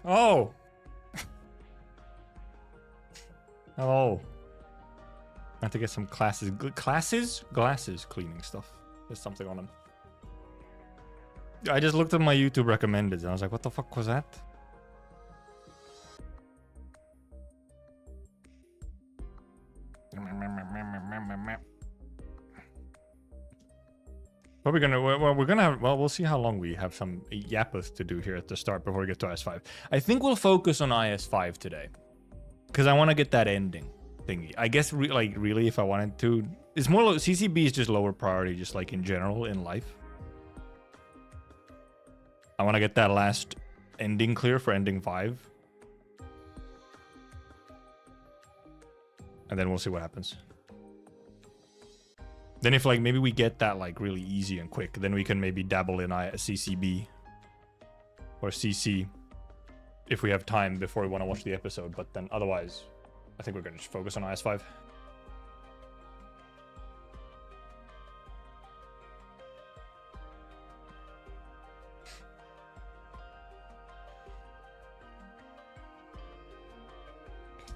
Oh! Oh. I have to get some glasses cleaning stuff. There's something on them. I just looked at my YouTube recommended and I was like, what the fuck was that? But we're gonna have, well, we'll see how long we have some yappers to do here at the start before we get to IS5. I think we'll focus on IS5 today. Because I want to get that ending thingy. I guess, really, if I wanted to... It's more like... CCB is just lower priority, just like in general, in life. I want to get that last ending clear for ending 5. And then we'll see what happens. Then if, like, maybe we get that, like, really easy and quick, then we can maybe dabble in CCB. Or CC. If we have time before we want to watch the episode, but then otherwise, I think we're going to just focus on IS5.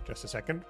Just a second.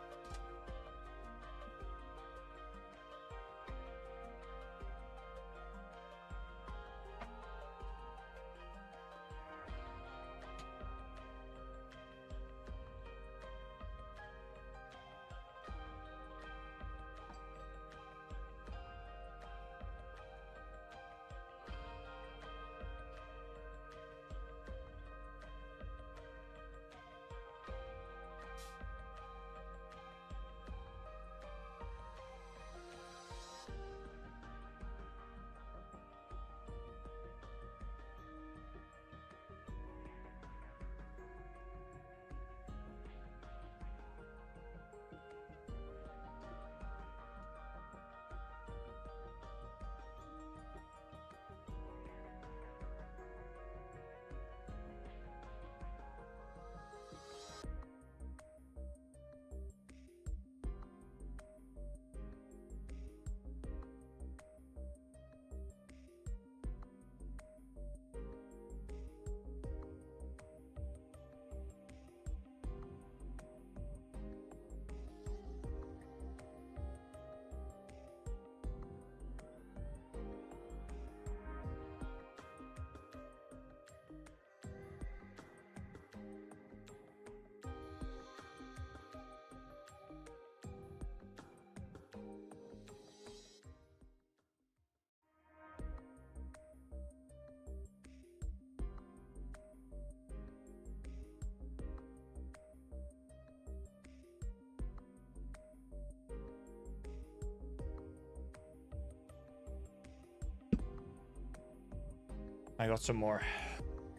I got some more.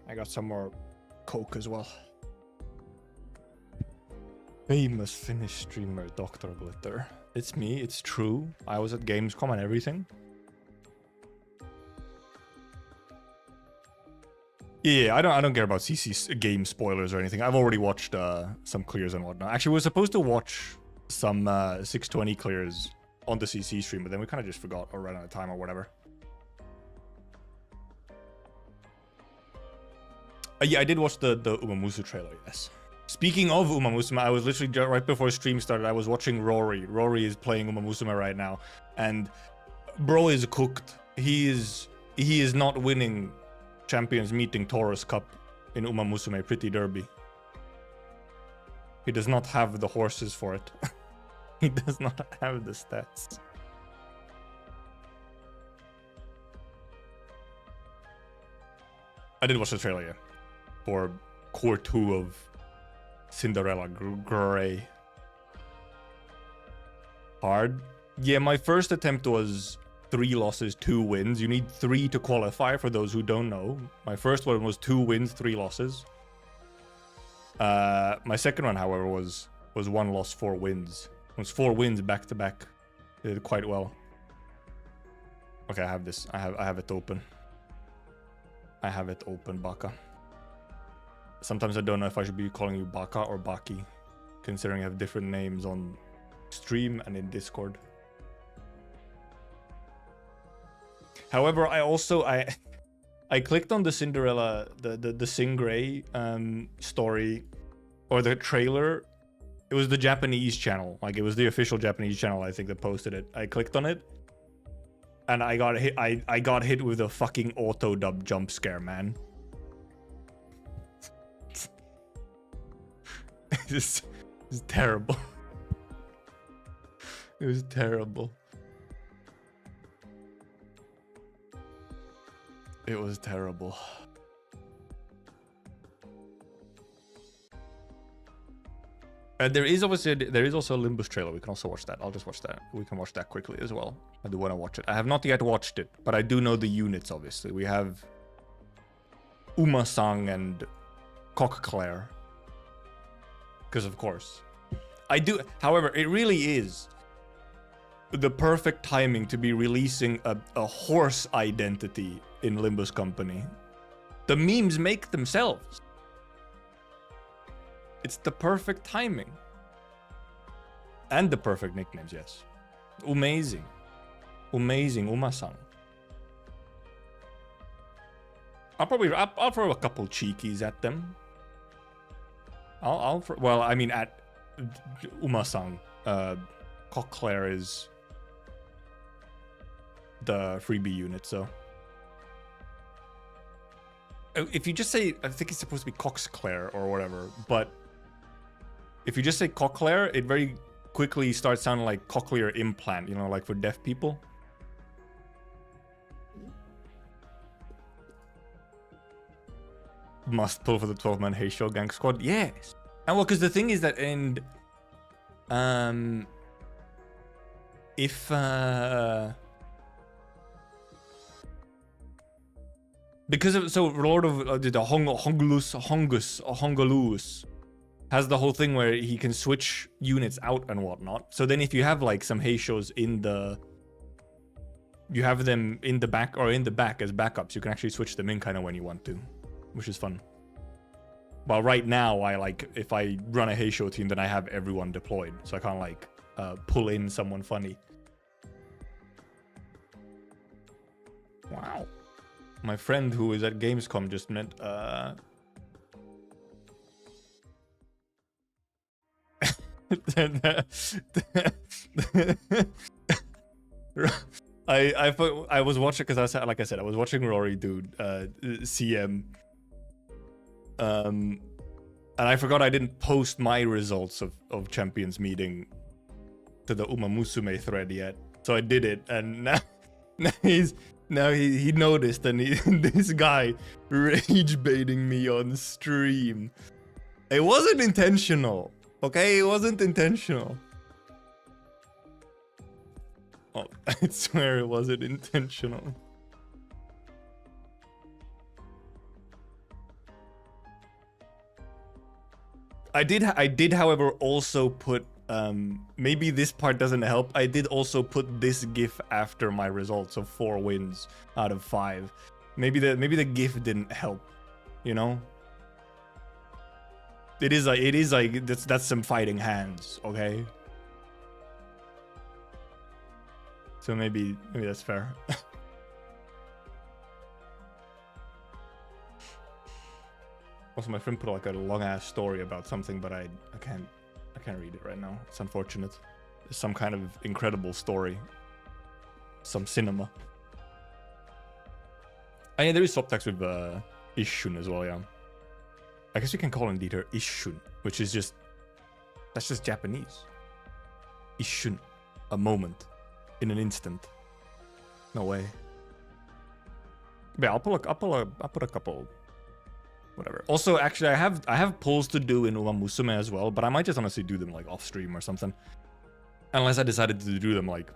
I got some more Coke as well. Famous Finnish streamer Dr. Glitter. It's me, it's true. I was at Gamescom and everything. Yeah, I don't care about CC's game spoilers or anything. I've already watched some clears and whatnot. Actually, we were supposed to watch some 620 clears on the CC stream, but then we kind of just forgot or ran out of time or whatever. Yeah, I did watch the Umamusu trailer, yes. Speaking of Umamusume, I was literally right before stream started, I was watching Rory. Rory is playing Umamusume right now, and bro is cooked. He is not winning Champions Meeting Taurus Cup in Umamusume Pretty Derby. He does not have the horses for it. He does not have the stats. I did watch the trailer, yeah. For Core 2 of Cinderella Grey. Hard. Yeah, my first attempt was 3 losses, 2 wins. You need 3 to qualify, for those who don't know. My first one was 2 wins, 3 losses. My second one, however, was 1 loss, 4 wins. It was 4 wins back to back. Did quite well. Okay, I have this. I have it open. I have it open, Baka. Sometimes I don't know if I should be calling you Baka or Baki, considering I have different names on stream and in Discord. However, I I clicked on the Cinderella, the Singray story, or the trailer. It was the Japanese channel, like it was the official Japanese channel, I think, that posted it. I clicked on it, and I got hit. I got hit with a fucking auto dub jump scare, man. It's terrible. It was terrible. It was terrible. There is also a Limbus trailer. We can also watch that. I'll just watch that. We can watch that quickly as well. I do want to watch it. I have not yet watched it, but I do know the units. Obviously, we have Uma-sang and Cockclair. Because of course, I do. However, it really is the perfect timing to be releasing a horse identity in Limbus Company. The memes make themselves. It's the perfect timing. And the perfect nicknames, yes. Amazing. Amazing, Uma-san. I'll throw a couple cheekies at them. Well, I mean, at Uma-san. Cockclair is the freebie unit, so. If you just say, I think it's supposed to be Coxclair or whatever, but if you just say Cockclair, it very quickly starts sounding like cochlear implant, you know, like for deaf people. Must pull for the 12-man Heisho gang squad. Yes. And well, because the thing is that because of, so Lord of the Hongalus has the whole thing where he can switch units out and whatnot. So then if you have like some Heishos you have them in the back or in the back as backups, you can actually switch them in kind of when you want to, which is fun. Well, right now if I run a Heisho team, then I have everyone deployed, so I can't like pull in someone funny. Wow. My friend who is at Gamescom just met I was watching because like I said I was watching Rory dude CM and I forgot I didn't post my results of Champions meeting to the Uma Musume thread yet, so I did it, and now he noticed, and this guy rage baiting me on stream. It wasn't intentional. Okay, it wasn't intentional. Oh, I swear it wasn't intentional. I did, however, also put maybe this part doesn't help. I did also put this GIF after my results of 4 wins out of 5. Maybe the GIF didn't help, you know. It is like that's some fighting hands, okay? So maybe that's fair. Also, my friend put like a long ass story about something, but I can't read it right now. It's unfortunate. It's some kind of incredible story. Some cinema. Oh, yeah, there is subtext with Ishun as well, yeah. I guess you can call indeed her Ishun, which is that's just Japanese. Ishun, a moment, in an instant. No way. Yeah, I'll put a couple. Whatever. Also, actually, I have polls to do in Uma Musume as well, but I might just honestly do them like off stream or something. Unless I decided to do them like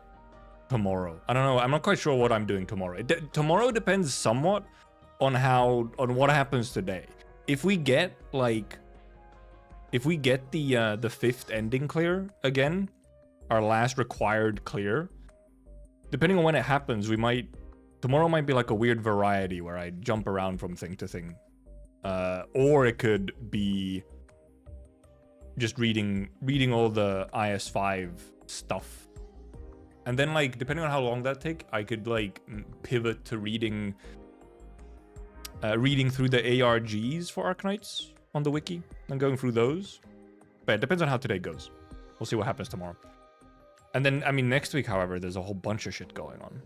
tomorrow. I don't know. I'm not quite sure what I'm doing tomorrow. Tomorrow depends somewhat on what happens today. If we get the 5th ending clear again, our last required clear, depending on when it happens, tomorrow might be like a weird variety where I jump around from thing to thing. Or it could be just reading all the IS5 stuff. And then, like, depending on how long that take, I could, like, pivot to reading reading through the ARGs for Arknights on the wiki and going through those. But it depends on how today goes. We'll see what happens tomorrow. And then, I mean, next week, however, there's a whole bunch of shit going on.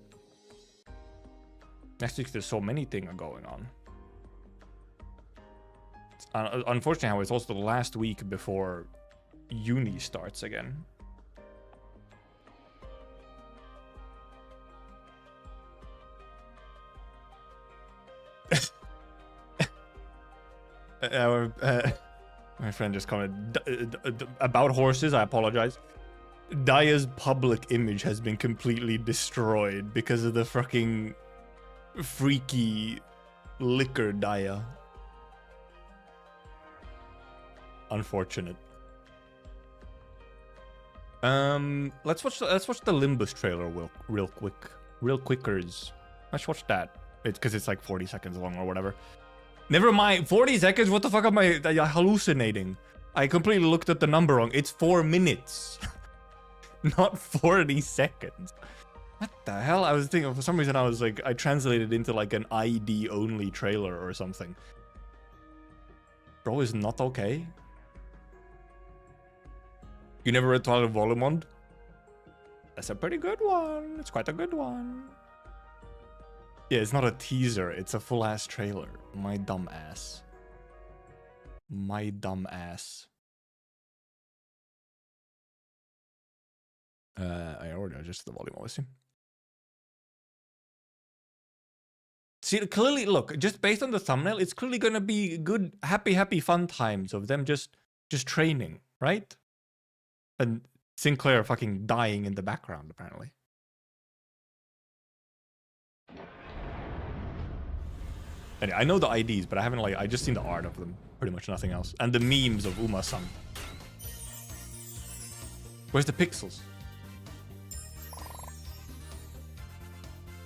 Next week, there's so many things going on. Unfortunately, however, it's also the last week before uni starts again. My friend just commented about horses. I apologize. Daya's public image has been completely destroyed because of the fucking freaky liquor Daya. Unfortunate. Let's watch the Limbus trailer real quickers. Let's watch that. It's because it's like 40 seconds long or whatever. Never mind, 40 seconds? What the fuck am I hallucinating? I completely looked at the number wrong. It's 4 minutes. Not 40 seconds. What the hell? I was thinking, for some reason I was like, I translated into like an ID only trailer or something. Bro is not okay. You never read Twilight Volumond? That's a pretty good one. It's quite a good one. Yeah, it's not a teaser. It's a full-ass trailer. My dumb ass. My dumb ass. I already adjusted the volume, obviously. See, clearly, look, just based on the thumbnail, it's clearly gonna be good, happy fun times of them just training, right? And Sinclair fucking dying in the background, apparently. Anyway, I know the IDs, but I haven't I just seen the art of them. Pretty much nothing else. And the memes of Uma-san. Where's the pixels?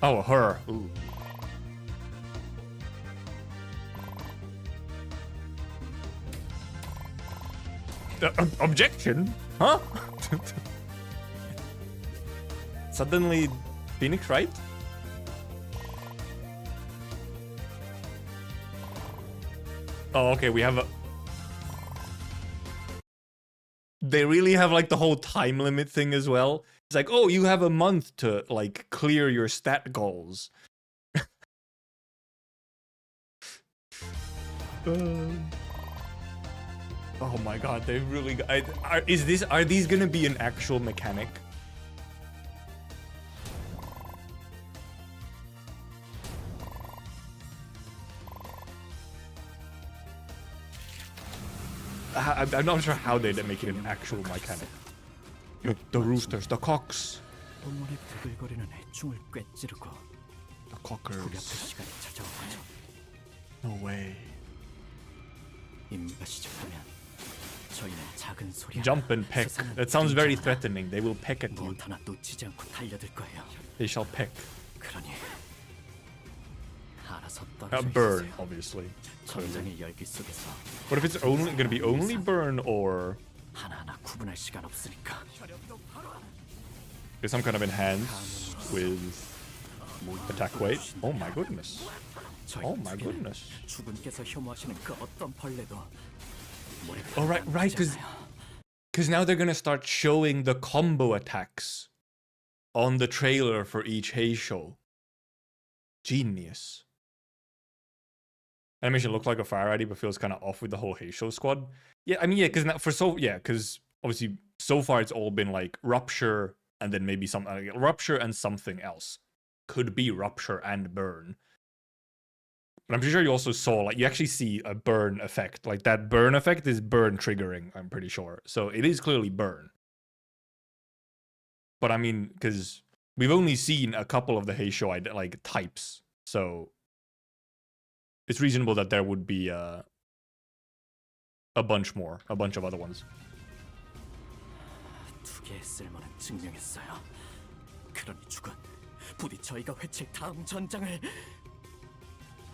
Oh, her. Ooh. Objection? Huh? Suddenly, Phoenix, right? Oh, okay, we have a... They really have, like, the whole time limit thing as well. It's like, oh, you have a month to, like, clear your stat goals. Oh my god, they really... are these gonna be an actual mechanic? I'm not sure how they make it an actual mechanic. The roosters, the cocks. The cockers. No way. Jump and peck. That sounds very threatening. They will peck at you. They shall peck. Burn, obviously. Clearly. What if it's only gonna be only burn or there's some kind of enhance with attack weight? Oh my goodness. Oh my goodness. Oh right, because now they're gonna start showing the combo attacks on the trailer for each Heisho. Genius. Animation looked like a Fire ID, but feels kind of off with the whole Heisho squad. Yeah, I mean, yeah, because obviously so far it's all been like Rupture and then maybe some Rupture and something else. Could be Rupture and Burn. But I'm pretty sure you also saw, like, you actually see a burn effect. Like, that burn effect is burn triggering, I'm pretty sure. So it is clearly burn. But I mean, because we've only seen a couple of the Heisho, like, types. So it's reasonable that there would be a bunch of other ones.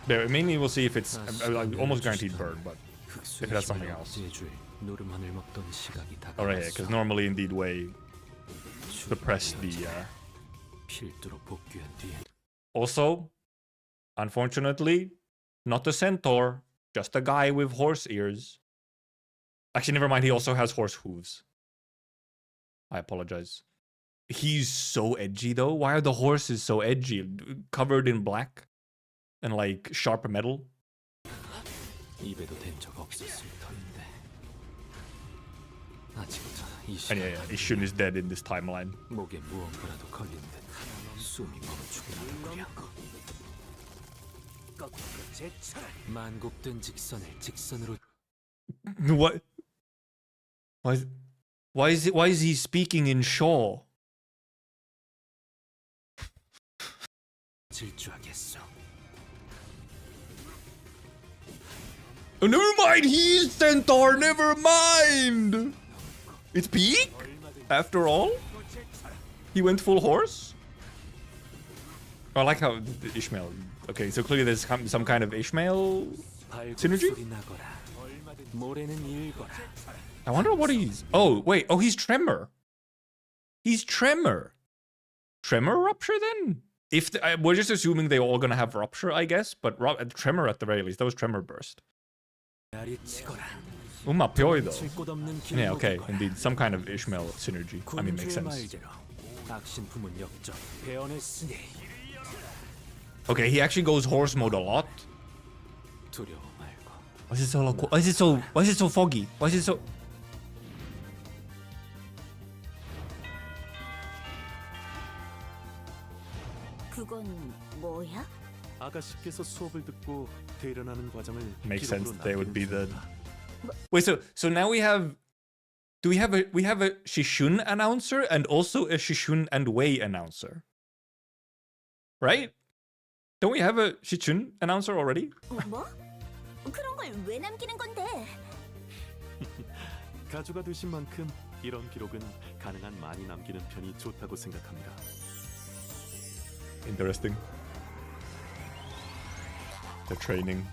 Yeah, mainly we'll see if it's almost guaranteed burn, but if it has something else. Alright, yeah, because normally indeed way suppress the Also, unfortunately, Not a centaur. Just a guy with horse ears. Actually, never mind. He also has horse hooves. I apologize. He's so edgy, though. Why are the horses so edgy? Covered in black and, like, sharp metal? And yeah, Ishun is dead in this timeline. What? Why is he speaking in Shaw? Oh, never mind. He's Centaur. Never mind. It's peak? After all? He went full horse? I like how Ishmael. Okay, so clearly there's some kind of Ishmael synergy? I wonder what he's... Oh, wait. Oh, he's Tremor. He's Tremor. Tremor Rupture, then? If we're just assuming they're all gonna have Rupture, I guess. But Tremor at the very least. That was Tremor Burst. Umapyoi, though. Yeah, okay. Indeed. Some kind of Ishmael synergy. I mean, makes sense. Okay, he actually goes horse mode a lot. Why is it so local? Why is it so foggy? Why is it so... Makes sense. They would be the... Wait, so now we have... Do we have a Shishun announcer and also a Shishun and Wei announcer? Right? Don't we have a Shishun announcer already? 가주가 되신 만큼 이런 기록은 가능한 많이 남기는 편이 좋다고 생각합니다. Interesting. The training.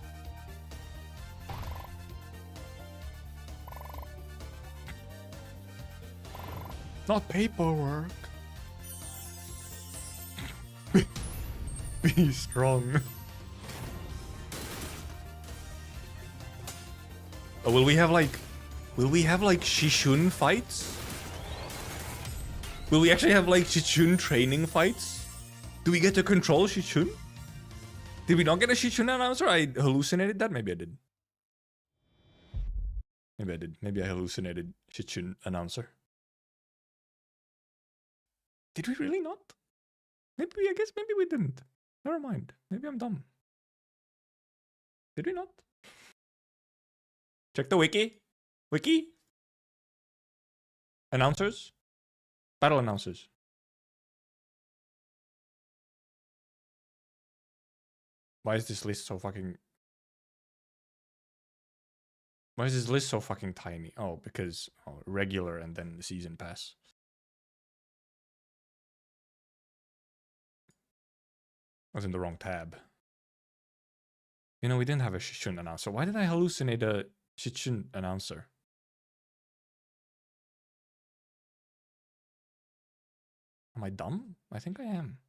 Not paperwork. Be strong. Oh, will we have like Shishun fights? Will we actually have like Shishun training fights? Do we get to control Shishun? Did we not get a Shishun announcer? I hallucinated that? Maybe I did. Maybe I did. Maybe I hallucinated Shishun announcer. Did we really not? I guess maybe we didn't. Never mind. Maybe I'm dumb. Did we not? Check the wiki. Wiki? Announcers? Battle announcers. Why is this list so fucking... Why is this list so fucking tiny? Oh, because regular and then the season pass. I was in the wrong tab. You know, we didn't have a Shishun announcer. Why did I hallucinate a Shishun announcer? Am I dumb? I think I am.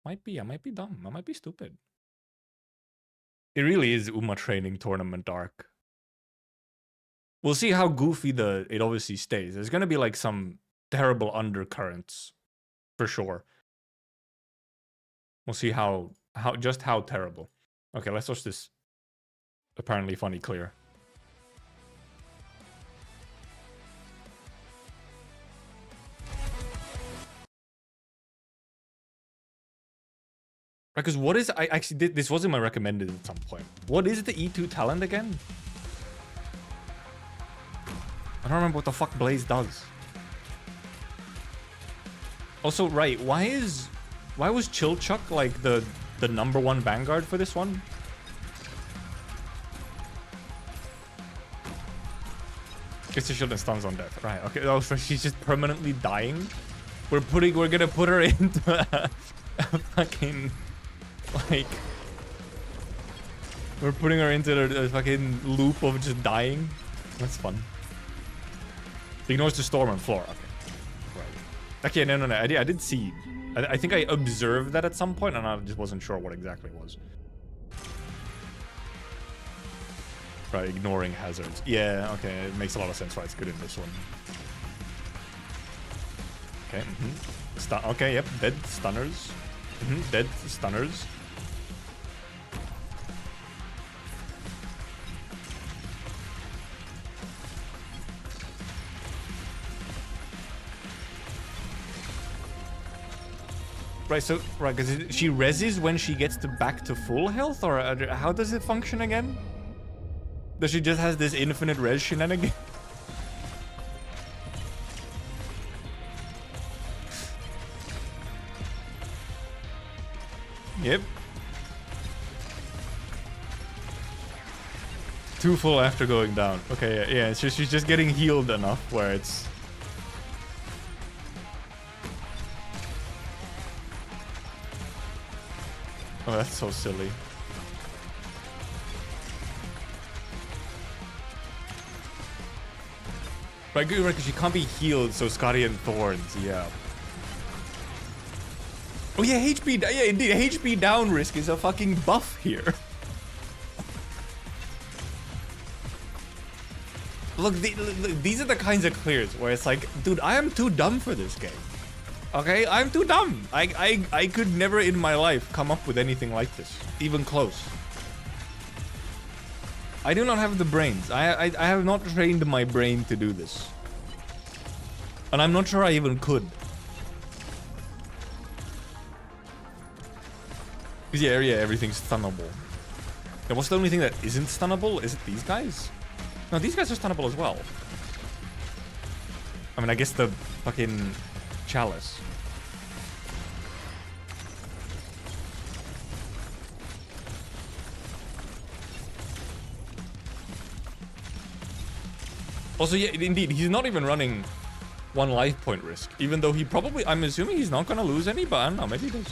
Might be. I might be dumb. I might be stupid. It really is Uma training tournament arc. We'll see how goofy it obviously stays. There's gonna be like some terrible undercurrents. For sure. We'll see how terrible. Okay, let's watch this apparently funny clear. Because what is... I actually did... This wasn't my recommended at some point. What is the E2 talent again? I don't remember what the fuck Blaze does. Also, right, why was Chilchuck like the #1 Vanguard for this one? Gets the shield and stuns on death. Right, okay. Oh, so she's just permanently dying? We're gonna put her into a fucking... Like... We're putting her into a fucking loop of just dying? That's fun. Ignores the storm on floor. Okay. Right. Okay, no. I did see... I think I observed that at some point, and I just wasn't sure what exactly it was. Right, ignoring hazards. Yeah, okay, it makes a lot of sense why it's good in this one. Okay, okay, yep, dead stunners. Dead stunners. Right, so, right, because she reses when she gets back to full health, or how does it function again? Does she just has this infinite res shenanigan? Yep. Too full after going down. Okay, yeah, so she's just getting healed enough where it's... Oh, that's so silly. Right, good, right, because she can't be healed, so Scotty and Thorns, yeah. Oh yeah, HP, yeah, indeed, HP down risk is a fucking buff here. Look, these are the kinds of clears where it's like, dude, I am too dumb for this game. Okay, I'm too dumb. I could never in my life come up with anything like this, even close. I do not have the brains. I have not trained my brain to do this. And I'm not sure I even could. Yeah, everything's stunnable. And what's the only thing that isn't stunnable? Is it these guys? No, these guys are stunnable as well. I mean, I guess the fucking chalice. Also, yeah, indeed, he's not even running 1 life point risk. Even though he probably... I'm assuming he's not gonna lose any, but I don't know, maybe he does.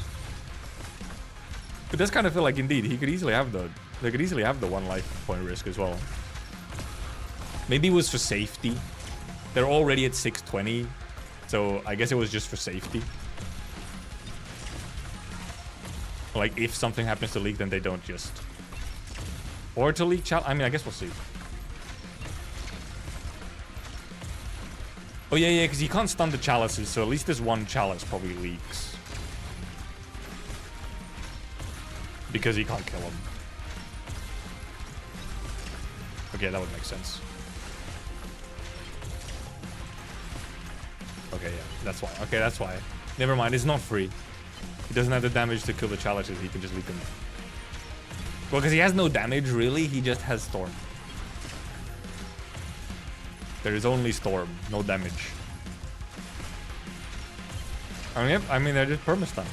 It does kind of feel like, indeed, he could easily have the... They could easily have the 1 life point risk as well. Maybe it was for safety. They're already at 620. So, I guess it was just for safety. Like, if something happens to leak, then they don't just... Or to leak I mean, I guess we'll see. Oh, yeah, because he can't stun the chalices, so at least this 1 chalice probably leaks. Because he can't kill him. Okay, that would make sense. Okay, yeah, that's why. Okay, that's why. Never mind, it's not free. He doesn't have the damage to kill the chalices, he can just leak them. Well, because he has no damage, really, he just has Storm. There is only Storm, no damage. I mean, yep, I mean, they're just perma-stun.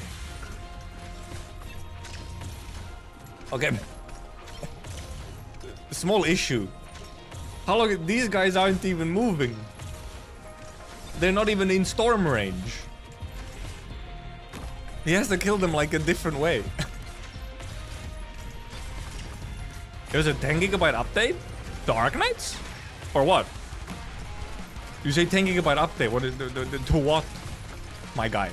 Okay. Small issue. How long... These guys aren't even moving. They're not even in Storm range. He has to kill them like a different way. There's a 10 gigabyte update? The Arknights? Or what? You say 10 gigabyte update. What? To what? My guy.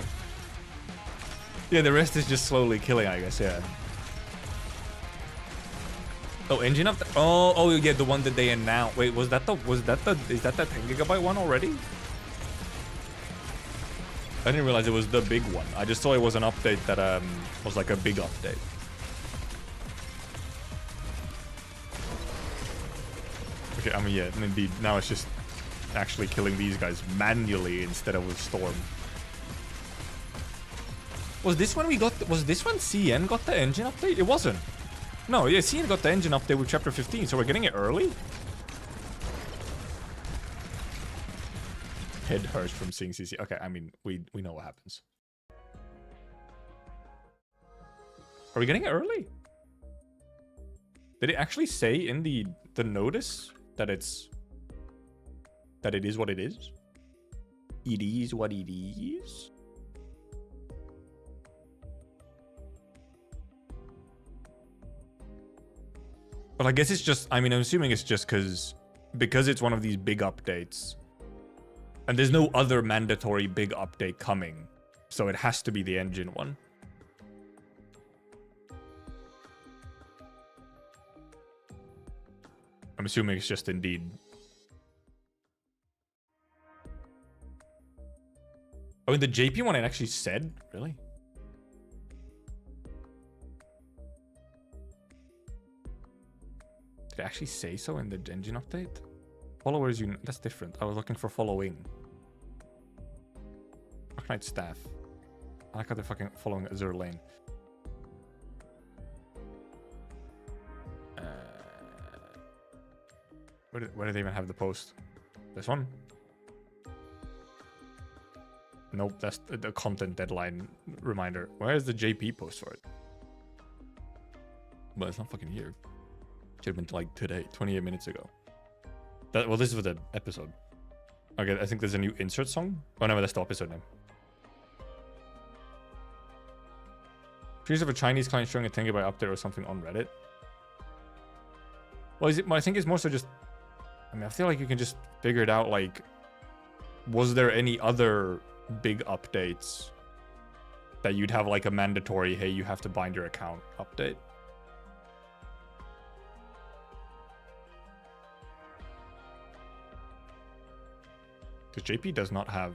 Yeah, the rest is just slowly killing, I guess, yeah. Oh, engine update? Oh, yeah, the one that they announced. Wait, is that the 10 gigabyte one already? I didn't realize it was the big one. I just saw it was an update that was like a big update. Okay, I mean, yeah, indeed. Now it's just actually killing these guys manually instead of with Storm. Was this when we got... Was this when CN got the engine update? It wasn't. No, yeah, CN got the engine update with chapter 15, so we're getting it early? Head hurts from seeing CC. Okay, I mean, we know what happens. Are we getting it early? Did it actually say in the notice that it's... That it is what it is? It is what it is? But I guess it's just... I mean, I'm assuming it's just because it's one of these big updates. And there's no other mandatory big update coming. So it has to be the engine one. I'm assuming it's just Indeed. Oh, in the JP one, it actually said? Really? Did it actually say so in the engine update? Followers, that's different. I was looking for following. Arknight staff. I like how they're fucking following Azure Lane. Where did they even have the post? This one? Nope, that's the content deadline reminder. Where is the JP post for it? But it's not fucking here. Should have been like today, 28 minutes ago. Well, this is for the episode. Okay, I think there's a new insert song. Oh no, that's the episode name. Fears of a Chinese client showing a thing about update or something on Reddit. Well, I think it's more so just... I mean, I feel like you can just figure it out, like... Was there any other big updates that you'd have, like, a mandatory, hey, you have to bind your account update? Because JP does not have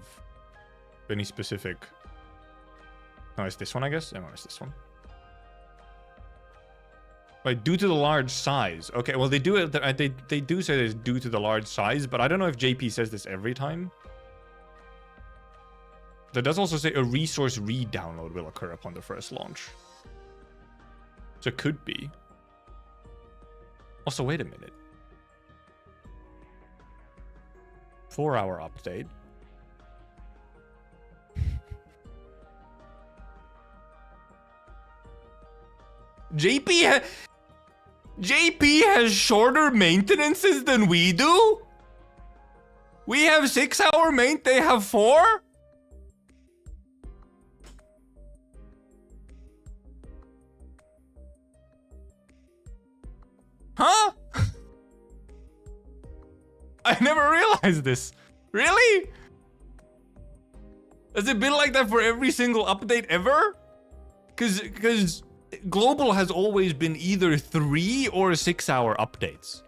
any specific... No, it's this one, I guess? No, it's this one. Right, due to the large size. Okay, well, they do it. They do say it's due to the large size, but I don't know if JP says this every time. That does also say a resource re-download will occur upon the first launch. So it could be. Also, wait a minute. 4-hour update. JP has shorter maintenances than we do? We have 6-hour main, they have 4? Huh? I never realized this. Really? Has it been like that for every single update ever? Because Global has always been either 3 or 6-hour updates.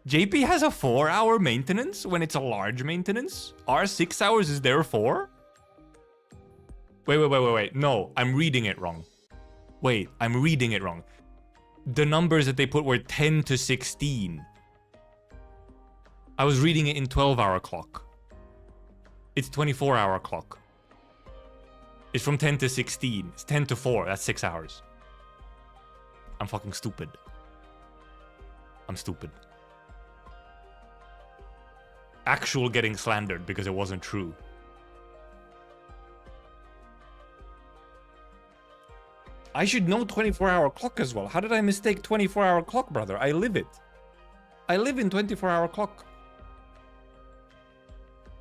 JP has a 4-hour maintenance when it's a large maintenance. Our 6 hours is their 4? Wait. No, I'm reading it wrong. Wait, I'm reading it wrong. The numbers that they put were 10 to 16. I was reading it in 12-hour clock. It's 24-hour clock. It's from 10 to 16. It's 10 to 4. That's 6 hours. I'm fucking stupid. I'm stupid. Actual getting slandered because it wasn't true. I should know 24-hour clock as well. How did I mistake 24-hour clock, brother? I live it. I live in 24-hour clock.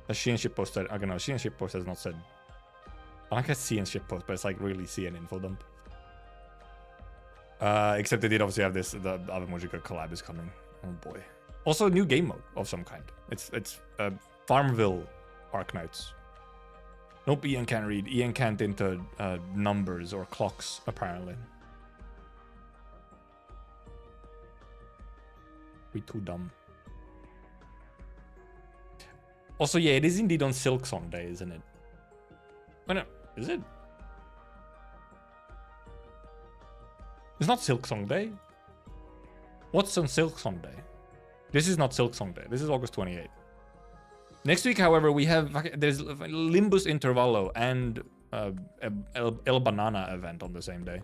A Shein shitpost said, I don't know, Shein shitpost has not said. I like a Shein shitpost, but it's like really Shein info dump. Except they did obviously have this, the Avamojika collab is coming. Oh boy. Also a new game mode of some kind. It's Farmville Arknights. Nope, Ian can't read. Ian can't into numbers or clocks, apparently. We too dumb. Also, yeah, it is indeed on Silksong Day, isn't it? Oh, no, is it? It's not Silksong Day. What's on Silksong Day? This is not Silksong Day. This is August 28th. Next week, however, we have there's Limbus Intervallo and El Banana event on the same day.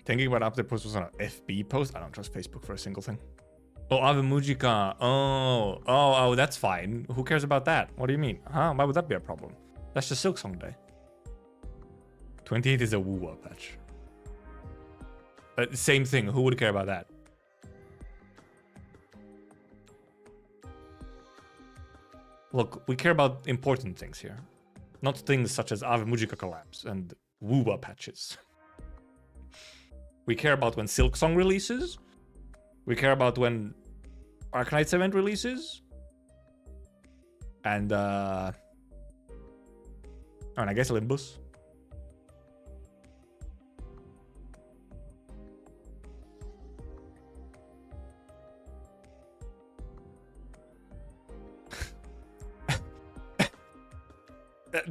Thinking about update post was on an FB post. I don't trust Facebook for a single thing. Oh, Avamujika. Oh, that's fine. Who cares about that? What do you mean? Huh? Why would that be a problem? That's just Silksong Day. 28 is a woo-wah patch. Same thing. Who would care about that? Look, we care about important things here. Not things such as Avamujika collabs and woo-wah patches. We care about when Silksong releases. We care about when Arknights event releases. And I guess Limbus.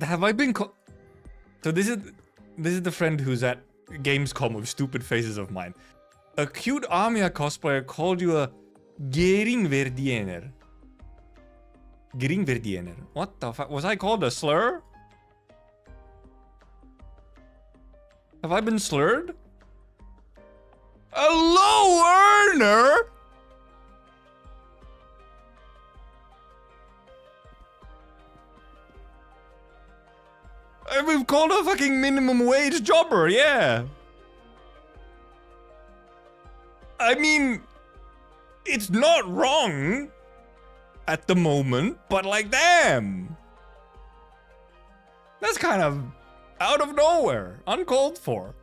Have I been So this is the friend who's at Gamescom with stupid faces of mine. A cute Armia cosplayer called you a geringverdiener. Geringverdiener. What the fuck? Was I called a slur? Have I been slurred? A low earner? We've called a fucking minimum wage jobber, yeah. I mean, it's not wrong at the moment, but like, damn. That's kind of out of nowhere, uncalled for.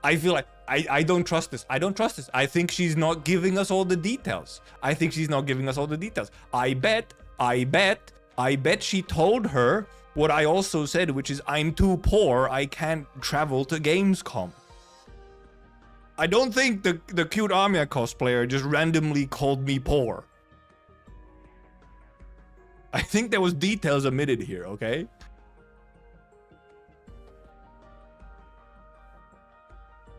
I feel like I don't trust this. I don't trust this. I think she's not giving us all the details. I think she's not giving us all the details. I bet she told her what I also said, which is I'm too poor. I can't travel to Gamescom. I don't think the cute Armia cosplayer just randomly called me poor. I think there was details omitted here, okay?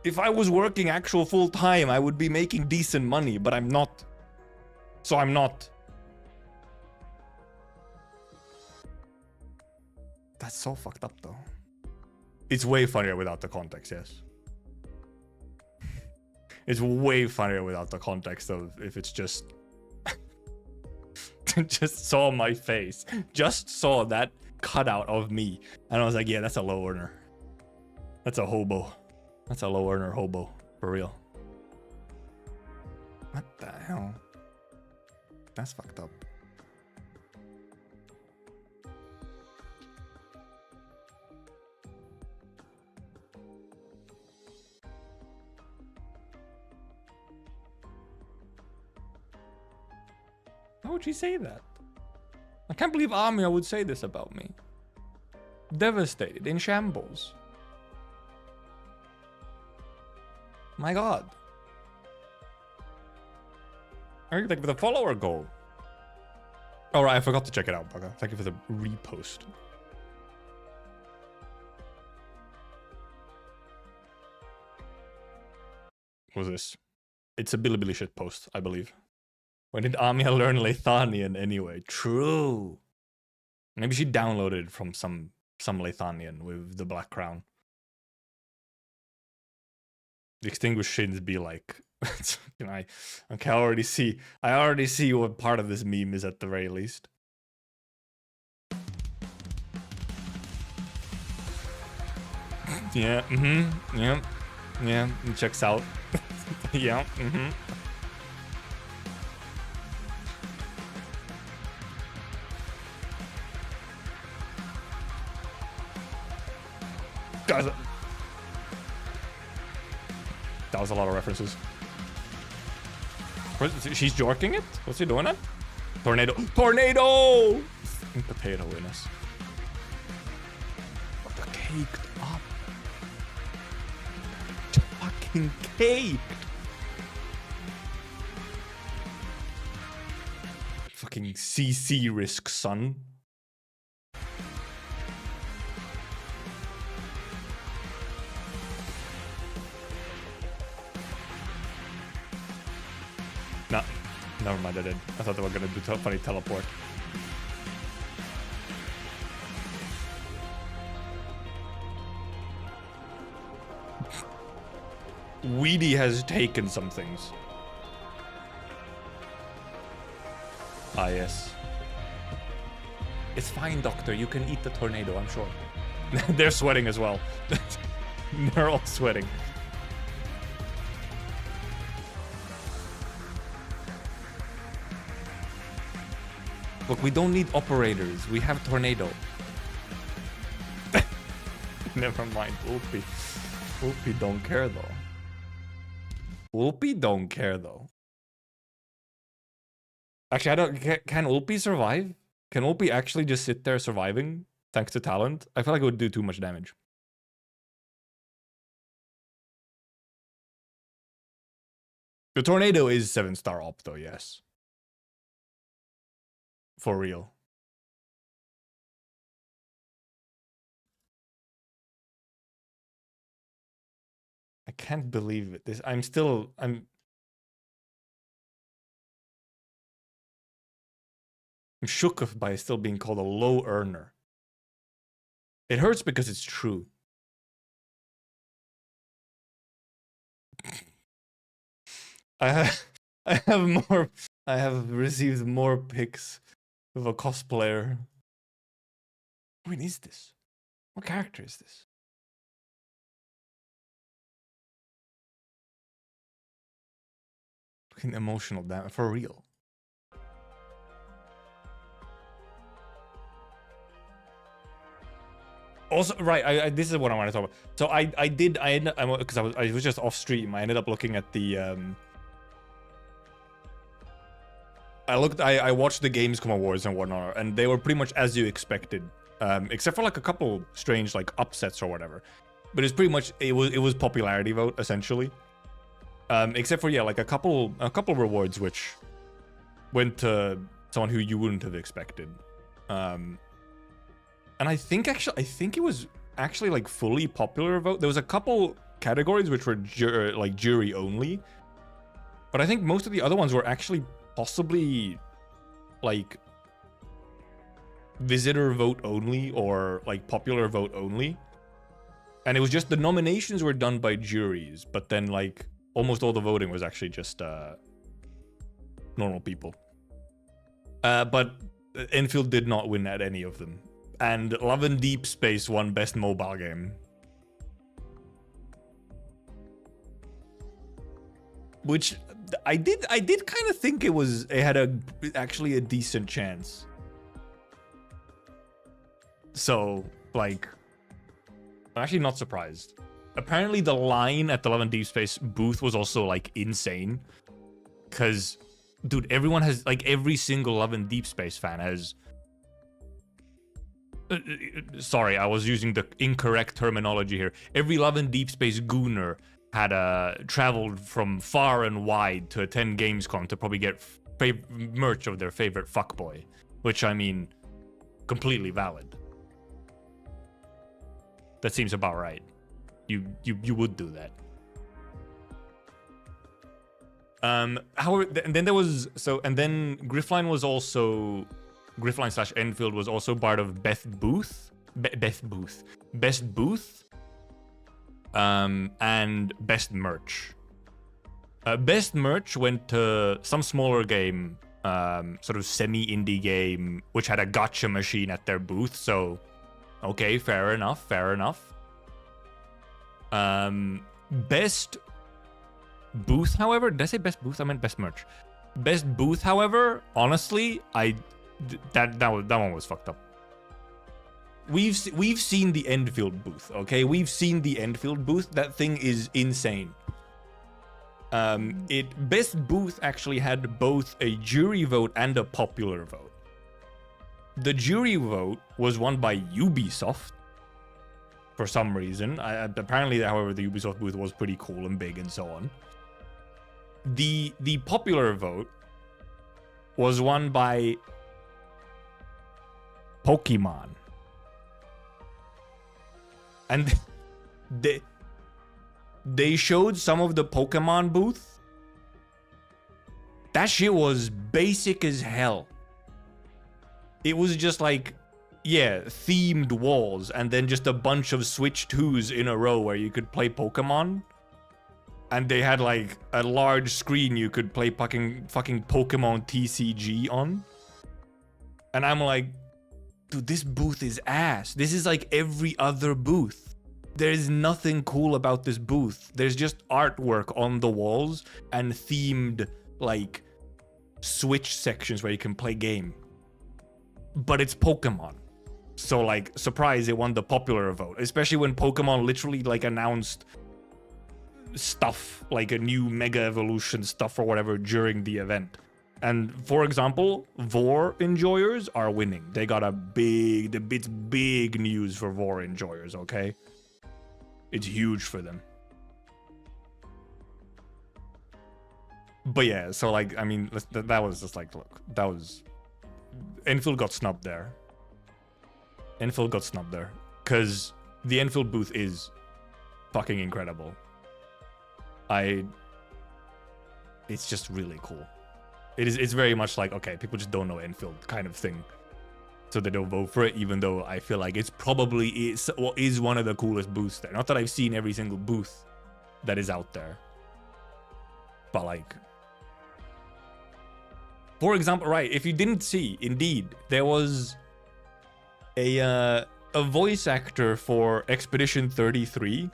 If I was working actual full time, I would be making decent money, but I'm not. So I'm not. That's so fucked up though. It's way funnier without the context, yes. It's way funnier without the context of if it's just... just saw my face. Just saw that cutout of me. And I was like, yeah, that's a low earner. That's a hobo. That's a low earner hobo. For real. What the hell? That's fucked up. Why would she say that? I can't believe Armia would say this about me. Devastated, in shambles. My god. Like with a follower goal. Alright, I forgot to check it out, Bugger. Thank you for the repost. What was this? It's a Bilibili shit post, I believe. When did Armia learn Lethanian anyway? True. Maybe she downloaded it from some Lethanian with the black crown. The extinguished shins be like, I already see what part of this meme is at the very least. Yeah, yeah, it checks out. Yeah, Guys, that was a lot of references. She's jorking it? What's he doing it? Tornado. Tornado! Potato in us. Caked up. Fucking caked. Fucking CC risk, son. No, never mind, I did. I thought they were gonna do funny teleport. Weedy has taken some things. Ah, yes. It's fine, Doctor. You can eat the tornado, I'm sure. They're sweating as well. They're all sweating. Look, we don't need operators. We have tornado. Never mind. Ulpi. Ulpi don't care though. Ulpi don't care though. Actually, I don't. Can Ulpi survive? Can Ulpi actually just sit there surviving thanks to talent? I feel like it would do too much damage. The tornado is 7-star op though, yes. For real. I can't believe it. I'm shook by still being called a low earner. It hurts because it's true. I have received more pics of a cosplayer. When is this? What character is this? Fucking emotional damage for real. Also, right, this is what I want to talk about. So I ended because I was just off stream. I ended up looking at the I watched the Gamescom Awards and whatnot, and they were pretty much as you expected, except for like a couple strange like upsets or whatever. But it's pretty much it was popularity vote essentially, except for like a couple rewards which went to someone who you wouldn't have expected, and I think it was actually like fully popular vote. There was a couple categories which were like jury only, but I think most of the other ones were actually possibly like visitor vote only or like popular vote only. And it was just the nominations were done by juries, but then like almost all the voting was actually just normal people. But Enfield did not win at any of them. And Love and Deep Space won Best Mobile Game. Which I did kind of think it had actually a decent chance. So, like, I'm actually not surprised. Apparently the line at the Love and Deep Space booth was also like insane. Cause, dude, everyone has, like, every single Love and Deep Space fan has... sorry, I was using the incorrect terminology here. Every Love and Deep Space gooner had traveled from far and wide to attend Gamescom to probably get merch of their favorite fuckboy. Which, I mean, completely valid. That seems about right. You would do that. However, then there was then Griffline was also Griffline/Enfield was also part of Best Booth, and Best Merch. Best Merch went to some smaller game, sort of semi-indie game, which had a gacha machine at their booth. So, okay, fair enough. Best Booth, however, did I say Best Booth? I meant Best Merch. Best Booth, however, honestly, that one was fucked up. We've seen the Enfield booth, okay? We've seen the Enfield booth. That thing is insane. Best Booth actually had both a jury vote and a popular vote. The jury vote was won by Ubisoft for some reason. Apparently, however, the Ubisoft booth was pretty cool and big and so on. The popular vote was won by Pokemon. And they showed some of the Pokemon booth. That shit was basic as hell. It was just like, yeah, themed walls and then just a bunch of Switch 2s in a row where you could play Pokemon. And they had like a large screen you could play fucking Pokemon TCG on. And I'm like, dude, this booth is ass. This is like every other booth. There's nothing cool about this booth. There's just artwork on the walls and themed like Switch sections where you can play game. But it's Pokemon. So like, surprise, it won the popular vote. Especially when Pokemon literally like announced stuff, like a new Mega Evolution stuff or whatever during the event. And for example, Vor enjoyers are winning. They got it's big news for Vor enjoyers, okay? It's huge for them. But yeah, so like, I mean, that was just like, look, that was Enfield got snubbed there. Enfield got snubbed there. Because the Enfield booth is fucking incredible. It's just really cool. It's very much like, okay, people just don't know Enfield kind of thing. So they don't vote for it, even though I feel like it's probably is one of the coolest booths there. Not that I've seen every single booth that is out there. But like, for example, right, if you didn't see, indeed, there was a voice actor for Expedition 33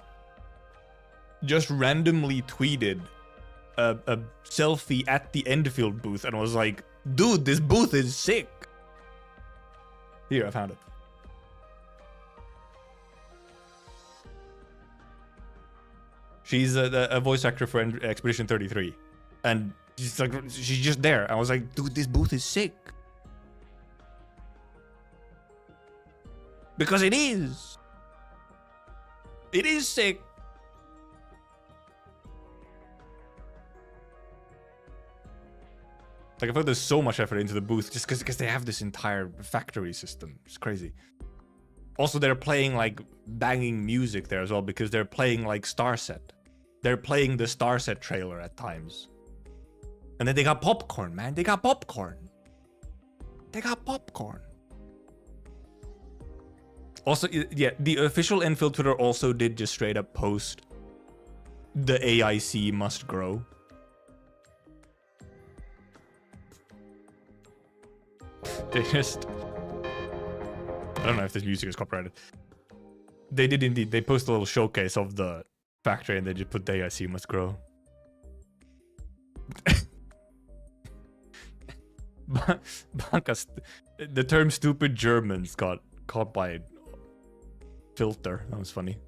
just randomly tweeted a selfie at the Enfield booth and was like, dude, this booth is sick. Here, I found it. She's a voice actor for Expedition 33. And she's like, she's just there. I was like, dude, this booth is sick. Because it is. It is sick. Like, I feel like there's so much effort into the booth just because they have this entire factory system. It's crazy. Also, they're playing, like, banging music there as well because they're playing, like, Starset. They're playing the Starset trailer at times. And then they got popcorn, man. They got popcorn. They got popcorn. Also, yeah, the official Enfield Twitter also did just straight up post the AIC must grow. They just... I don't know if this music is copyrighted. They did indeed. They posted a little showcase of the factory and they just put the AIC must grow. The term stupid Germans got caught by filter. That was funny.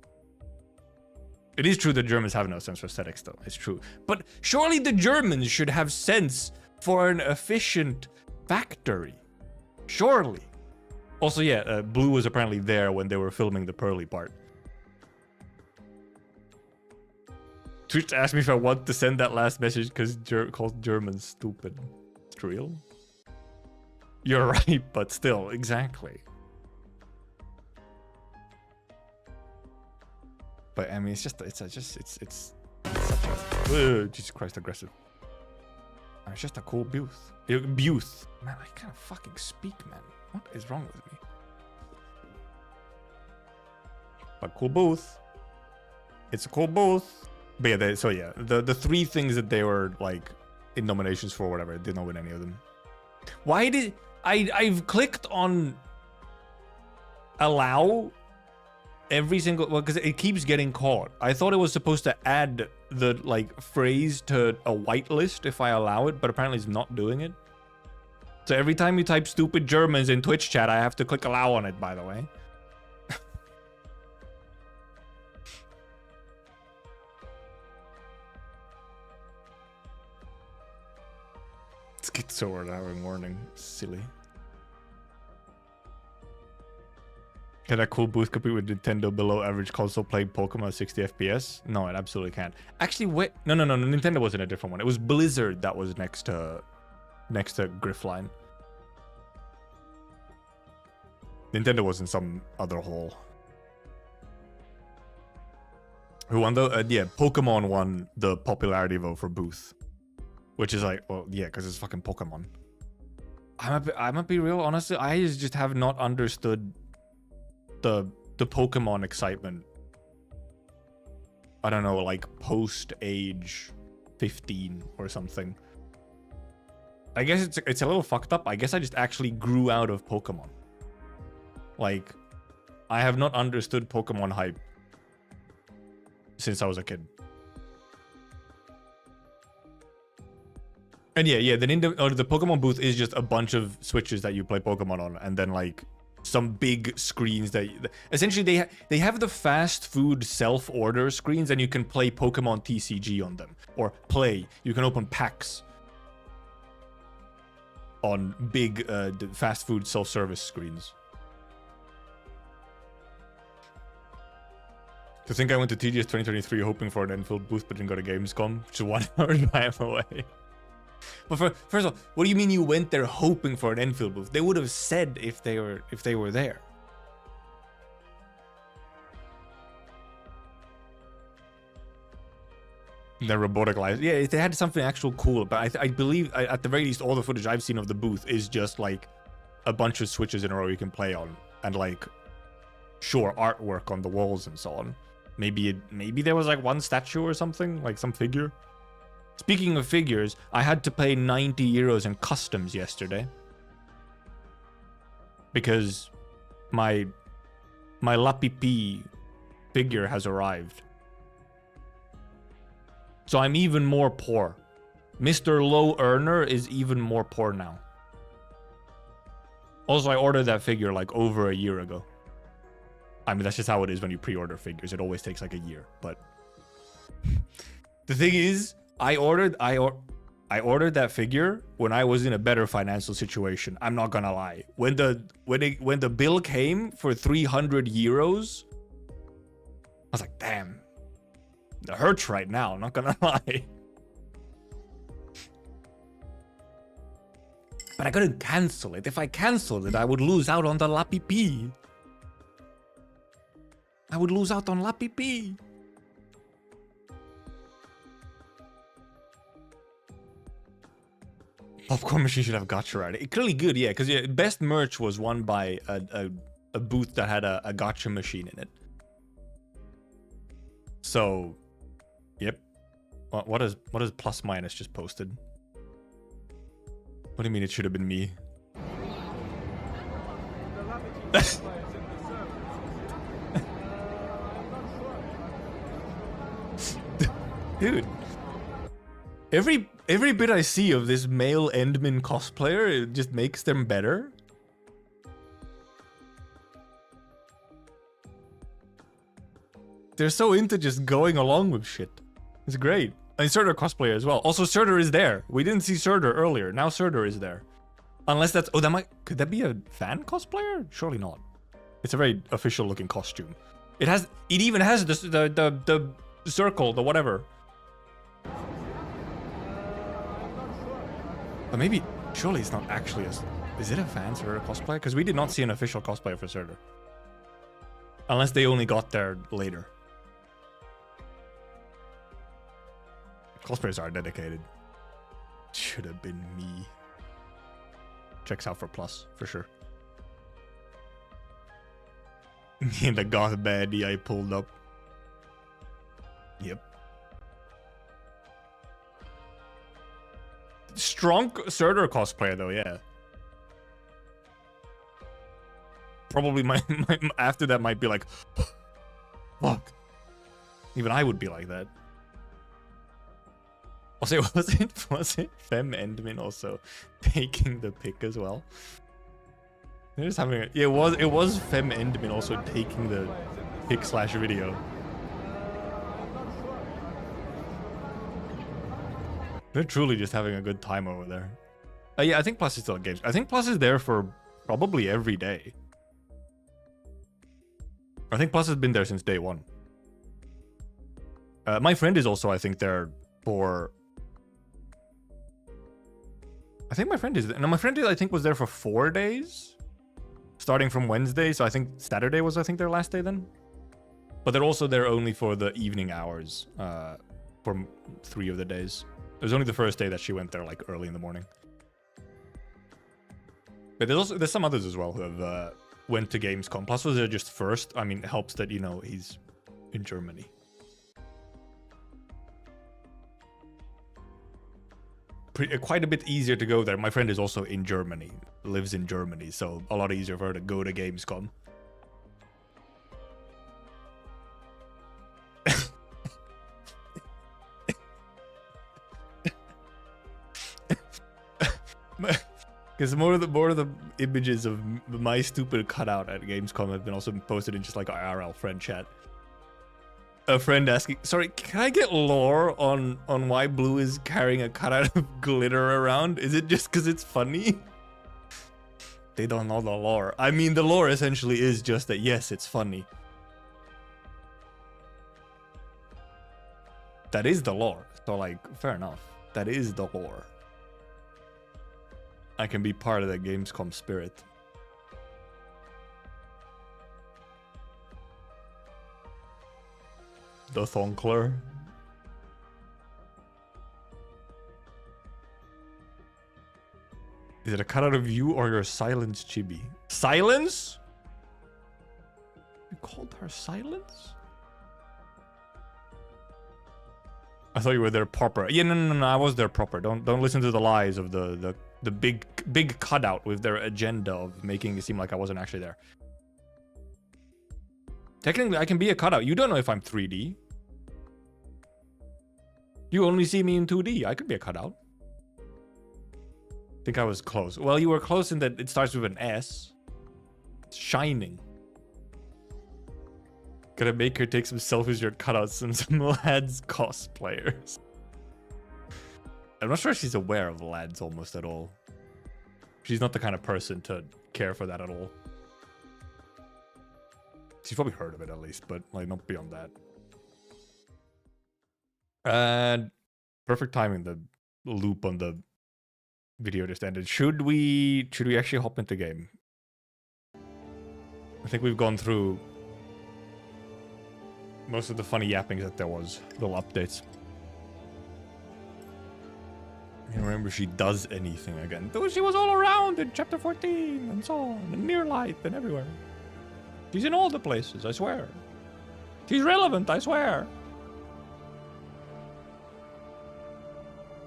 It is true that Germans have no sense for aesthetics though. It's true. But surely the Germans should have sense for an efficient factory. Surely. Also, yeah, Blue was apparently there when they were filming the Pearly part. Twitch asked me if I want to send that last message because called Germans stupid. It's real. You're right, but still, exactly. But I mean, it's such a Jesus Christ, aggressive. It's just a cool booth. Booth. Man, I can't fucking speak, man. What is wrong with me? But cool booth. It's a cool booth. But yeah, so yeah, the three things that they were like in nominations for, whatever, did not win any of them. Why did I've clicked on allow every single, well, because it keeps getting caught. I thought it was supposed to add the like phrase to a whitelist if I allow it, but apparently it's not doing it. So every time you type stupid Germans in Twitch chat, I have to click allow on it, by the way. It's get so weird having warning. Silly. Can that cool booth compete with Nintendo below average console playing Pokemon at 60 FPS? No, it absolutely can't. Actually, wait. No. Nintendo was in a different one. It was Blizzard that was next to Griffline. Nintendo was in some other hole. Who won though? Yeah, Pokemon won the popularity vote for booth. Which is like, well, yeah, because it's fucking Pokemon. I'm gonna be real, honestly, I just have not understood the Pokemon excitement. I don't know, like post age 15 or something. I guess it's a little fucked up. I guess I just actually grew out of Pokemon. Like, I have not understood Pokemon hype since I was a kid. And yeah, the Pokemon booth is just a bunch of switches that you play Pokemon on, and then like some big screens that essentially they have the fast food self-order screens, and you can play Pokemon TCG on them, or you can open packs on big fast food self-service screens. To think I went to TGS 2023 hoping for an Enfield booth, but didn't go to Gamescom, which is 1 hour drive away. But first of all, what do you mean you went there hoping for an Enfield booth? They would have said if they were there. The robotic lights. Yeah, if they had something actual cool, but I believe at the very least all the footage I've seen of the booth is just like a bunch of switches in a row you can play on, and like sure artwork on the walls and so on. Maybe there was like one statue or something, like some figure. Speaking of figures, I had to pay 90 euros in customs yesterday because my Lapipi figure has arrived. So I'm even more poor. Mr. Low Earner is even more poor now. Also, I ordered that figure like over a year ago. I mean, that's just how it is when you pre-order figures. It always takes like a year. But the thing is, I ordered that figure when I was in a better financial situation. I'm not gonna lie. When the bill came for 300 euros, I was like, damn. It hurts right now, not gonna lie. But I couldn't cancel it. If I canceled it, I would lose out on the Lapipi. I would lose out on Lapipi. Popcorn machine should have gacha right. It clearly good, yeah, because yeah, best merch was won by a booth that had a gacha machine in it. So, yep. What is plus minus just posted? What do you mean it should have been me? Dude. Every bit I see of this male Endman cosplayer, it just makes them better. They're so into just going along with shit. It's great. And Surtur cosplayer as well. Also, Surtur is there. We didn't see Surtur earlier. Now Surtur is there. Unless that's... Oh, that might... Could that be a fan cosplayer? Surely not. It's a very official looking costume. It has... It even has the circle, the whatever. But maybe... Surely it's not actually a... Is it a fan Surtur cosplayer? Because we did not see an official cosplayer for Surtur. Unless they only got there later. Cosplayers are dedicated. Should have been me. Checks out for plus, for sure. Me and the goth baddie I pulled up. Yep. Strong Surtur cosplayer though, yeah. Probably my after that might be like, fuck. Even I would be like that. Also, was it Fem Endman also taking the pic as well? They're just having yeah, it was Fem Endman also taking the pic / video. They're truly just having a good time over there. Yeah, I think Plus is still engaged. I think Plus is there for probably every day. I think Plus has been there since day one. My friend is also, I think, there for... I think my friend is... No, my friend, I think, was there for 4 days. Starting from Wednesday, so I think Saturday was, I think, their last day then. But they're also there only for the evening hours for 3 of the days. It was only the first day that she went there, like, early in the morning. But there's some others as well who have went to Gamescom. Plus was there just first. I mean, it helps that, you know, he's in Germany. Quite a bit easier to go there. My friend is also in Germany, lives in Germany, so a lot easier for her to go to Gamescom. Because more of the images of my stupid cutout at Gamescom have been also posted in just like IRL friend chat. A friend asking, sorry, can I get lore on why Blue is carrying a cutout of glitter around? Is it just because it's funny? They don't know the lore. I mean, the lore essentially is just that, yes, it's funny. That is the lore. So, like, fair enough. That is the lore. I can be part of the Gamescom spirit. The Thonkler. Is it a cutout of you or your Silence, Chibi? Silence? You called her Silence? I thought you were there proper. Yeah, no, I was there proper. Don't listen to the lies of the big cutout with their agenda of making it seem like I wasn't actually there. Technically, I can be a cutout. You don't know if I'm 3D. You only see me in 2D. I could be a cutout. I think I was close. Well, you were close in that it starts with an S. It's shining. Gotta make her take some selfies with your cutouts and some lads cosplayers. I'm not sure she's aware of lads almost at all. She's not the kind of person to care for that at all. She's probably heard of it at least, but like not beyond that. And perfect timing, the loop on the video just ended. Should we actually hop into game? I think we've gone through most of the funny yappings that there was, little updates. I can't remember if she does anything again. Though she was all around in chapter 14 and so on, and near light and everywhere. She's in all the places, I swear. She's relevant, I swear.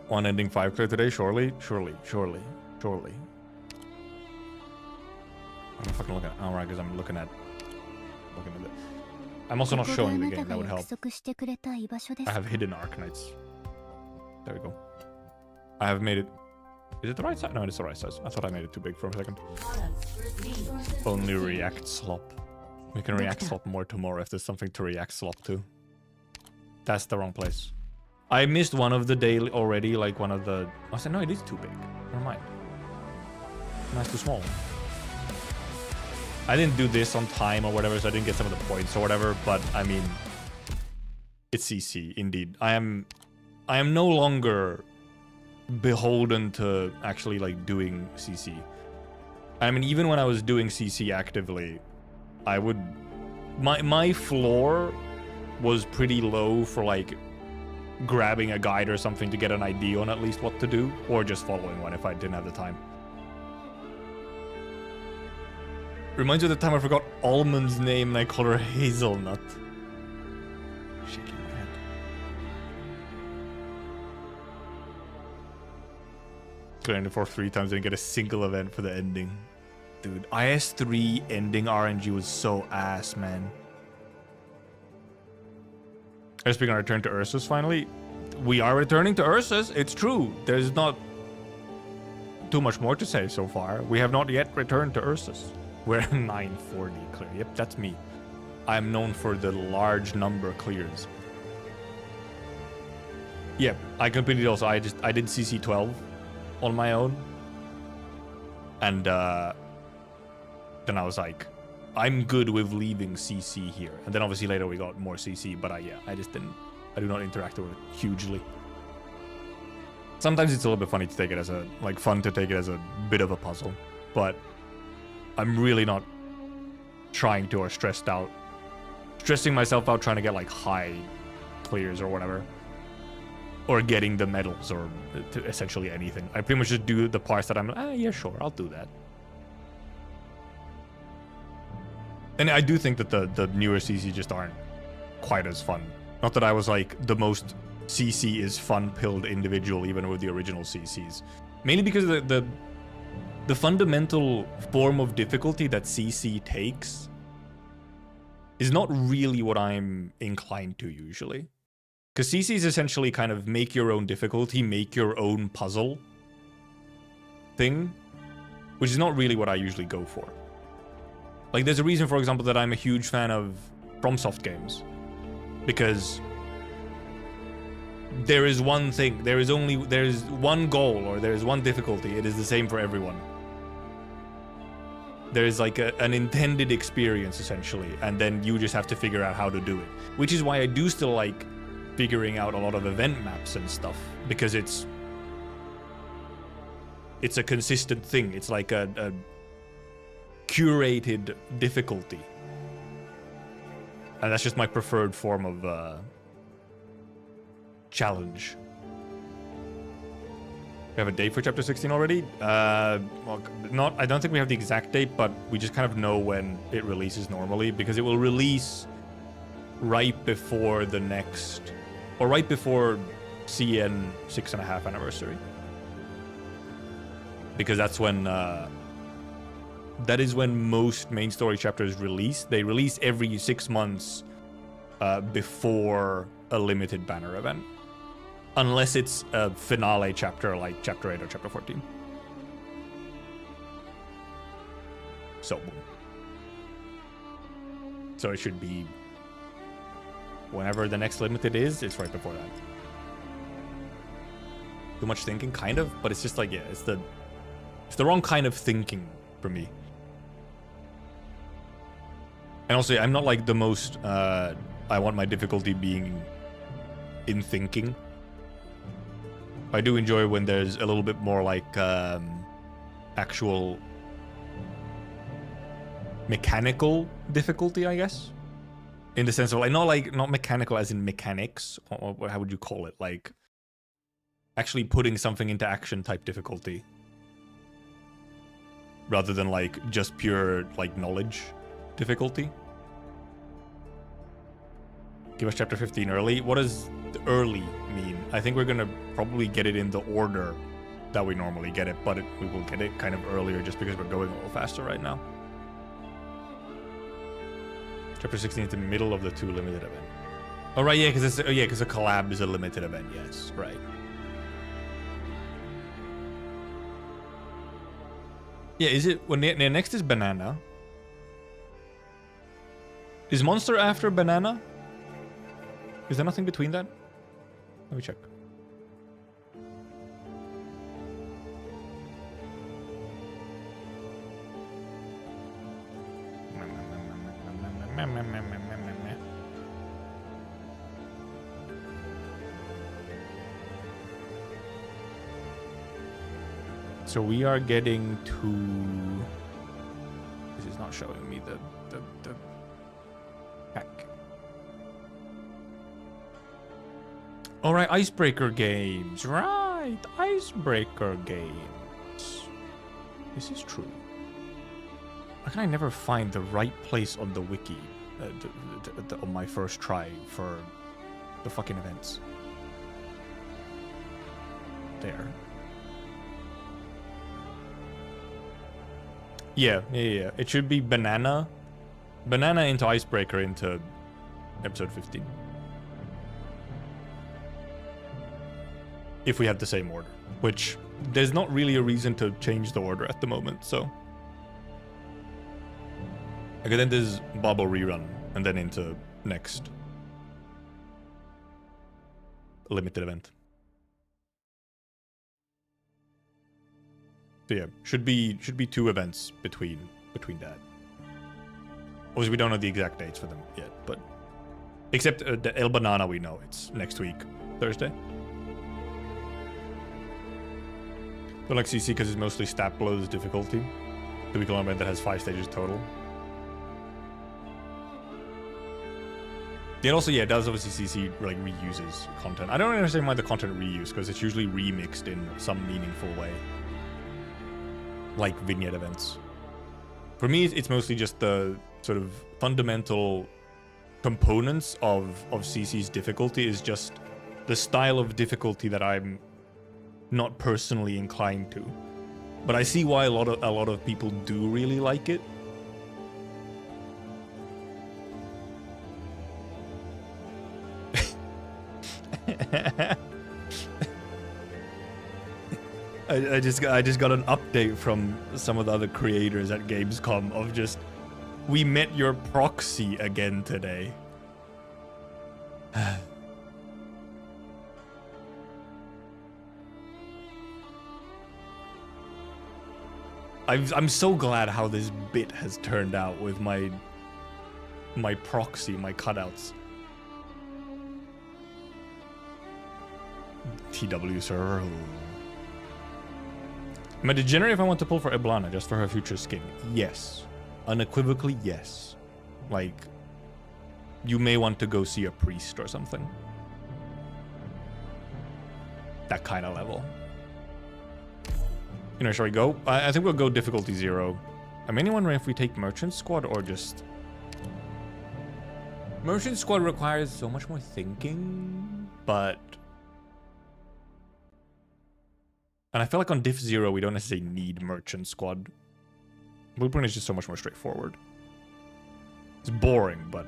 One ending 5 clear today, surely. What am I fucking looking at? Oh, right, because I'm looking at it. I'm also not showing the game, that would help. I have hidden Arknights. There we go. I have made it... Is it the right size? No, it's the right size. I thought I made it too big for a second. Only react slop. We can react slop more tomorrow if there's something to react slop to. That's the wrong place. I missed one of the daily already, like one of the... I said, no, it is too big. Never mind. No, it's too small. I didn't do this on time or whatever, so I didn't get some of the points or whatever, but I mean... It's CC, indeed. I am no longer beholden to actually, like, doing CC. I mean, even when I was doing CC actively, I would... My floor was pretty low for, like, grabbing a guide or something to get an idea on at least what to do, or just following one if I didn't have the time. Reminds me of the time I forgot Almond's name and I called her Hazelnut. Shaking my head. Clearing it for 3 times, didn't get a single event for the ending. Dude, IS3 ending RNG was so ass, man. Speaking of return to Ursus, finally, we are returning to Ursus. It's true. There's not too much more to say so far. We have not yet returned to Ursus. We're 940 clear. Yep, that's me. I'm known for the large number of clears. Yep, I completed also. I did CC12 on my own. And then I was like, I'm good with leaving CC here. And then obviously later we got more CC, but I do not interact with it hugely. Sometimes it's a little bit funny to take it as a, like, fun to take it as a bit of a puzzle, but I'm really not trying to or stressing myself out trying to get, like, high clears or whatever. Or getting the medals or essentially anything. I pretty much just do the parts that I'm, yeah, sure, I'll do that. And I do think that the newer CC just aren't quite as fun. Not that I was like the most CC is fun-pilled individual even with the original CCs. Mainly because the fundamental form of difficulty that CC takes is not really what I'm inclined to usually. Because CC is essentially kind of make your own difficulty, make your own puzzle thing, which is not really what I usually go for. Like, there's a reason, for example, that I'm a huge fan of FromSoft games. Because there is one thing, there is one goal, or there is one difficulty. It is the same for everyone. There is like an intended experience, essentially, and then you just have to figure out how to do it. Which is why I do still like figuring out a lot of event maps and stuff, because it's it's a consistent thing. It's like a curated difficulty. And that's just my preferred form of challenge. We have a date for chapter 16 already? Well, I don't think we have the exact date, but we just kind of know when it releases normally, because it will release right before the next, or right before CN 6.5 anniversary. Because that's when, that is when most main story chapters release. They release every 6 months before a limited banner event. Unless it's a finale chapter like chapter 8 or chapter 14. So it should be whenever the next limited is, it's right before that. Too much thinking, kind of, but it's just like, yeah, it's the wrong kind of thinking for me. And also, I'm not like the most, I want my difficulty being in thinking. I do enjoy when there's a little bit more like actual mechanical difficulty, I guess. In the sense of like not mechanical as in mechanics, or how would you call it? Like actually putting something into action type difficulty. Rather than like just pure like knowledge difficulty. Give us chapter 15 early. What does early mean? I think we're gonna probably get it in the order that we normally get it, but we will get it kind of earlier just because we're going a little faster right now. Chapter 16 is the middle of the 2 limited event. Oh right, yeah, because a collab is a limited event. Yes, right. Yeah, is it when the next is banana? Is monster after banana? Is there nothing between that? Let me check. So we are getting to... This is not showing me the pack. Alright, icebreaker games. Right, icebreaker games. This is true. Why can I never find the right place on the wiki on my first try for the fucking events? There. Yeah. It should be banana. Banana into icebreaker into episode 15. If we have the same order, which there's not really a reason to change the order at the moment, so. Okay, then there's Bubble rerun, and then into next limited event. So yeah, should be 2 events between that. Obviously, we don't know the exact dates for them yet, but except the El Banana, we know it's next week, Thursday. Don't like CC because it's mostly stat blows difficulty. The week-long event that has 5 stages total. Yeah, also, yeah, it does obviously CC like reuses content. I don't understand why the content reuse, because it's usually remixed in some meaningful way. Like vignette events. For me, it's mostly just the sort of fundamental components of CC's difficulty is just the style of difficulty that I'm not personally inclined to, but I see why a lot of people do really like it. I just got an update from some of the other creators at Gamescom of just, we met your proxy again today. I'm so glad how this bit has turned out with my proxy, my cutouts. TW server. Am I degenerate if I want to pull for Eblana just for her future skin? Yes. Unequivocally, yes. Like, you may want to go see a priest or something. That kind of level. You know, shall we go? I think we'll go difficulty 0. I'm mainly wondering if we take Merchant Squad or just... Merchant Squad requires so much more thinking, but... And I feel like on Diff 0, we don't necessarily need Merchant Squad. Blueprint is just so much more straightforward. It's boring, but...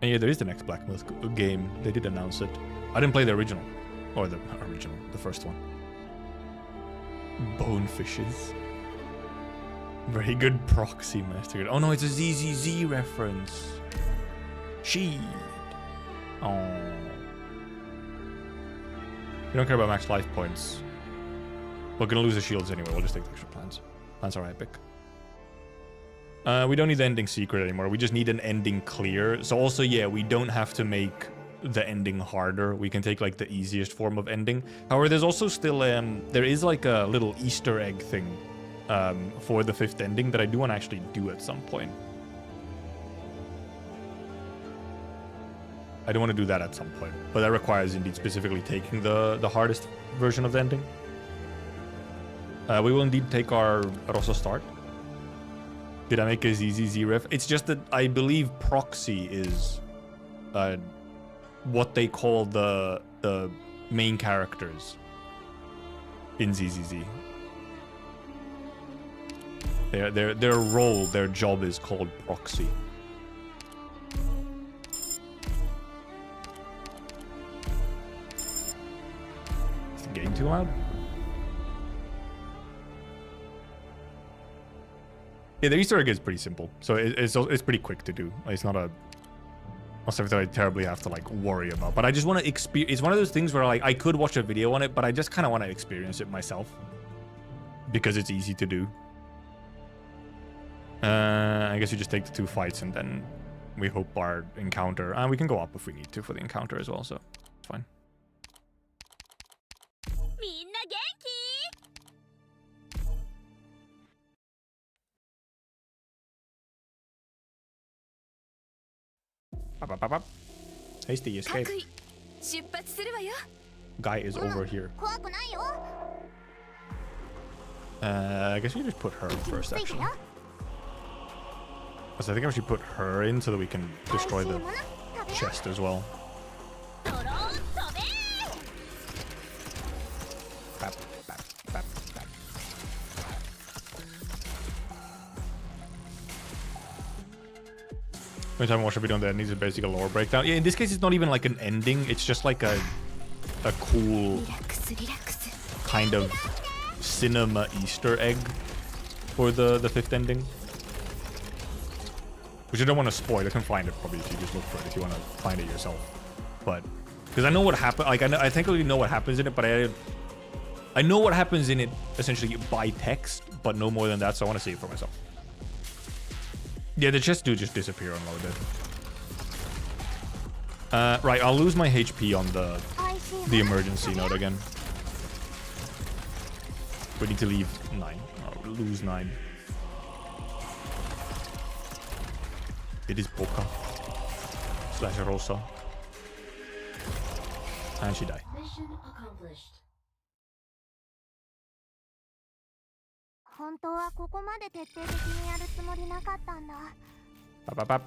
And yeah, there is the next Black Myth game. They did announce it. I didn't play the original. Or the original, the first one. Bonefishes. Very good proxy master. Oh no, it's a ZZZ reference. Shit. Oh. We don't care about max life points. We're gonna lose the shields anyway. We'll just take the extra plants. Plants are epic. We don't need the ending secret anymore. We just need an ending clear. So also, yeah, we don't have to make the ending harder. We can take like the easiest form of ending. However, there's also still there is like a little Easter egg thing for the 5th ending that I do want to actually do at some point. I do want to do that at some point, but that requires indeed specifically taking the hardest version of the ending. We will indeed take our Rosa start. Did I make a ZZZ ref? It's just that I believe proxy is what they call the main characters in ZZZ. Their role, their job is called proxy. Is the game too loud? Yeah, the Easter egg is pretty simple, so it's pretty quick to do. It's not something I terribly have to like worry about. But I just want to experience. It's one of those things where like I could watch a video on it, but I just kind of want to experience it myself because it's easy to do. I guess we just take the 2 fights and then we hope our encounter, and we can go up if we need to for the encounter as well. So it's fine. Hasty escape. Guy is over here. I guess we just put her in first, actually. So I think I should put her in so that we can destroy the chest as well. Every time I watch a video on that, it needs a basic lore breakdown. Yeah, in this case, it's not even like an ending. It's just like a cool kind of cinema Easter egg for the 5th ending. Which I don't want to spoil. I can find it probably if you just look for it, if you want to find it yourself. But, because I know what happened. Like, I think I know what happens in it, but I know what happens in it essentially by text, but no more than that, so I want to see it for myself. Yeah, the chests do just disappear unloaded. Right, I'll lose my HP on the emergency node again. We need to leave 9. Or lose 9. It is Boca. / Rosa. And she died. Mission accomplished.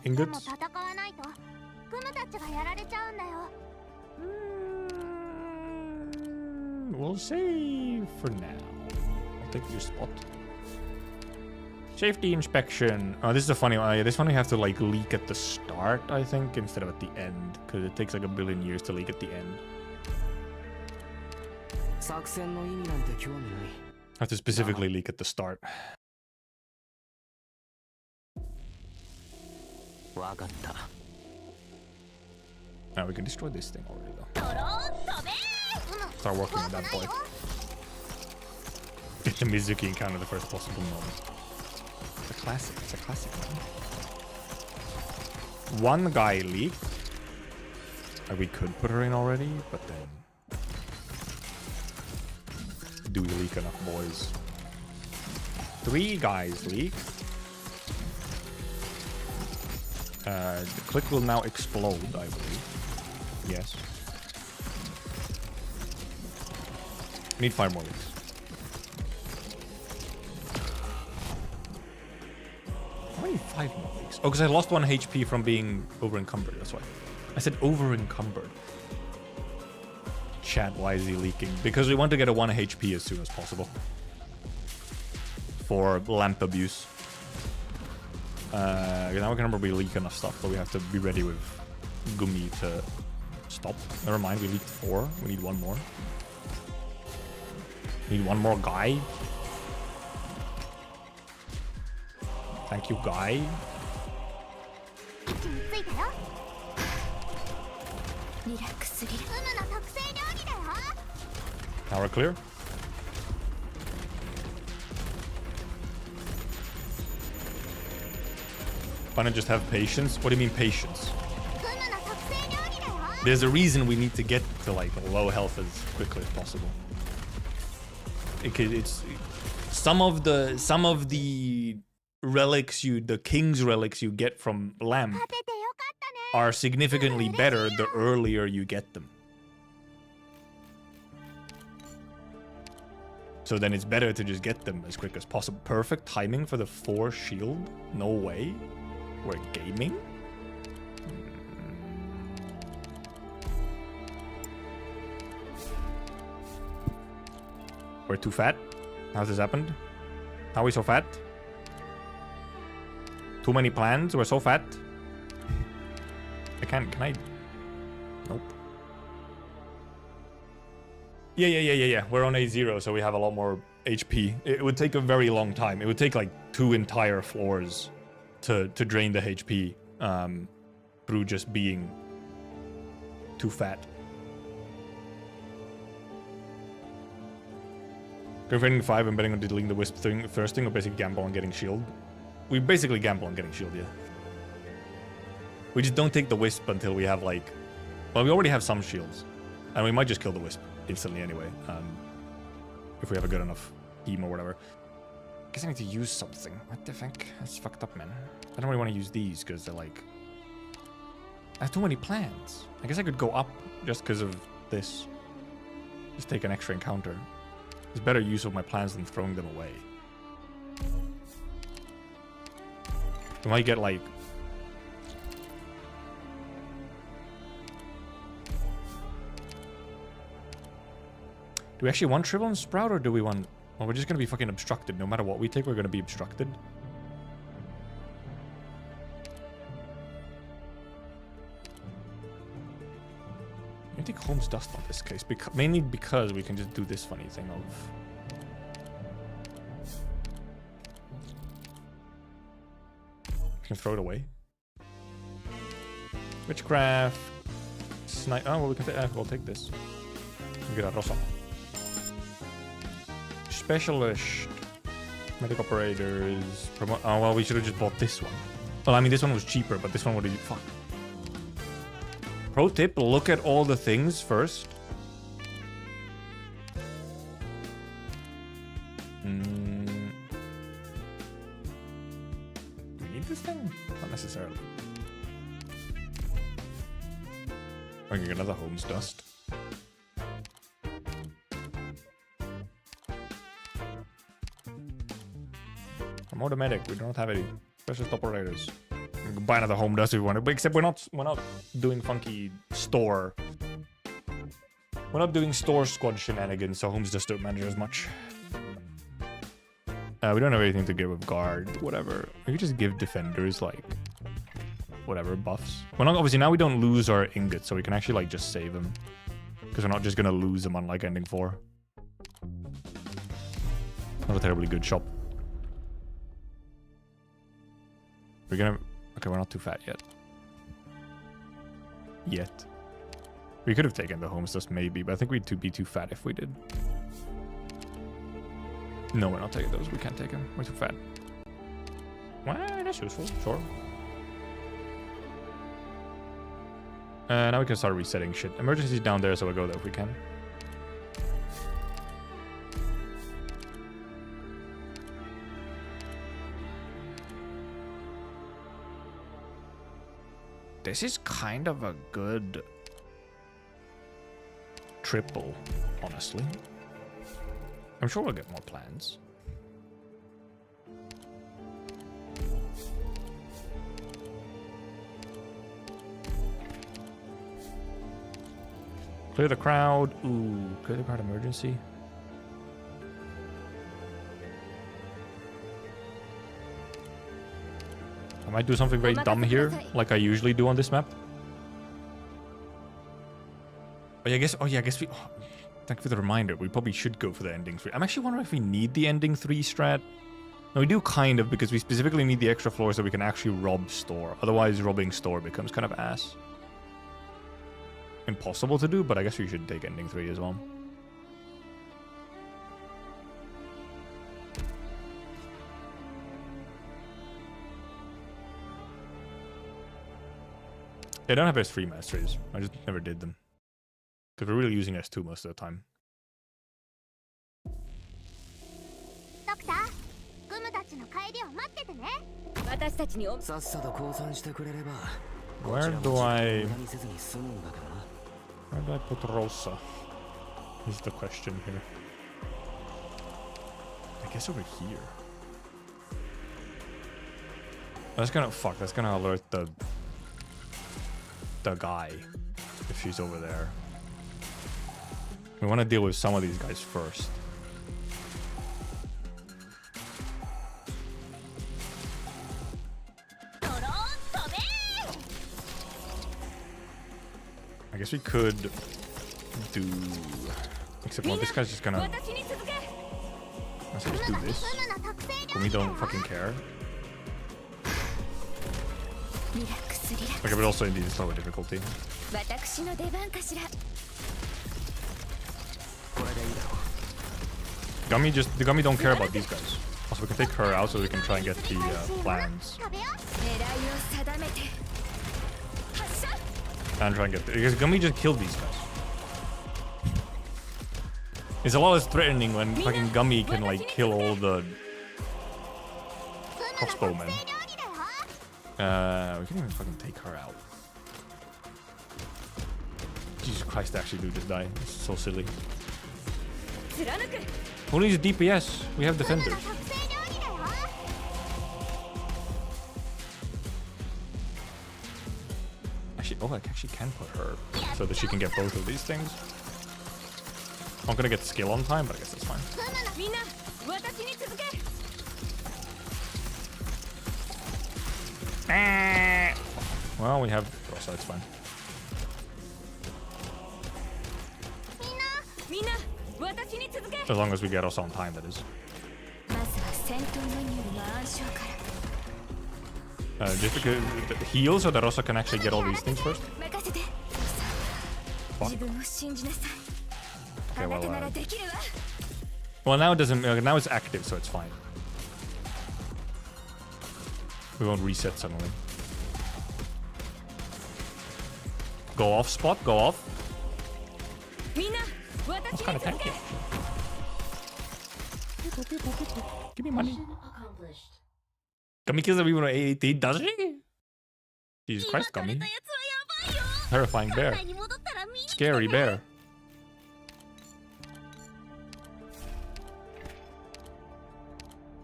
Ingots. We'll save for now. I'll take your spot. Safety inspection. Oh, this is a funny one. Yeah, this one we have to like leak at the start, I think, instead of at the end, because it takes like 1 billion years to leak at the end. I have to specifically leak at the start. Now we can destroy this thing already, though. Start working with that boy. Get the Mizuki encounter the first possible moment. It's a classic. It's a classic. One guy leaked. We could put her in already, but then do we leak enough, boys? 3 guys leak. The click will now explode, I believe. Yes. We need 5 more leaks. How many 5 more leaks? Oh, because I lost 1 HP from being over-encumbered, that's why. I said over-encumbered. Chat, why is he leaking? Because we want to get a 1 HP as soon as possible. For lamp abuse. Now we can remember we leak enough stuff, but we have to be ready with Gumi to stop. Never mind, we leaked 4. We need 1 more. Need 1 more guy. Thank you, guy. Now we're clear. Why not just have patience? What do you mean patience? There's a reason we need to get to like low health as quickly as possible. It's some of the relics the king's relics you get from lamp are significantly better the earlier you get them. So then it's better to just get them as quick as possible. Perfect timing for the 4 shield? No way. We're gaming? We're too fat? How's this happened? How are we so fat? Too many plans? We're so fat? Can I? Nope. Yeah. We're on A0, so we have a lot more HP. It would take a very long time. It would take like 2 entire floors to drain the HP through just being too fat. Converting 5 and betting on deleting the wisp thing first thing, or basically gamble on getting shield. We basically gamble on getting shield, yeah. We just don't take the wisp until we have like... Well, we already have some shields. And we might just kill the wisp instantly anyway. If we have a good enough team or whatever. I guess I need to use something. What the fuck? That's fucked up, man. I don't really want to use these because they're like... I have too many plans. I guess I could go up just because of this. Just take an extra encounter. It's better use of my plans than throwing them away. We might get like... Do we actually want Triple and Sprout, or do we want... Well, we're just going to be fucking obstructed. No matter what we take, we're going to be obstructed. I take Holmes Dust on this case, mainly because we can just do this funny thing of... We can throw it away. Witchcraft... Snipe... Oh, well, we can we'll take this. We get a Rosa. Specialist. Medic operators. Oh, well, we should have just bought this one. Well, I mean, this one was cheaper, but this one would have... Fuck. Pro tip, look at all the things first. Do we need this thing? Not necessarily. I can get another Holmes Dust. Promote a medic. We don't have any specialist operators. We can buy another Home Dust if we want to, except we're not doing funky store. We're not doing store squad shenanigans, so Homes Dust don't matter as much. We don't have anything to give with guard, whatever. We could just give defenders like whatever buffs. We're not obviously now we don't lose our ingots, so we can actually like just save them. Because we're not just gonna lose them on like ending 4. Not a terribly good shop. We're gonna... Okay, we're not too fat yet. Yet. We could have taken the Homes Dust maybe, but I think we'd be too fat if we did. No, we're not taking those. We can't take them. We're too fat. Well, that's useful. Sure. Now we can start resetting shit. Emergency's down there, so we'll go there if we can. This is kind of a good triple, honestly. I'm sure we'll get more plans. Clear the crowd. Ooh, clear the crowd emergency. I might do something very dumb here, like I usually do on this map. Oh yeah, I guess we... Oh, thank you for the reminder. We probably should go for the ending 3. I'm actually wondering if we need the ending 3 strat. No, we do kind of, because we specifically need the extra floor so we can actually rob store. Otherwise, robbing store becomes kind of ass. Impossible to do, but I guess we should take ending 3 as well. They don't have S3 masteries. I just never did them. Because we're really using S2 most of the time. Where do I put Rosa? Is the question here. I guess over here. That's gonna alert the guy if she's over there. We want to deal with some of these guys first. I guess we could do... Except, well, this guy's just gonna... Let's just do this. But we don't fucking care. Okay, but also indeed it's lower difficulty. The Gummy don't care about these guys. Also, we can take her out so we can try and get the plans. And try and get because Gummy just killed these guys. It's a lot less threatening when fucking Gummy can like kill all the crossbowmen. We can even fucking take her out. Jesus Christ, actually do just die. It's so silly. Who needs DPS? We have defenders. Actually, oh, I actually can put her so that she can get both of these things. I'm gonna get skill on time, but I guess that's fine. Well, we have so it's fine. As long as we get us on time, that is. Just because the heal so that Rosa can actually get all these things first. Fuck. Okay, well, now it doesn't. Now it's active, so it's fine. We won't reset suddenly. Go off, Spot. Go off. That's kind of tanky. Give me money. Gummy kills everyone at 818, does she? Jesus Christ, Gummy. Terrifying bear. Scary bear.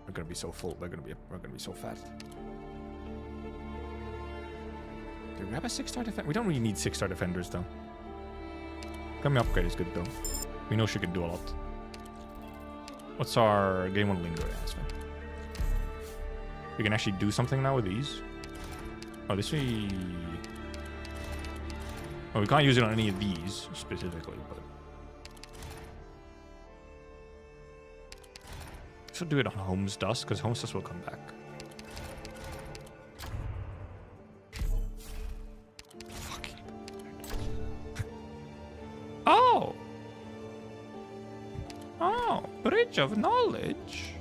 We're gonna be so full. We're gonna be so fat. Do we grab a 6-star defender? We don't really need 6-star defenders though. Gummy upgrade is good though. We know she can do a lot. What's our game 1 linger? Yeah, that's fine. We can actually do something now with these. Oh, this we... Oh, we can't use it on any of these specifically, but... Should do it on Home's Dust, because Home's Dust will come back. Fucking... Oh! Oh, Bridge of Knowledge.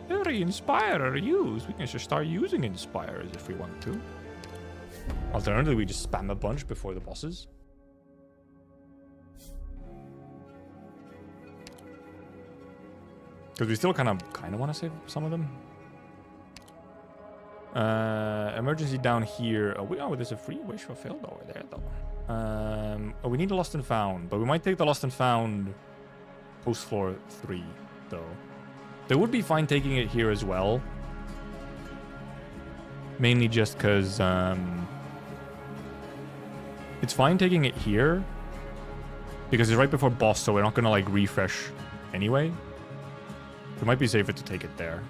Very Inspirer use. We can just start using Inspirers if we want to. Alternatively, we just spam a bunch before the bosses. Because we still kind of want to save some of them. Emergency down here. Oh, there's a free wish fulfilled over there, though. We need a lost and found, but we might take the lost and found post floor 3, though. They would be fine taking it here as well. Mainly just because it's fine taking it here because it's right before boss, so we're not gonna like refresh anyway. It might be safer to take it there.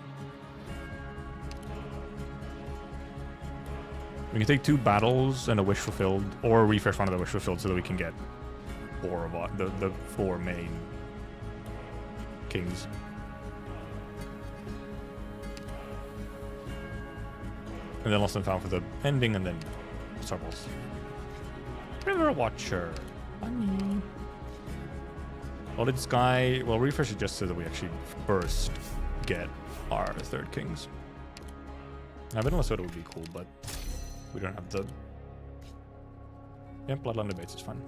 We can take 2 battles and a wish fulfilled, or refresh one of the wish fulfilled so that we can get 4 of the 4 main kings. And then lost and found for the ending, and then Star Wars. River Watcher. Funny. Solid Sky. Well, refresh it just so that we actually first get our 3rd kings. Now, Vanilla Soda would be cool, but we don't have the... Yeah, Bloodline Debates is fun.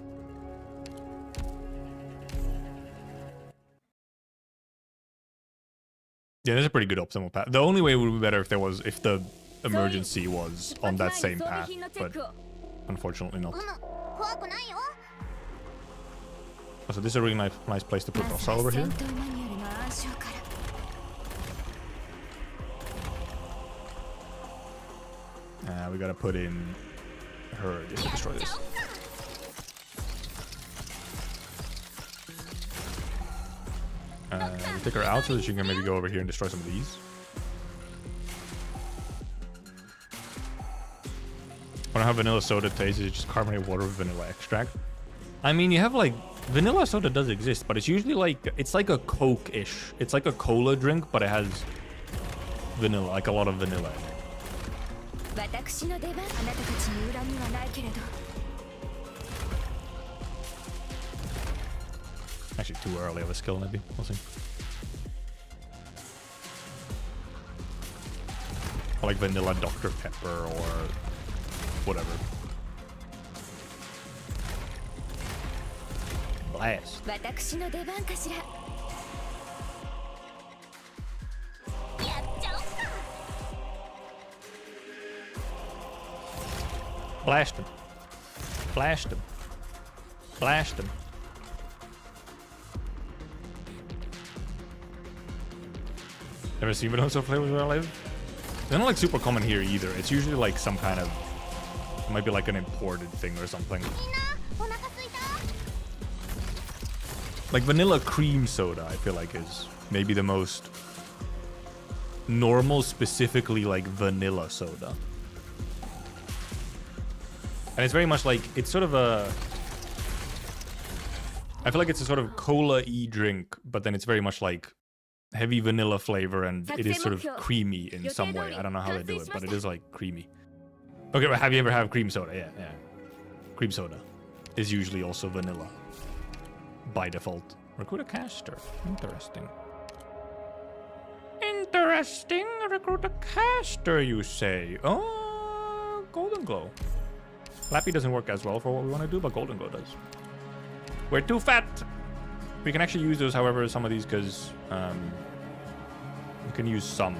Yeah, there's a pretty good optimal path. The only way it would be better if the emergency was on that same path, but unfortunately not. So this is a really nice place to put Rosa over here. We gotta put in her just to destroy this. Take her out so that she can maybe go over here and destroy some of these. I don't have vanilla soda taste. It's just carbonated water with vanilla extract. I mean, you have like vanilla soda does exist, but it's usually like it's like a Coke-ish. It's like a cola drink, but it has vanilla, like a lot of vanilla in it. Actually, too early of a skill, maybe. We'll see. Or like vanilla Dr. Pepper or whatever. Blast. Blast him. Blast him. Blast him. Never seen vanilla flavors where I live? They're not like super common here either. It's usually like some kind of... It might be like an imported thing or something. Like vanilla cream soda, I feel like is maybe the most normal, specifically like vanilla soda. And it's very much like, it's sort of a... I feel like it's a sort of cola-y drink, but then it's very much like heavy vanilla flavor, and it is sort of creamy in some way. I don't know how they do it, but it is like creamy. Okay, but have you ever had cream soda? Yeah, yeah. Cream soda is usually also vanilla by default. Recruit a caster. Interesting. Interesting. Recruit a caster, you say? Oh, Golden Glow. Lappy doesn't work as well for what we want to do, but Golden Glow does. We're too fat. We can actually use those, however, some of these, because we can use some.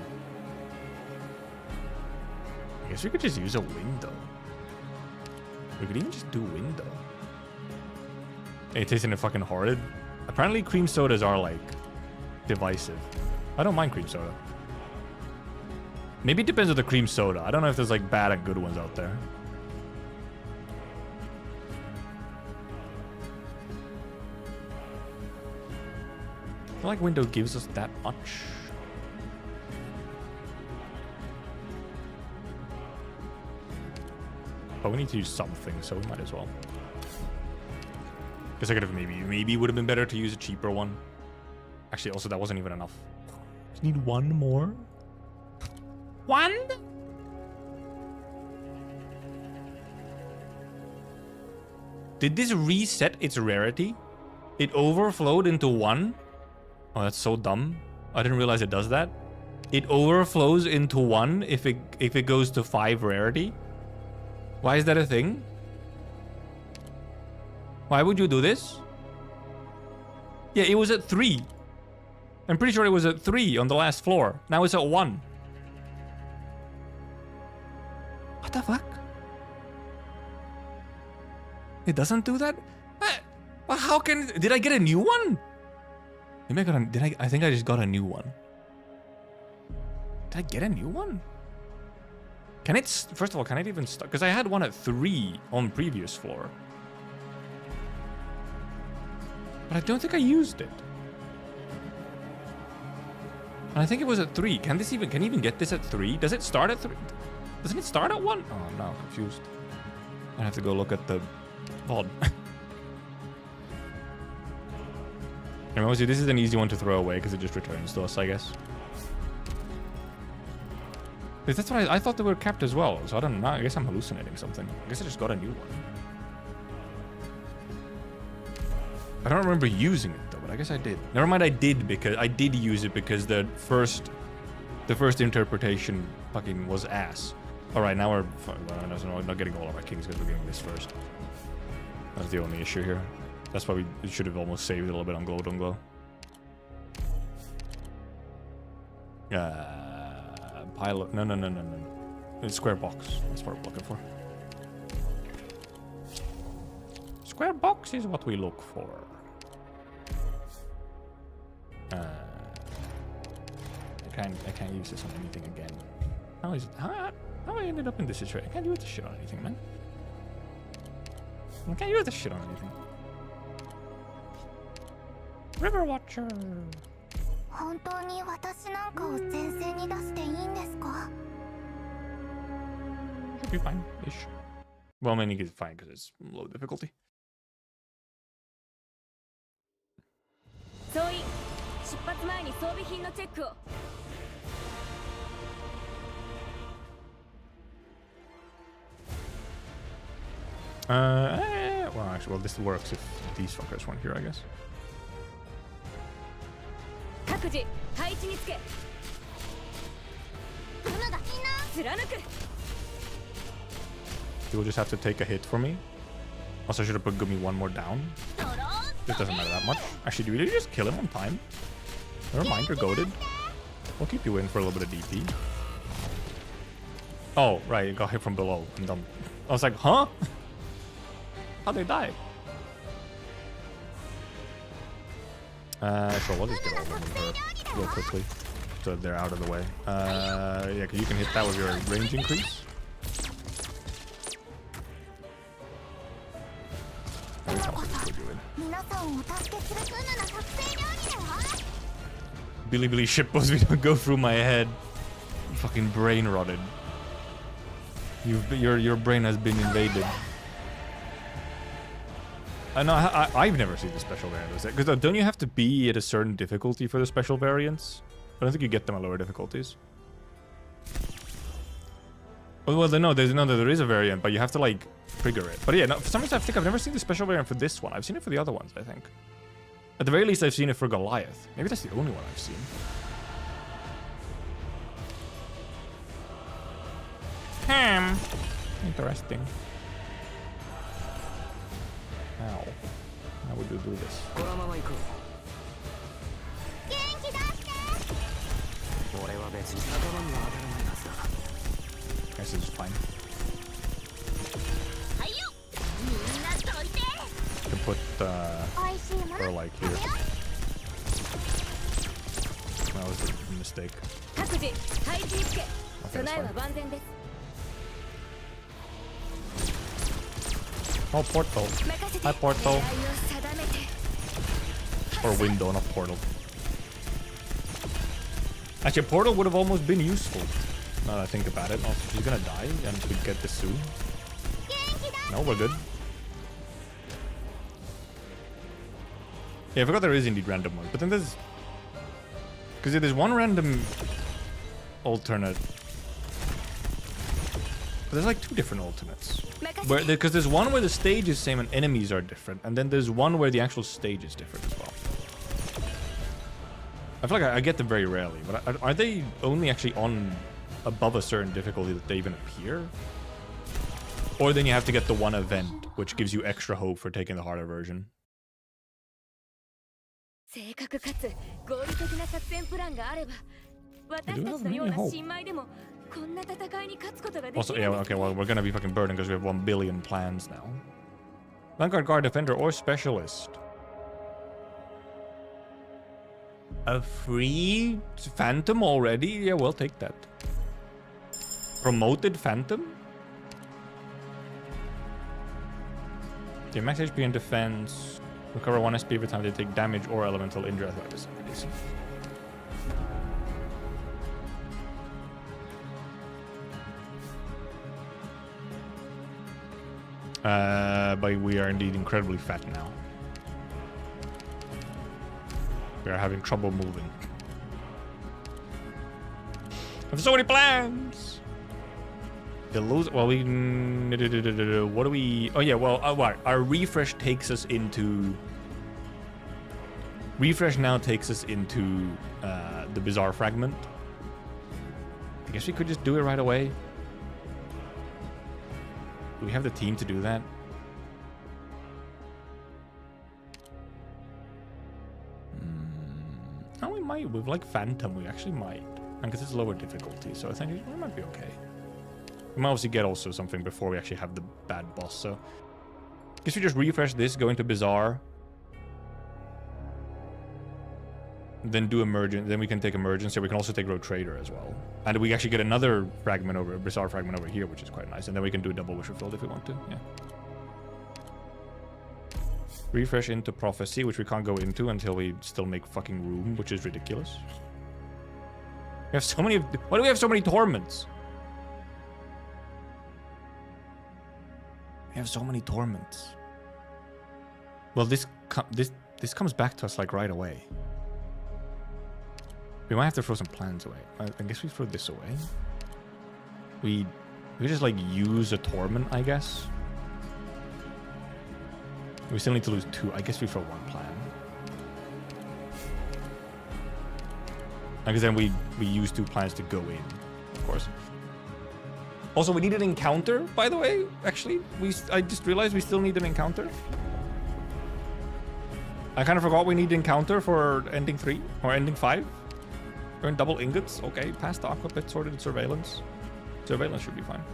I guess we could just use a window. We could even just do window. It tasted fucking horrid. Apparently cream sodas are like divisive. I don't mind cream soda. Maybe it depends on the cream soda. I don't know if there's like bad and good ones out there. I feel like window gives us that much. But we need to use something, so we might as well. Guess I could have maybe would have been better to use a cheaper one. Actually, also that wasn't even enough. Just need one more. One? Did this reset its rarity? It overflowed into 1? Oh, that's so dumb. I didn't realize it does that. It overflows into 1 if it goes to 5 rarity. Why is that a thing? Why would you do this? Yeah, it was at 3. I'm pretty sure it was at 3 on the last floor. Now it's at 1. What the fuck? It doesn't do that? Well, how can... Did I get a new one? Maybe I got a... I think I just got a new one. Did I get a new one? Can it... First of all, can it even start? Because I had one at 3 on previous floor. But I don't think I used it. And I think it was at 3. Can you even get this at 3? Does it start at 3? Doesn't it start at 1? Oh, no, I'm confused. I have to go look at the VOD. And obviously, this is an easy one to throw away because it just returns to us, I guess. That's what I thought they were capped as well, so I don't know. I guess I'm hallucinating something. I guess I just got a new one. I don't remember using it though, but I guess I did. Never mind, I did use it because the first interpretation fucking was ass. All right, now we're not getting all of our kings because we're getting this first. That's the only issue here. That's why we should have almost saved a little bit on glow, don't glow. Pilot. No. It's square box. That's what we're looking for. Square box is what we look for. I can't use this on anything again. How is it? How I ended up in this situation? I can't use this shit on anything, man. I can't use this shit on anything. River Watcher. Should be fine-ish. Well, I mean, it's fine because it's low difficulty. Well, actually, this works if these fuckers weren't here, I guess. He will just have to take a hit for me. Also, I should have put Gumi one more down. This doesn't matter that much. Actually, do we just kill him on time? Never mind, you're goated. We'll keep you in for a little bit of DP. Oh, right, you got hit from below. I'm dumb. I was like, huh? How'd they die? So we'll just get over them real quickly. So they're out of the way. Yeah, because you can hit that with your range increase. Billy shitpost video go through my head. Fucking brain rotted. Your brain has been invaded. I've never seen the special variants. Because don't you have to be at a certain difficulty for the special variants? I don't think you get them at lower difficulties. Well, there is a variant, but you have to like trigger it. But yeah, no, for some reason I think I've never seen the special variant for this one. I've seen it for the other ones, I think. At the very least, I've seen it for Goliath. Maybe that's the only one I've seen. Interesting. How would you do this? I guess it's fine. I can put her like here. That was a mistake. Okay, that's fine. Oh, portal. Hi, portal. Or window, not portal. Actually, portal would have almost been useful. Now that I think about it. Also, she's gonna die, and we get this soon. No, we're good. Yeah, I forgot there is indeed random ones, but then there's... Because there's one random alternate. But there's like 2 different alternates. Because there's one where the stage is same and enemies are different, and then there's one where the actual stage is different as well. I feel like I get them very rarely, but are they only actually on above a certain difficulty that they even appear? Or then you have to get the one event, which gives you extra hope for taking the harder version. I do have many hope. Also, yeah, okay, well, we're gonna be fucking burning because we have 1 billion plans now. Vanguard Guard Defender or Specialist. A free Phantom already? Yeah, we'll take that. Promoted Phantom? Okay, max HP and defense. Recover 1 SP every time they take damage or elemental injury. I thought it was pretty decent. But we are indeed incredibly fat now. We are having trouble moving. There's so many plans! The lose. Well, we. What do we. Oh, yeah, well, what? Our refresh takes us into. Refresh now takes us into the Bizarre Fragment. I guess we could just do it right away. Do we have the team to do that? Oh, we might. With like Phantom, we actually might. And because it's lower difficulty, so I think we might be okay. We might obviously get also something before we actually have the bad boss, so... I guess we just refresh this, go into Bizarre. Then do Emergent, then we can take Emergency, we can also take Road Trader as well. And we actually get another fragment over, Bizarre Fragment over here, which is quite nice. And then we can do a double Wish Fulfilled if we want to, yeah. Refresh into Prophecy, which we can't go into until we still make fucking room, which is ridiculous. We have so many... Why do we have so many Torments? We have so many Torments. Well, this comes back to us like right away. We might have to throw some plans away. I guess we throw this away. We just like use a Torment, I guess. We still need to lose 2. I guess we throw 1 plan. Because then we use 2 plans to go in, of course. Also, we need an encounter, by the way. Actually, I just realized we still need an encounter. I kind of forgot we need encounter for ending 3 or ending 5. Earn double ingots. Okay, past the Aqua Pit, sorted surveillance. Surveillance should be fine.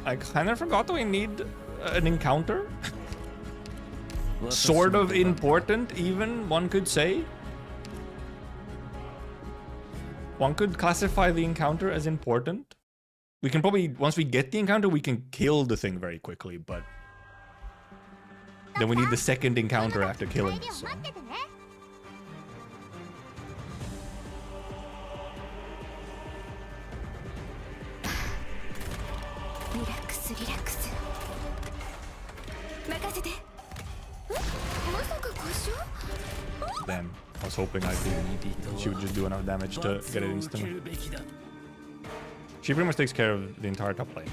I kind of forgot we need an encounter. Sort of important, even, one could say. One could classify the encounter as important. We can probably, once we get the encounter, we can kill the thing very quickly, but... Then we need the second encounter after killing it, so... Damn, I was hoping she would just do enough damage to get it instantly. She pretty much takes care of the entire top lane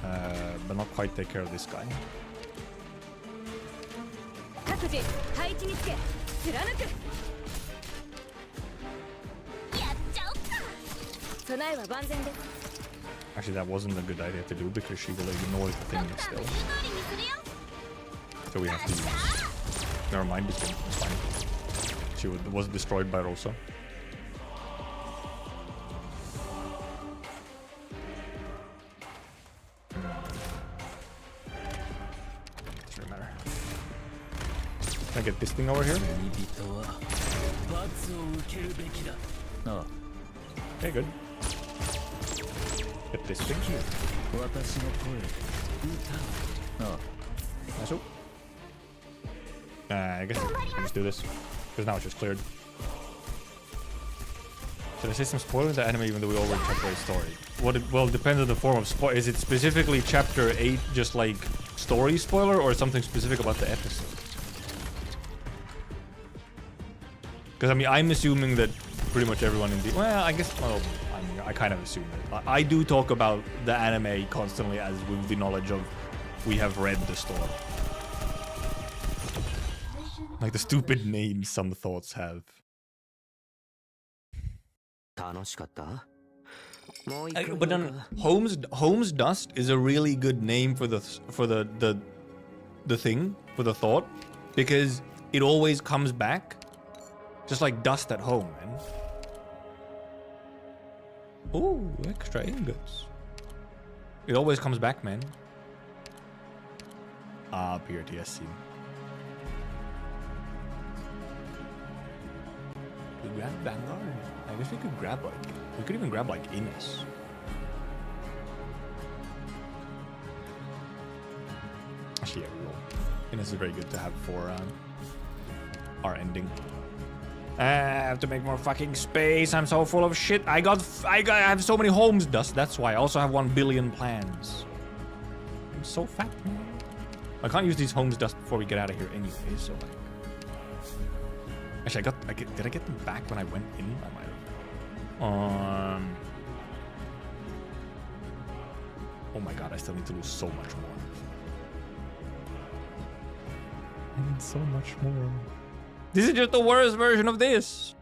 now. But not quite take care of this guy. Actually, that wasn't a good idea to do because she will ignore the thing still. So we have to use... Never mind, it's fine. She was destroyed by Rosa. Doesn't matter. Can I get this thing over here? Okay, good. Get this thing here. Nice. I guess we can just do this. Because now it's just cleared. Should I say some spoilers the anime even though we already checked the story? Well, it depends on the form of spoil. Is it specifically chapter 8 just like story spoiler or something specific about the episode? Because I mean, I'm assuming that pretty much everyone in the... Well, I guess... Well, I kind of assume it. I do talk about the anime constantly as with the knowledge of we have read the story. Like the stupid names some thoughts have. But then Home's Dust is a really good name for the thing, for the thought, because it always comes back, just like dust at home, man. Ooh, extra ingots. It always comes back, man. Ah, PRTS scene. We grab Vanguard? I guess we could grab like... We could even grab like Ines. Actually, yeah, we will. Ines is very good to have for our ending. I have to make more fucking space. I'm so full of shit. I have so many homes dust. That's why I also have 1 billion plans. I'm so fat, man. I can't use these homes dust before we get out of here anyway, so like... Actually, did I get them back when I went in? I might have. Oh my god, I still need to lose so much more. I need so much more. This is just the worst version of this.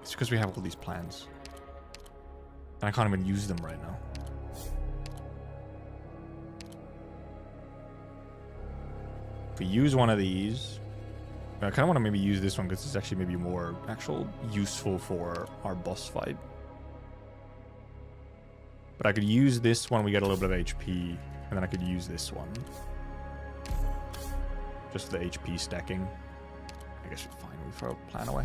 It's because we have all these plans. And I can't even use them right now. If we use one of these... I kind of want to maybe use this one because it's actually maybe more useful for our boss fight. But I could use this one, we get a little bit of HP, and then I could use this one. Just for the HP stacking. I guess we're fine, we throw a plan away.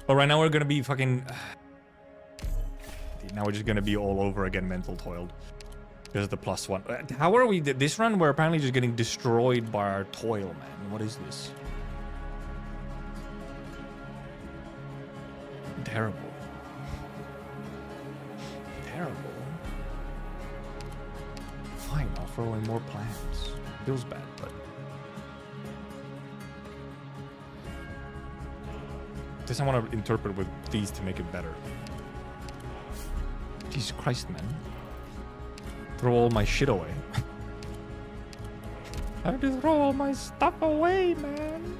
But right now we're gonna be fucking... Now we're just gonna be all over again mental toiled. There's the +1. How are we? This run, we're apparently just getting destroyed by our toil, man. What is this? Terrible. Terrible. Fine, I'll throw in more plans. Feels bad, but... This I want to interpret with these to make it better. Jesus Christ, man. Throw all my shit away. I have to throw all my stuff away, man.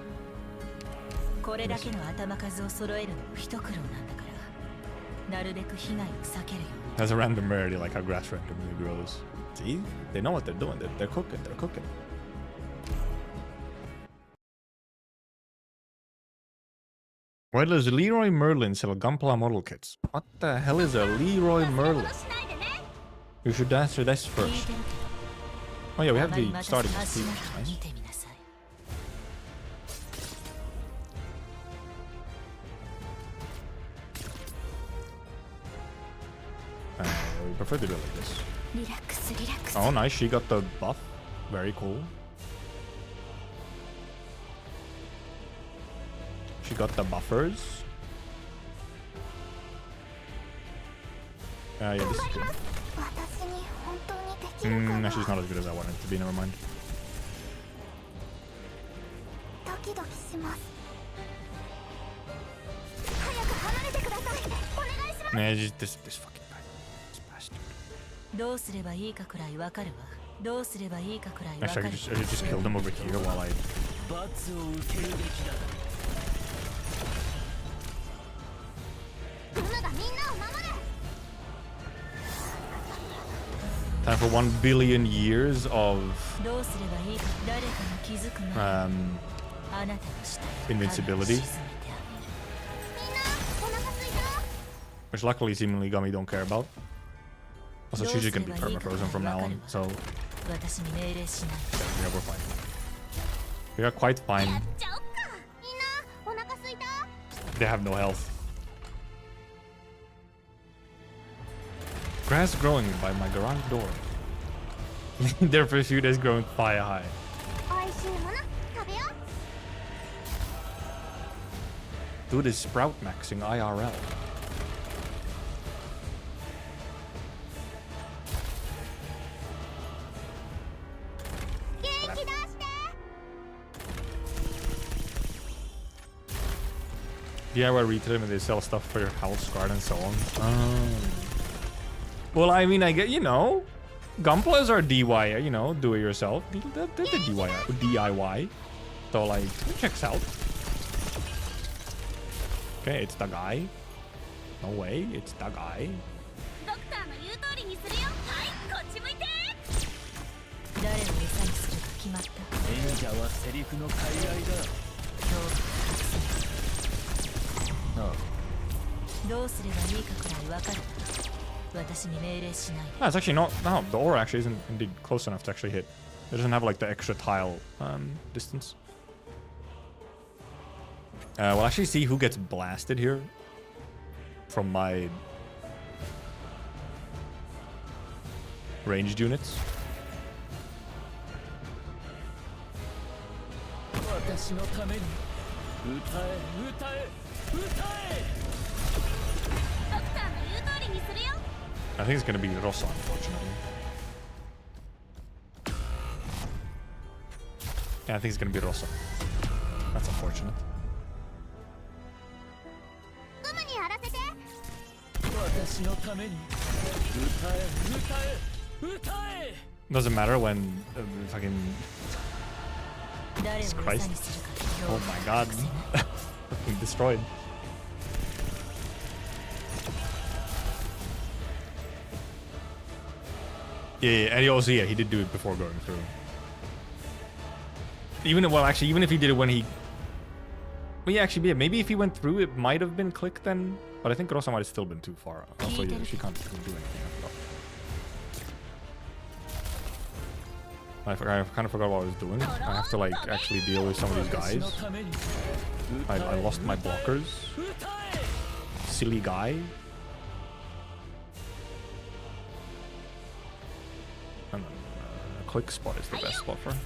Has a random rarity like how grass randomly grows. See? They know what they're doing. They're cooking. They're cooking. Why does Leroy Merlin sell Gunpla model kits? What the hell is a Leroy Merlin? You should answer this first. Oh yeah, we have the starting speed, right? We prefer to do it like this. Oh nice, she got the buff. Very cool. She got the buffers. Yeah, this is good. No, she's not as good as I wanted to be, never mind. Nah, just this fucking guy. This bastard. Actually, I should just kill them over here while I... Time for 1 billion years of invincibility. Which luckily seemingly Gummy don't care about. Also she's just gonna be perma-frozen from now on, so... Yeah, we're fine. We are quite fine. They have no health. Grass growing by my garage door. Their pursuit has grown thigh high. Dude is sprout maxing IRL. DIY retailer and they sell stuff for your house, garden, and so on. Well, I mean, I get, you know, Gunplas are DIY, you know, do it yourself. They're the DIY. So, like, it checks out. Okay, it's the guy. No way, it's the guy. Ah, it's actually not. No, the aura actually isn't indeed close enough to actually hit. It doesn't have like the extra tile distance. We'll actually see who gets blasted here from my ranged units. I think it's gonna be Rosa, unfortunately. Yeah, I think it's gonna be Rosa. That's unfortunate. Doesn't matter when fucking Jesus Christ. Oh my god. Fucking destroyed. Yeah, and also, yeah, he did do it before going through. Even if he did it when he... Well, yeah, actually, yeah, maybe if he went through, it might have been click then. But I think Rosa might have still been too far. Also, yeah, she can't do anything after that. I kind of forgot what I was doing. I have to, like, actually deal with some of these guys. I lost my blockers. Silly guy. And then, click spot is the best spot for her.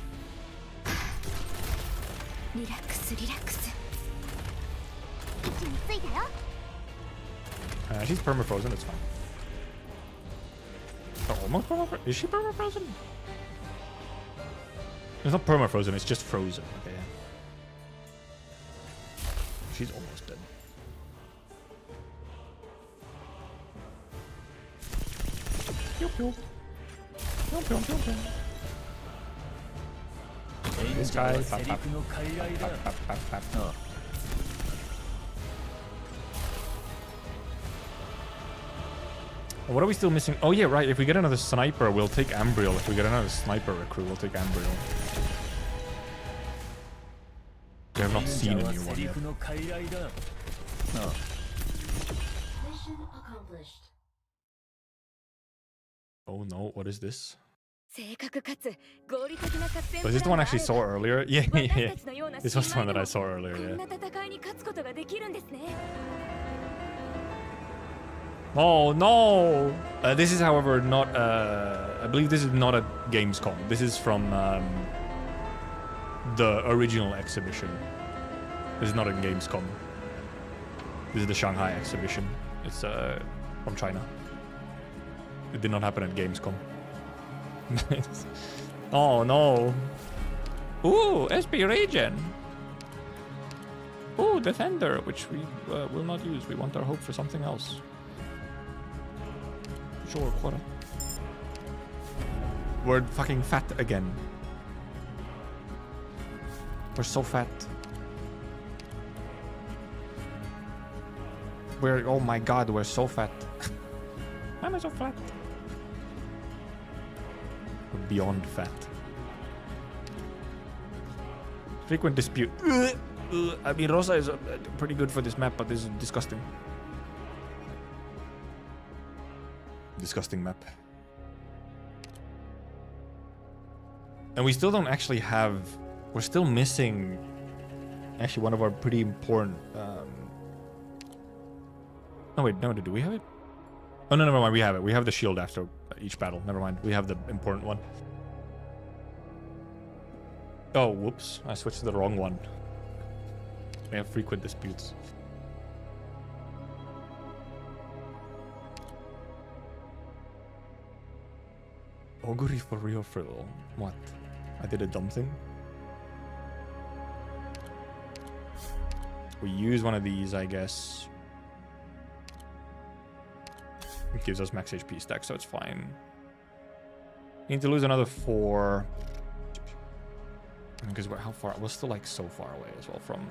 She's perma-frozen, it's fine. Oh, almost perma-frozen? Is she perma-frozen? It's not perma-frozen, it's just frozen. Okay, yeah. She's almost dead. Yup, yup. Yup, yup, yup, yup. This guy. Pap, pap. Pap, pap, pap, pap. Oh. What are we still missing? Oh yeah, right. If we get another sniper, we'll take Ambriel. If we get another sniper recruit, we'll take Ambriel. We have not seen a new one yet. No. Mission accomplished. Oh no, what is this? Was this the one I actually saw earlier? Yeah, yeah. This was the one that I saw earlier, yeah. Oh no! This is, however, not. I believe this is not at Gamescom. This is from the original exhibition. This is not at Gamescom. This is the Shanghai exhibition. It's from China. It did not happen at Gamescom. Oh no! Ooh, SP Regen! Ooh, Defender, which we will not use. We want our hope for something else. Sure, quarter. We're fucking fat again. We're so fat. Oh my god, we're so fat. Why am I so fat? We're beyond fat. Frequent dispute. I mean, Rosa is pretty good for this map, but this is disgusting. Disgusting map. And we still don't actually have... We're still missing... Actually, one of our pretty important... Oh wait, no, do we have it? Oh no, never mind, we have it. We have the shield after each battle. Never mind, we have the important one. Oh, whoops. I switched to the wrong one. We have frequent disputes. Augury for real frill. What? I did a dumb thing? We use one of these, I guess. It gives us max HP stack, so it's fine. Need to lose another 4. Because how far? We're still like so far away as well from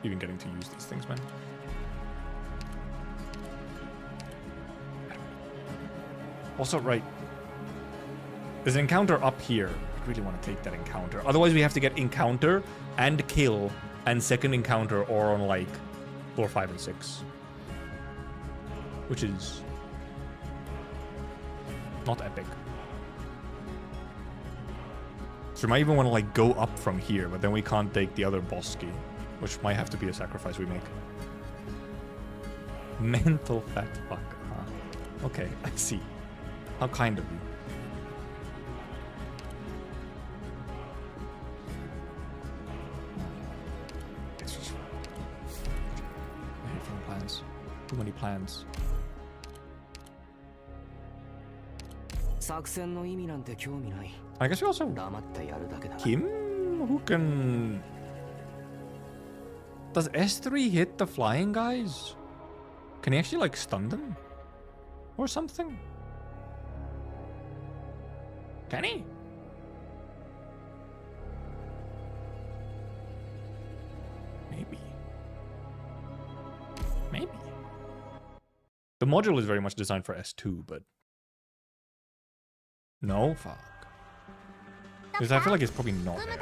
even getting to use these things, man. Also, right. There's an encounter up here. really want to take that encounter. Otherwise, we have to get encounter and kill and second encounter or on like 4, 5, and 6. Which is not epic. So we might even want to like go up from here, but then we can't take the other boss key, which might have to be a sacrifice we make. Mental fat fuck. Huh? Okay, I see. How kind of you. It's just... I hate from plans. Too many plans. I guess we also... Kim? Who can... Does S3 hit the flying guys? Can he actually like stun them? Or something? Can he? Maybe. Maybe. The module is very much designed for S2, but... No? Fuck. Because I feel like it's probably not there,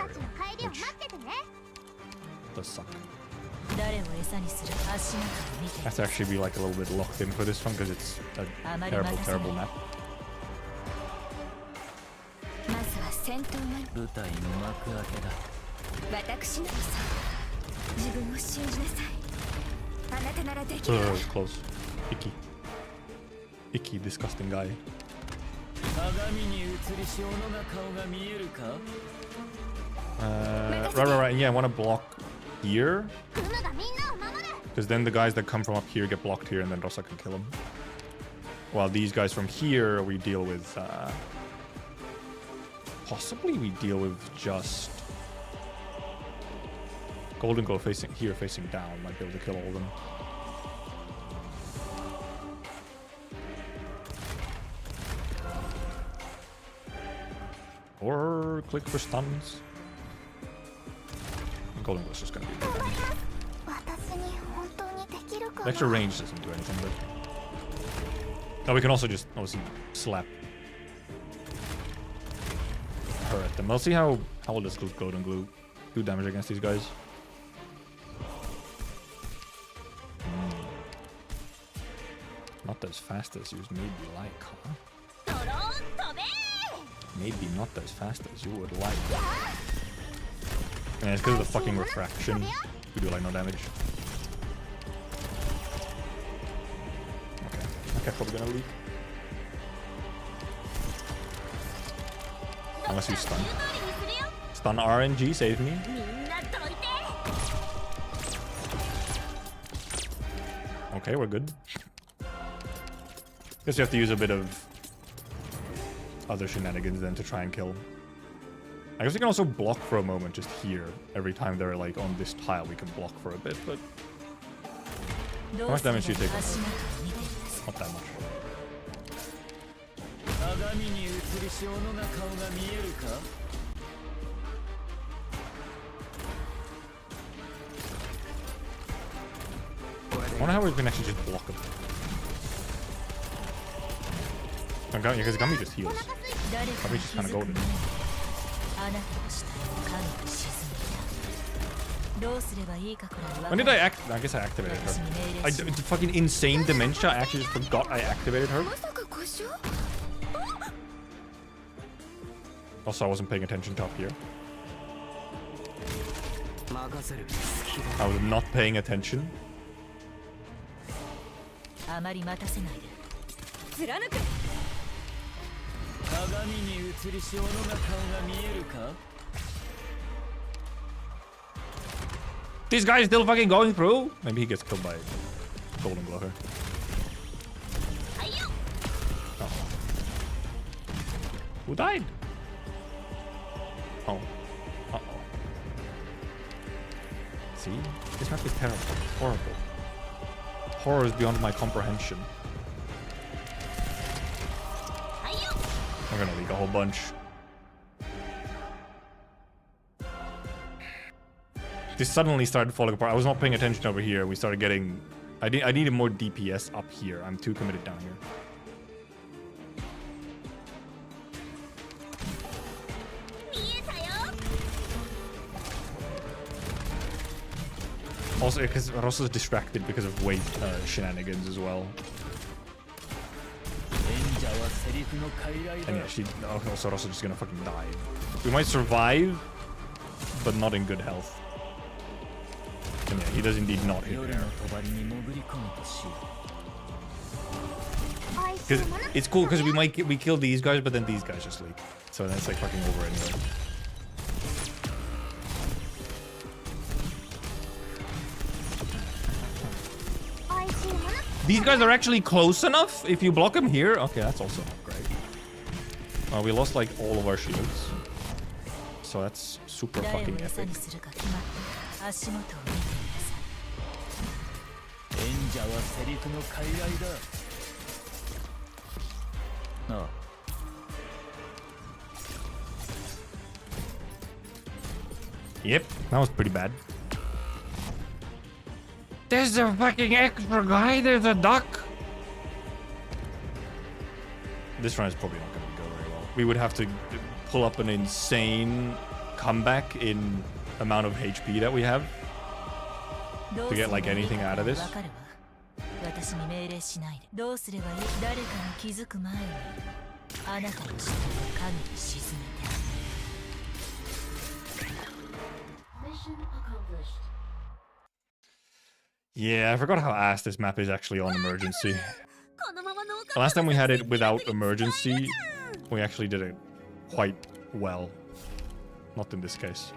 which does suck. Has to actually be like a little bit locked in for this one because it's a terrible, terrible map. Close. Icky. Icky, disgusting guy. Right. Yeah, I want to block here. Because then the guys that come from up here get blocked here and then Rosa can kill them. While these guys from here, we deal with... possibly we deal with just... Golden Glow facing here, facing down. Might be able to kill all of them. Or click for stuns. Golden Glow's just gonna be good damage. The extra range doesn't do anything, but... No, we can also just obviously slap her at them. I'll see how well does Golden Glue do damage against these guys. Not as fast as you'd maybe like, huh? Maybe not as fast as you would like. Yeah, it's because of the fucking refraction. We do like no damage. Okay, probably gonna leak. Unless you stun. Stun RNG, save me. Okay, we're good. Guess you have to use a bit of other shenanigans then to try and kill. I guess we can also block for a moment just here. Every time they're like on this tile, we can block for a bit, but... How much damage do you take? Not that much. I wonder how we can actually just block him. Yeah, because Gummy just heals. Gummy's just kind of golden. When did I act? I guess I activated her. Fucking insane dementia. I actually just forgot I activated her. Also, I wasn't paying attention to up here. I was not paying attention. This guy is still fucking going through? Maybe he gets killed by Golden Glow here. Oh. Who died? Oh. Uh-oh. See? This map is terrible. It's horrible. Horror is beyond my comprehension. I'm gonna leak a whole bunch. This suddenly started falling apart. I was not paying attention over here. We started getting... I needed more DPS up here. I'm too committed down here. Also, because Rosso's distracted because of weight shenanigans as well. And yeah, also Rosso's just gonna fucking die. We might survive, but not in good health. And yeah, he does indeed not hit air. Because it's cool because we kill these guys, but then these guys just leak. So that's like fucking over anyway. These guys are actually close enough. If you block them here, okay, that's also not great. We lost like all of our shields, so that's super fucking epic. Yep, that was pretty bad. There's a fucking extra guy, there's a duck! This run is probably not going to go very well. We would have to pull up an insane comeback in amount of HP that we have to get like anything out of this. Yeah, I forgot how ass this map is actually on emergency. The last time we had it without emergency, we actually did it quite well. Not in this case.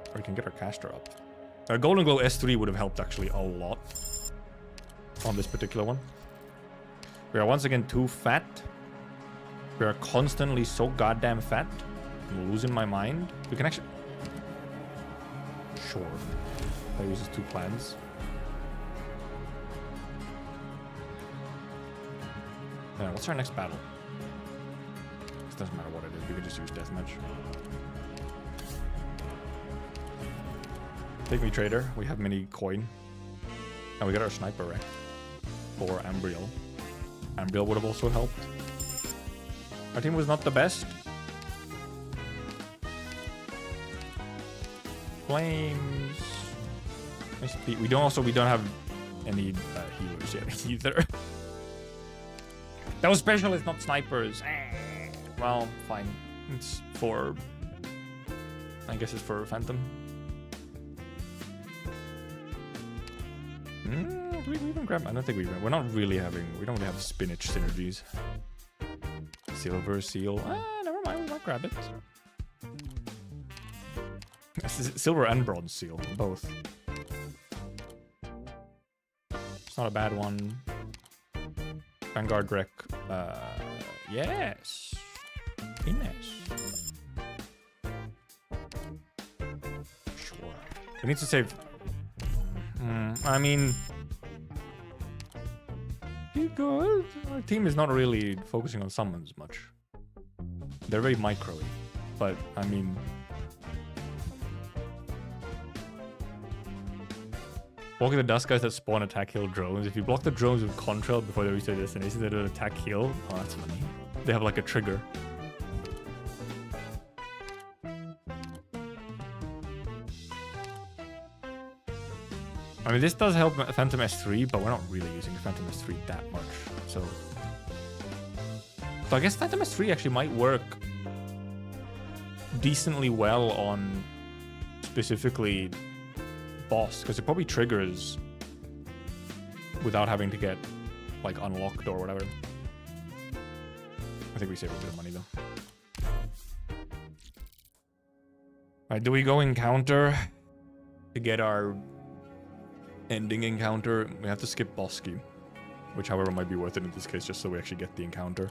Or we can get our caster up. Our Golden Glow S3 would have helped actually a lot on this particular one. We are once again too fat. We are constantly so goddamn fat. I'm losing my mind. We can actually... Sure. That uses 2 plans. What's our next battle? It doesn't matter what it is. We can just use deathmatch. Take me, trader. We have mini coin. And we got our sniper wreck. For Ambriel. Ambriel would have also helped. Our team was not the best. Flames. We don't have any healers yet either. That was specialists, not snipers. Well, fine. It's for... I guess it's for Phantom. Do we even grab... I don't think we... We're not really having... We don't really have spinach synergies. Silver seal. Never mind. We might grab it. Silver and bronze seal. Both. It's not a bad one. Vanguard wreck. Yes. Ines. Sure. We need to save... I mean... Because our team is not really focusing on summons much. They're very micro-y. But, I mean... Blocking the dust guys that spawn attack heal drones. If you block the drones with contrail before they reach their destination, they do attack heal. Oh, that's funny. They have like a trigger. I mean, this does help Phantom S3, but we're not really using Phantom S3 that much. So I guess Phantom S3 actually might work decently well on specifically boss, because it probably triggers without having to get like unlocked or whatever. I think we save a bit of money though. Alright, do we go encounter to get our ending encounter? We have to skip boss key, which however might be worth it in this case just so we actually get the encounter.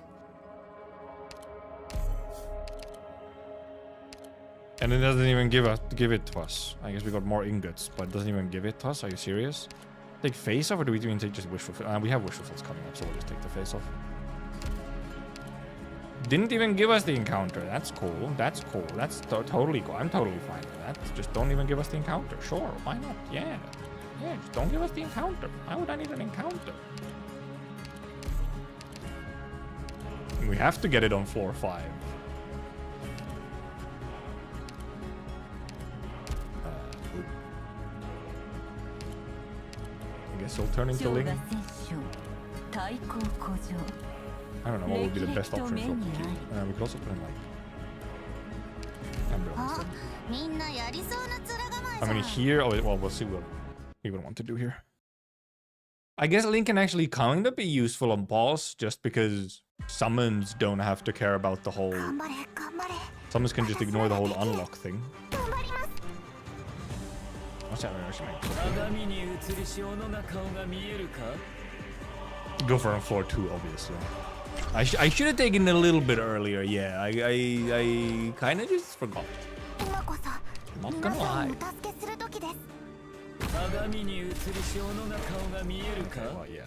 And it doesn't even give it to us. I guess we got more ingots, but it doesn't even give it to us. Are you serious? Take face off, or do we even take just wish fulfill? We have wish fulfills coming up, so we'll just take the face off. Didn't even give us the encounter. That's cool. That's cool. That's totally cool. I'm totally fine with that. Just don't even give us the encounter. Sure, why not? Yeah. Yeah, just don't give us the encounter. Why would I need an encounter? We have to get it on floor 5. still turn into Ling? I don't know what would be the best option for Kiki. We could also put in like Ember instead. I mean here, oh well, we'll see what we would want to do here. I guess Link can actually kind of be useful on boss just because summons don't have to care about the whole... Summons can just ignore the whole unlock thing. What's that? Go for on floor 2, obviously. I should have taken it a little bit earlier, yeah. I kind of just forgot. Not gonna lie. Oh, yeah.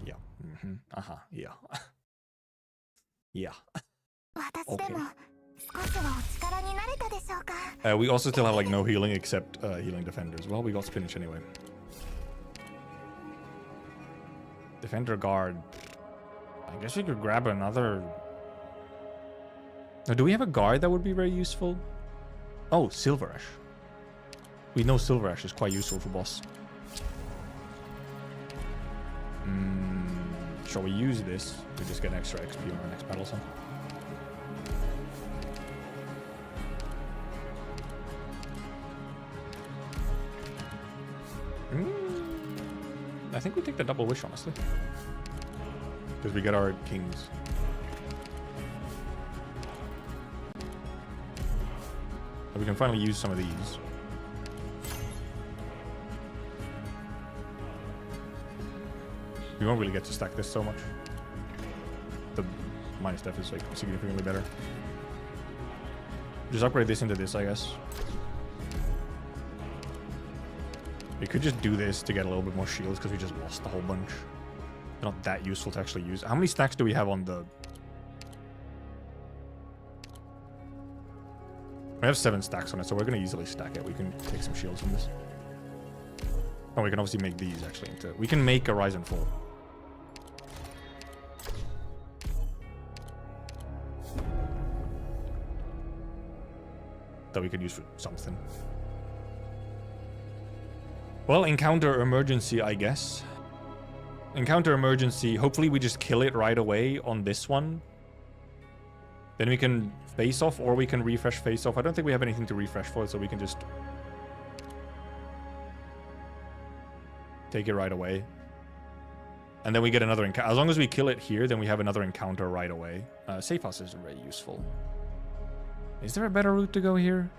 Yeah. Yeah. Yeah. Okay. We also still have like no healing except healing defenders. Well, we got spinach anyway. Defender guard. I guess we could grab another. Now, do we have a guard that would be very useful? Oh, Silver Ash. We know Silver Ash is quite useful for boss. Shall we use this to just get extra XP on our next battle song? I think we take the double wish, honestly. Because we get our kings. So we can finally use some of these. We won't really get to stack this so much. The minus def is like significantly better. Just upgrade this into this, I guess. We could just do this to get a little bit more shields because we just lost a whole bunch. They're not that useful to actually use. How many stacks do we have on the... We have 7 stacks on it, so we're going to easily stack it. We can take some shields from this. Oh, we can obviously make these actually into... We can make a Rise and Fall. That we could use for something. Well, encounter emergency, I guess. Encounter emergency. Hopefully we just kill it right away on this one. Then we can face off, or we can refresh face off. I don't think we have anything to refresh for it, so we can just take it right away. And then we get another encounter. As long as we kill it here, then we have another encounter right away. Safe house is very useful. Is there a better route to go here?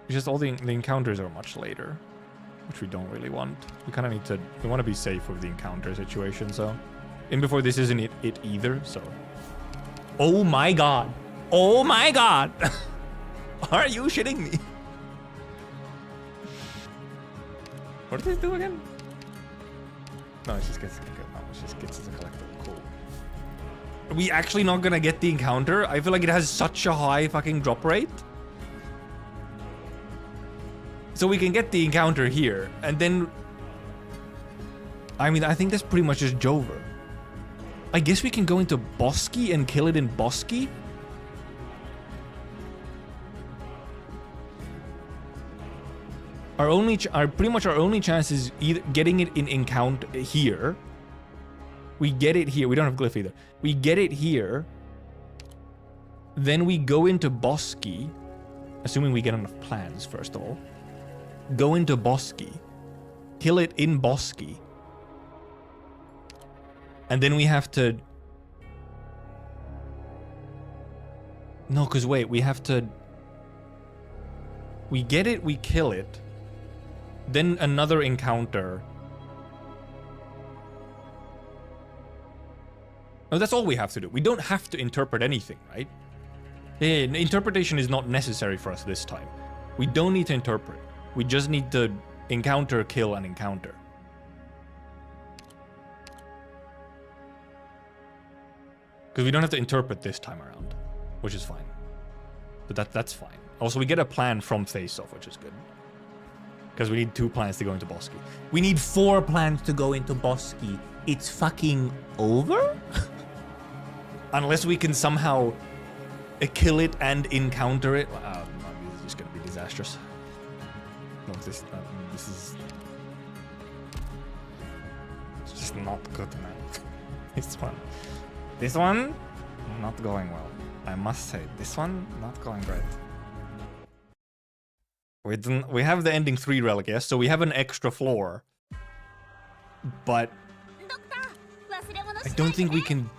It's just all the encounters are much later, which we don't really want. We kind of need to... We want to be safe with the encounter situation, so... And before this isn't it either, so... Oh my god! Oh my god! Are you shitting me? What does this do again? No, it just gets... No, it just gets as a collectible. Cool. Are we actually not gonna get the encounter? I feel like it has such a high fucking drop rate. So we can get the encounter here, and then... I mean, I think that's pretty much just Jover. I guess we can go into Bosky and kill it in Bosky? Pretty much our only chance is either getting it in encounter here. We get it here. We don't have glyph either. We get it here. Then we go into Bosky. Assuming we get enough plans, first of all. Go into Bosky. Kill it in Bosky. And then we have to... No, because wait, we have to... We get it, we kill it. Then another encounter. No, that's all we have to do. We don't have to interpret anything, right? Yeah, interpretation is not necessary for us this time. We don't need to interpret. We just need to encounter, kill, and encounter. Because we don't have to interpret this time around, which is fine. But that's fine. Also, we get a plan from face-off, which is good. Because we need 2 plans to go into Bosky. We need 4 plans to go into Bosky. It's fucking over? Unless we can somehow kill it and encounter it. This is just going to be disastrous. No, this is... It's just not good, man. This one, not going well. I must say, this one, not going great. We have the ending 3 relic, yes? So we have an extra floor. But I don't think we can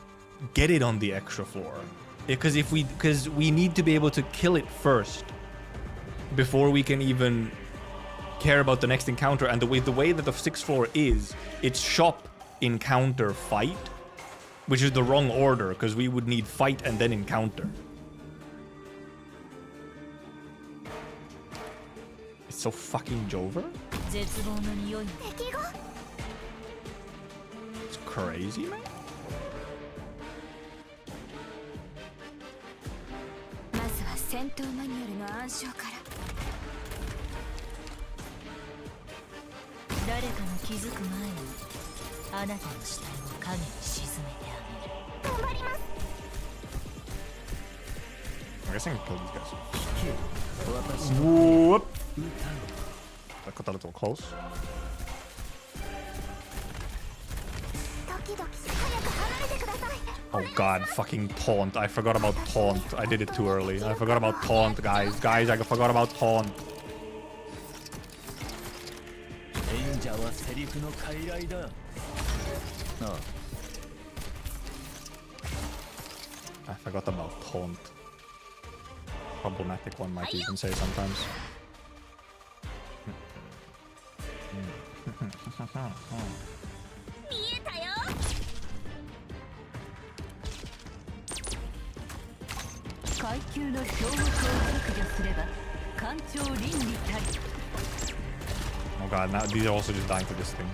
get it on the extra floor. Because we need to be able to kill it first before we can even care about the next encounter. And the way that the 6th floor is, it's shop, encounter, fight, which is the wrong order because we would need fight and then encounter. It's so fucking Jover. It's crazy, man. I'm guessing I killed these guys. Whoop! That got a little close. Oh god, fucking taunt. I forgot about taunt. I did it too early. I forgot about taunt, guys. Guys, I forgot about taunt. I forgot about taunt. Problematic one might even say sometimes. Oh god, now these are also just dying to this thing.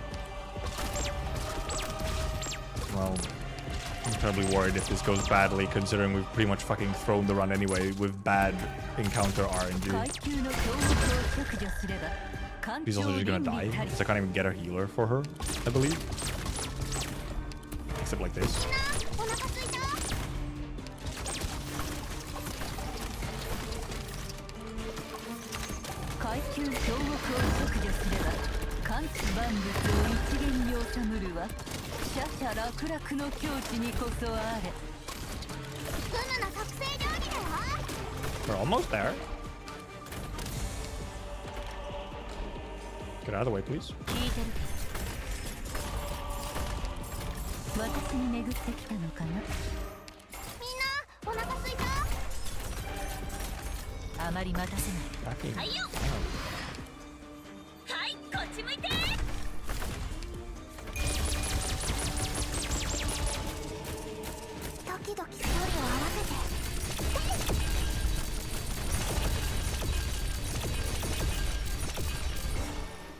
Well, I'm terribly worried if this goes badly, considering we've pretty much fucking thrown the run anyway with bad encounter RNG. She's also just gonna die, because I can't even get a healer for her, I believe. Except like this. We're almost there. Get out of the way, please. Backing.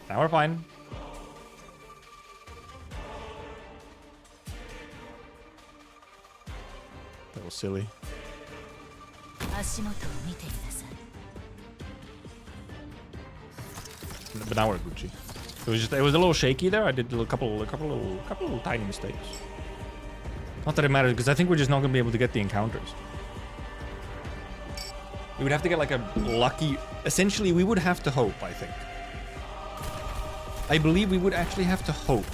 Now we're fine. That was silly. But now we're Gucci. It was a little shaky there. I did a couple little tiny mistakes. Not that it matters, because I think we're just not gonna be able to get the encounters. We would have to get like a lucky. Essentially, we would have to hope. I think. I believe we would actually have to hope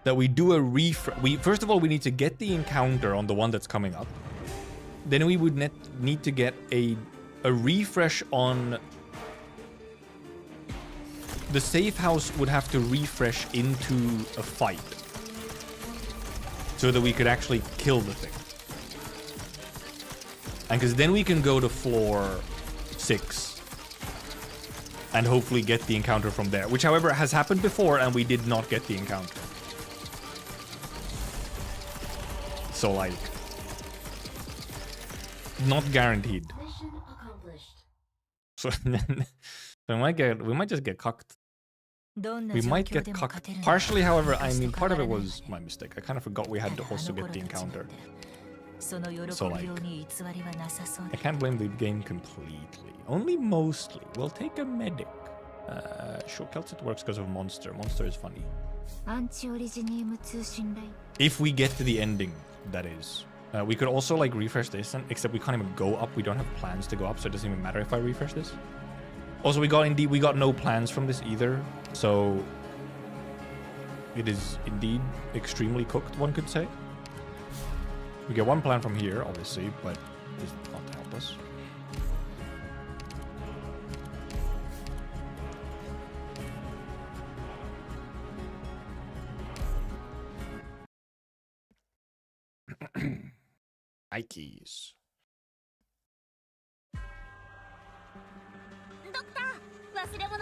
that we do a refresh. First of all, we need to get the encounter on the one that's coming up. Then we would need to get a refresh on the safe house. Would have to refresh into a fight so that we could actually kill the thing. And because then we can go to floor 6 and hopefully get the encounter from there, which however has happened before and we did not get the encounter. So like, not guaranteed. Mission accomplished. So we might just get cucked. We might get cucked. Partially, however, I mean, part of it was my mistake. I kind of forgot we had to also get the encounter. So like, I can't blame the game completely. Only mostly. We'll take a medic. Sure, Kelsit works because of Monster. Monster is funny. If we get to the ending, that is. We could also like refresh this, except we can't even go up. We don't have plans to go up, so it doesn't even matter if I refresh this. Also, we got no plans from this either, so it is indeed extremely cooked, one could say. We get one plan from here, obviously, but it does not help us. Ikes.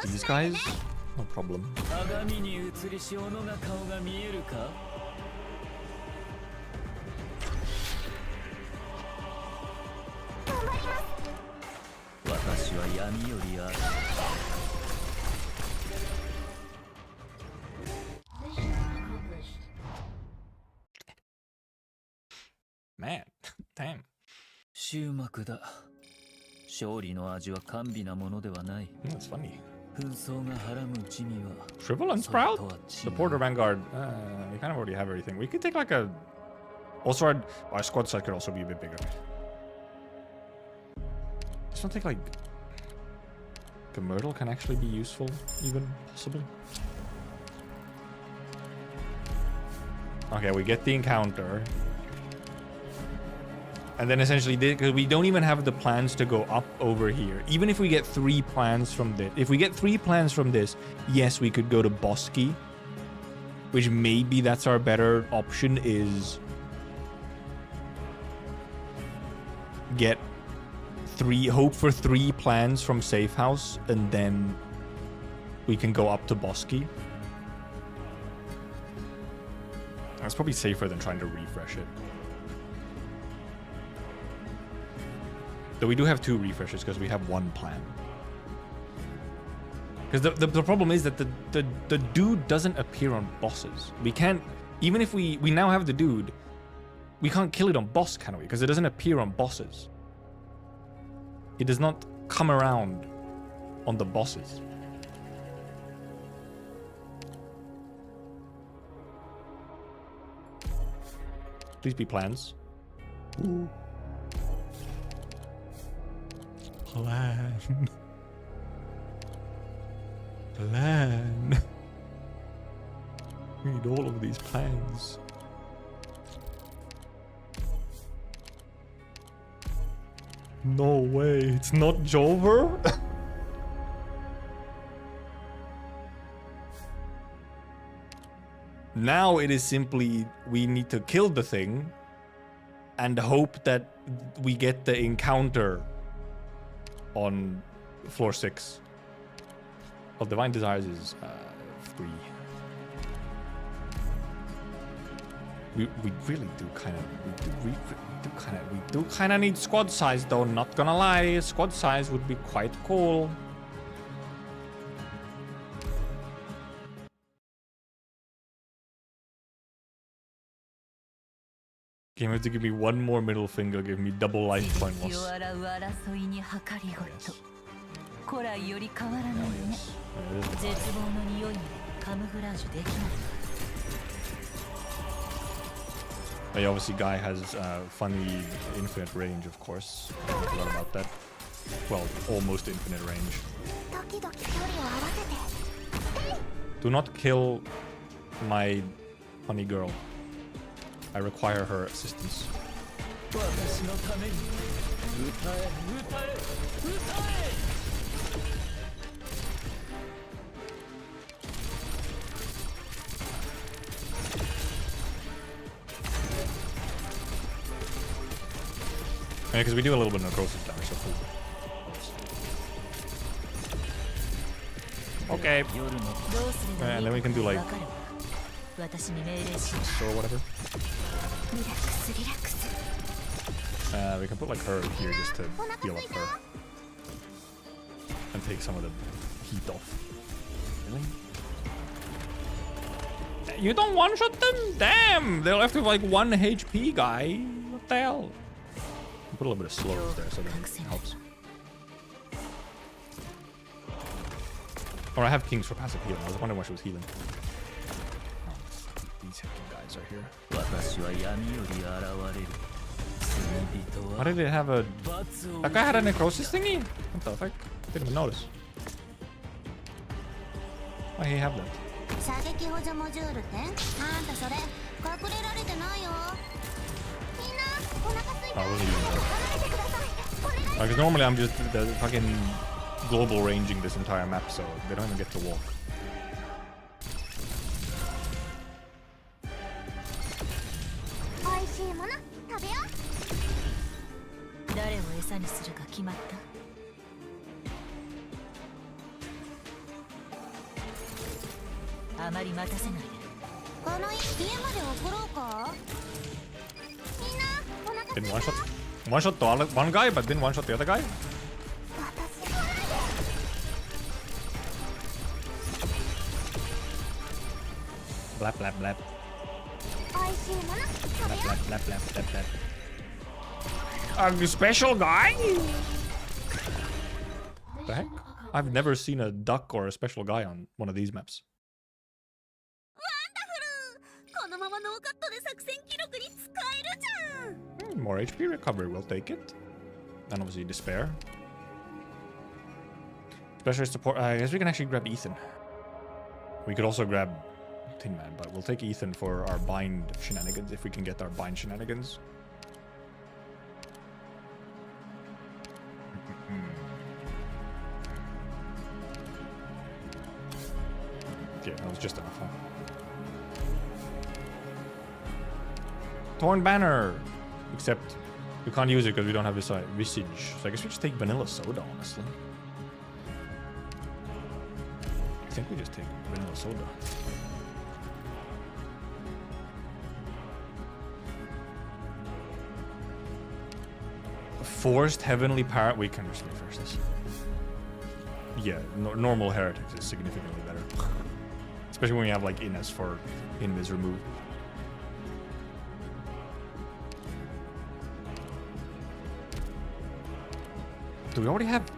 These guys? No problem. Man, damn. That's funny. Shrivel and Sprout? Support or Vanguard? We kind of already have everything. We could take like a... Also, our squad size could also be a bit bigger. Just not take like... a Myrtle can actually be useful, even, possibly. Okay, we get the encounter. And then essentially, because we don't even have the plans to go up over here. Even if we get 3 plans from this. If we get 3 plans from this, yes, we could go to Bosky. Which maybe that's our better option is... get 3... Hope for 3 plans from Safe House. And then we can go up to Bosky. That's probably safer than trying to refresh it. Though we do have 2 refreshes because we have 1 plan. Because the problem is that the dude doesn't appear on bosses. We can't, even if we now have the dude, we can't kill it on boss, can we? Because it doesn't appear on bosses. It does not come around on the bosses. Please be plans. Ooh. Plan. Plan. We need all of these plans. No way, it's not Jover? Now it is simply, we need to kill the thing and hope that we get the encounter on floor 6. Well, Divine Desires is 3. We really do kind of we do kind of need squad size though. Not gonna lie, squad size would be quite cool. Game have to give me 1 more middle finger, give me double life point loss. Yes. But obviously Guy has funny infinite range, of course. I forgot about that. Well, almost infinite range. Do not kill my funny girl. I require her assistance. Yeah, because we do a little bit of necrosis damage, so cool. Okay. And then we can do like... or whatever. We can put like her here just to heal up her. And take some of the heat off. Really? You don't one-shot them? Damn! They're left with like 1 HP, guy. What the hell? Put a little bit of slurs there so that it helps. Or I have Kings for passive healing. I was wondering why she was healing. Oh, these heckin' guys are here. Why did it have a... That guy had a necrosis thingy? What the fuck? Didn't even notice. Why he have that? Oh, I wasn't using that. Because normally I'm just fucking global ranging this entire map, so they don't even get to walk. Didn't one-shot the one guy, but didn't one-shot the other guy? Blap, blap, blap. Blap, blap, blap, blap, blap, blap. A special guy? The heck? I've never seen a duck or a special guy on one of these maps. More HP recovery, we'll take it. And obviously despair. Specialist support, I guess we can actually grab Ethan. We could also grab Tin Man, but we'll take Ethan for our bind shenanigans, if we can get our bind shenanigans. Yeah, that was just enough, huh? Torn Banner! Except we can't use it because we don't have Visage. So I guess we just take Vanilla Soda, honestly. I think we just take Vanilla Soda. Forced Heavenly Parrot. We can just reverse this. Yeah, normal Heretics is significantly better. Especially when you have like Ines for invis remove. Do we already have...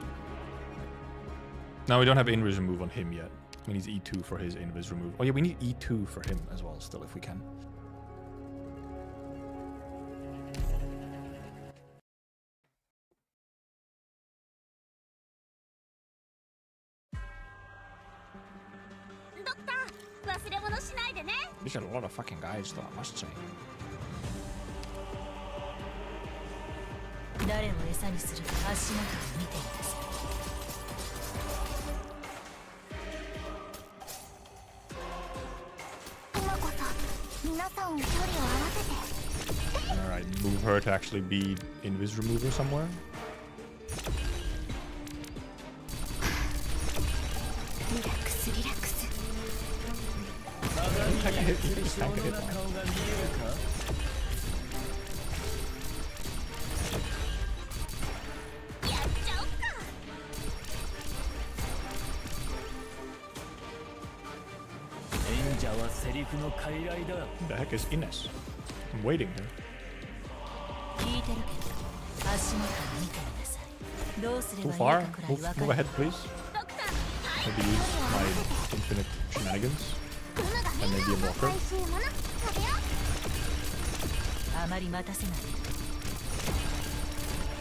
No, we don't have invis remove on him yet. We need E2 for his invis remove. Oh yeah, we need E2 for him as well still if we can. These are a lot of fucking guys though, I must say. Alright, move her to actually be invis remover somewhere. Tank a hit, just tank a hit. Who the heck is Ines? I'm waiting here. Too far? Move ahead, please. Maybe use my infinite shenanigans. And maybe a blocker.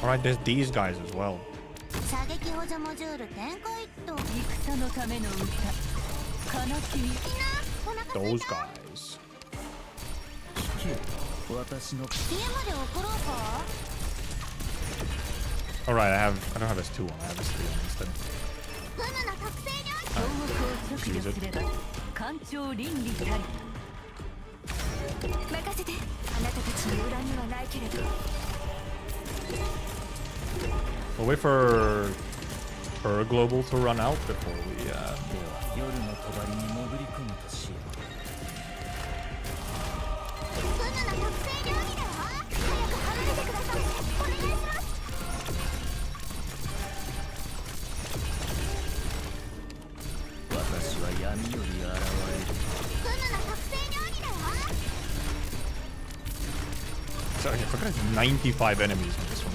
Alright, there's these guys as well. Those guys. Alright, I don't have S2 on, I have S3 on instead. Use it. We'll wait for her global to run out before we Sorry, I forgot 95 enemies on this one.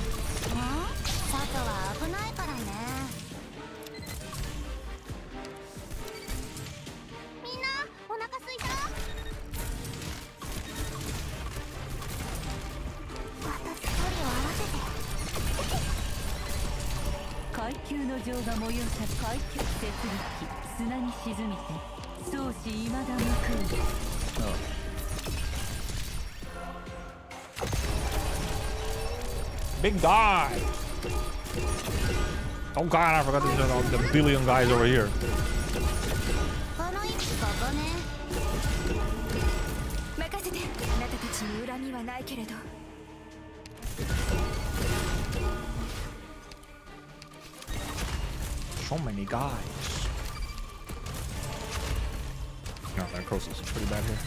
Big guy! Oh god, I forgot the billion guys over here. So many guys. No, the necrosis is pretty bad here.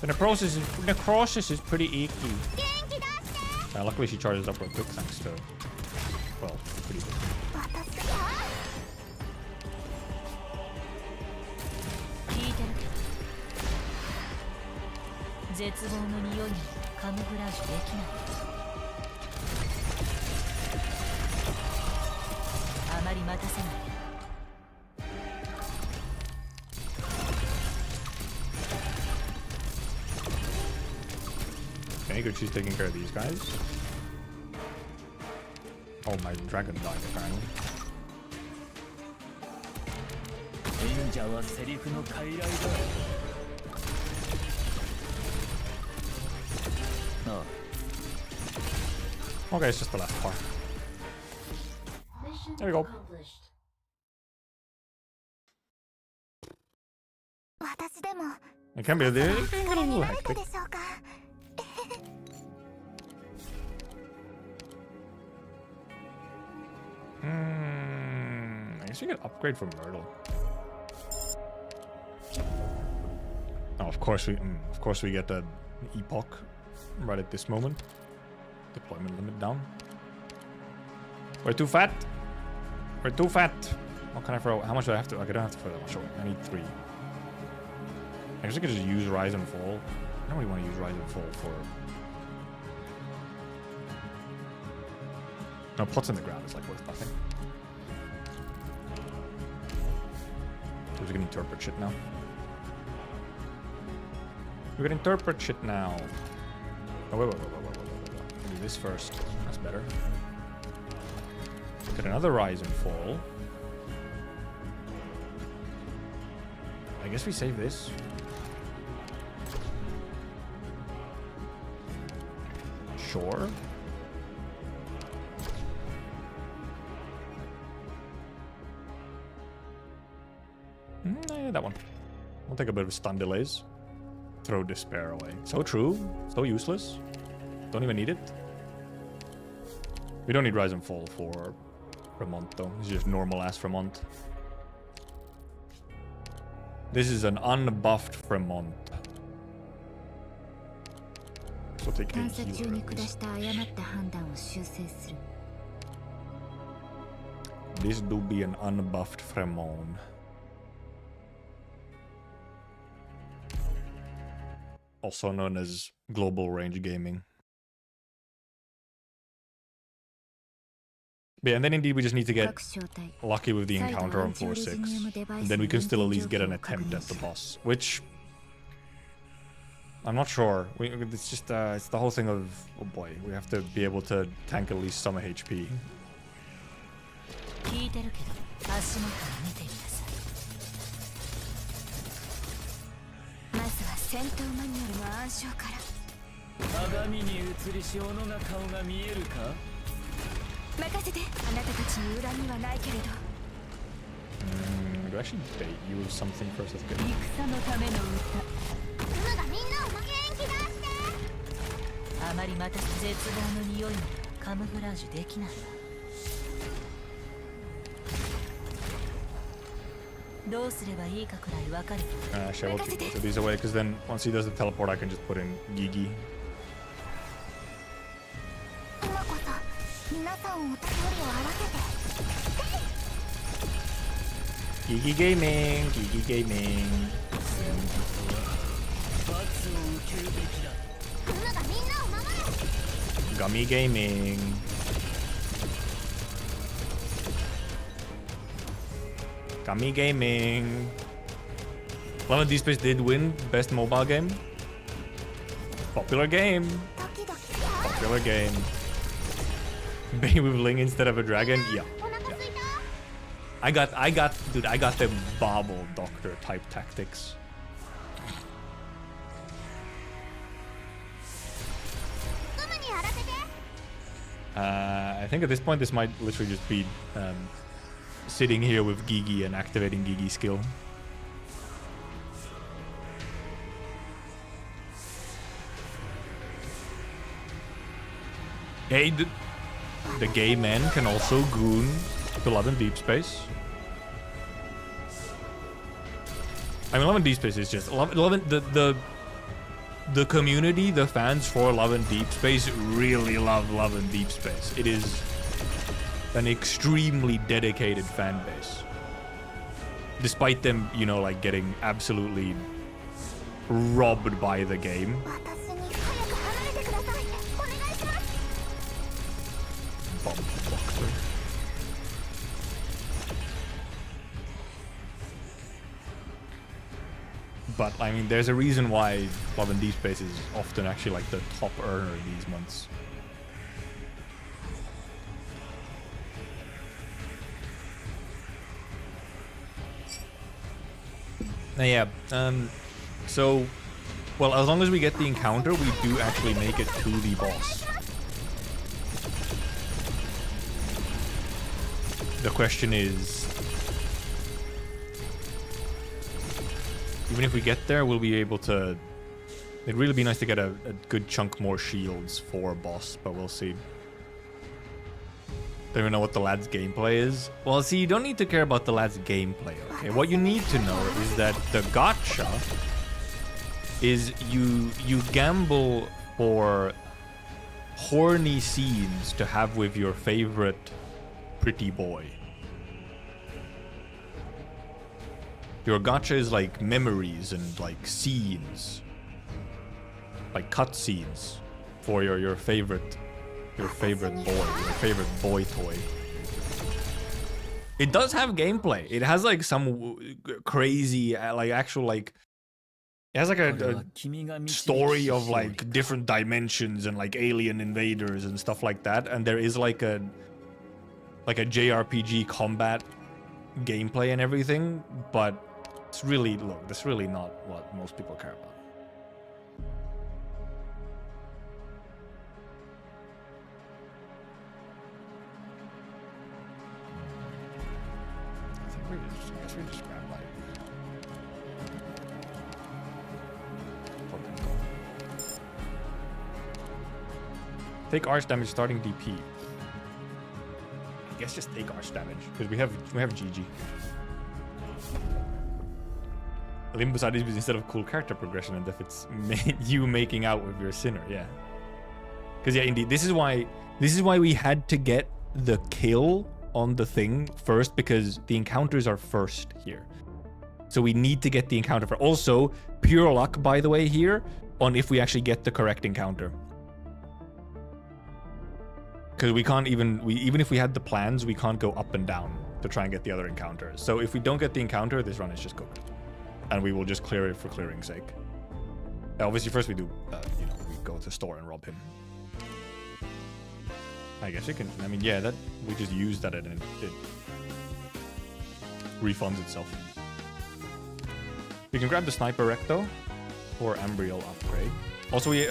The necrosis is pretty icky. Luckily she charges up real quick thanks to, well, pretty good. Okay, good, she's taking care of these guys. Oh, my dragon died apparently. Okay, it's just the last part. There we go. It can be a little hectic. I guess we could upgrade from Myrtle. Oh, of course we get an epoch right at this moment. Deployment limit down. We're too fat. We're too fat. What can I throw? How much do I have to? I don't have to throw that much. I need 3. I guess I could just use Rise and Fall. I don't really want to use Rise and Fall for. No, pots in the ground is like worth nothing. So we're gonna interpret shit now. We're gonna interpret shit now. Oh, wait. Do this first. That's better. Get another Rise and Fall. I guess we save this. Sure. Yeah, that one. I'll take a bit of stun delays. Throw despair away. So true. So useless. Don't even need it. We don't need Rise and Fall for Fremont though. It's just normal ass Fremont. This is an unbuffed Fremont. So take a healer at least. This do be an unbuffed Fremont. Also known as Global Range Gaming. But yeah, and then indeed we just need to get lucky with the encounter on floor 6. And then we can still at least get an attempt at the boss. Which... I'm not sure. It's just, it's the whole thing of... Oh boy, we have to be able to tank at least some HP. Do I actually bait you with something first? That's good. Actually, I will keep both of these away because then once he does the teleport, I can just put in Gigi. Gigi Gaming, Gigi Gaming. Gummy Gaming. Gummy Gaming. Lemon D Space did win best mobile game. Popular game. Popular game. Bane with Ling instead of a dragon? Yeah. I got them Bobble Doctor type tactics. I think at this point this might literally just be sitting here with Gigi and activating Gigi's skill. Hey, the gay men can also goon to Love and Deep Space. I mean, Love and Deep Space is just the community, the fans for Love and Deep Space really love Love and Deep Space. It is an extremely dedicated fan base. Despite them, you know, like getting absolutely robbed by the game. But I mean, there's a reason why Love and Deep Space is often actually like the top earner these months. Now, yeah, so, well, as long as we get the encounter, we do actually make it to the boss. The question is, even if we get there, we'll be able to... It'd really be nice to get a good chunk more shields for boss, but we'll see. Don't even know what the lad's gameplay is. Well, see, you don't need to care about the lad's gameplay, okay? What you need to know is that the gacha is you gamble for horny scenes to have with your favorite pretty boy. Your gacha is like memories and like scenes, like cutscenes for your favorite boy toy. It does have gameplay. It has like some crazy like actual like it has like a story of like different dimensions and like alien invaders and stuff like that. And there is like a JRPG combat gameplay and everything, but it's really, look, that's really not what most people care about. I think I guess we just grab like take arch damage starting DP. I guess just take arch damage because we have GG. Limbo side is instead of cool character progression, and if it's you making out with your sinner, yeah. Because yeah, indeed, this is why we had to get the kill on the thing first, because the encounters are first here. So we need to get the encounter first. Also, pure luck, by the way, here on if we actually get the correct encounter. Because we can't even if we had the plans, we can't go up and down to try and get the other encounter. So if we don't get the encounter, this run is just cooked. And we will just clear it for clearing's sake. Obviously, first we do, you know, we go to the store and rob him. I guess it can, I mean, yeah, that, we just use that and it refunds itself. We can grab the Sniper Recto for Ambriel upgrade. Also, we,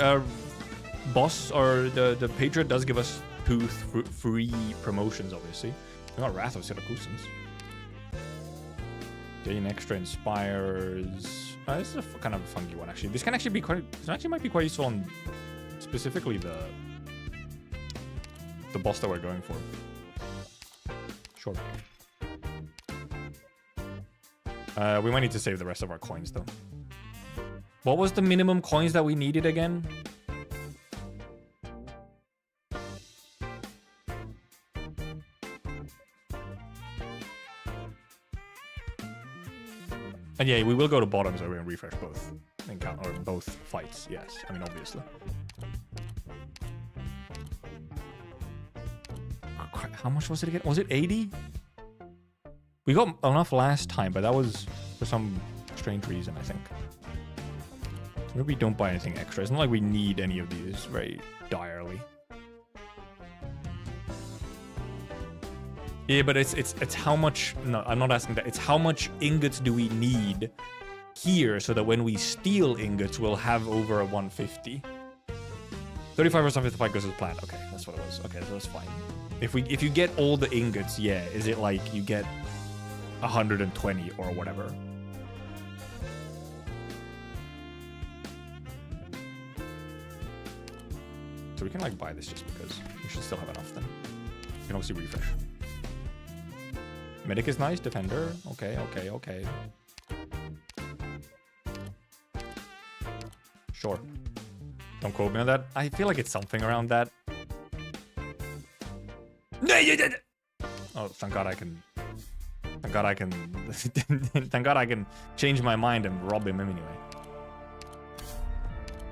boss, or the Patriot does give us 2 free promotions, obviously. We got Wrath of Syrakusans. Gain extra inspires. This is a kind of a funky one, actually. This can actually be quite. This actually might be quite useful on specifically the boss that we're going for. Sure. We might need to save the rest of our coins though. What was the minimum coins that we needed again? And yeah, we will go to bottom so we're gonna refresh both encounter or both fights. Yes, I mean obviously. How much was it again? Was it 80? We got enough last time, but that was for some strange reason, I think. So maybe we don't buy anything extra. It's not like we need any of these very direly. Yeah, but it's how much. No, I'm not asking that. It's how much ingots do we need here so that when we steal ingots, we'll have over a 150. 35% 55 goes as planned. Okay, that's what it was. Okay, so that's fine. If you get all the ingots, yeah, is it like you get 120 or whatever? So we can like buy this just because we should still have enough then. We can obviously refresh. Medic is nice, defender. Okay, okay, okay. Sure. Don't quote me on that. I feel like it's something around that. Oh, thank God I can. Thank God I can. Thank God I can change my mind and rob him anyway.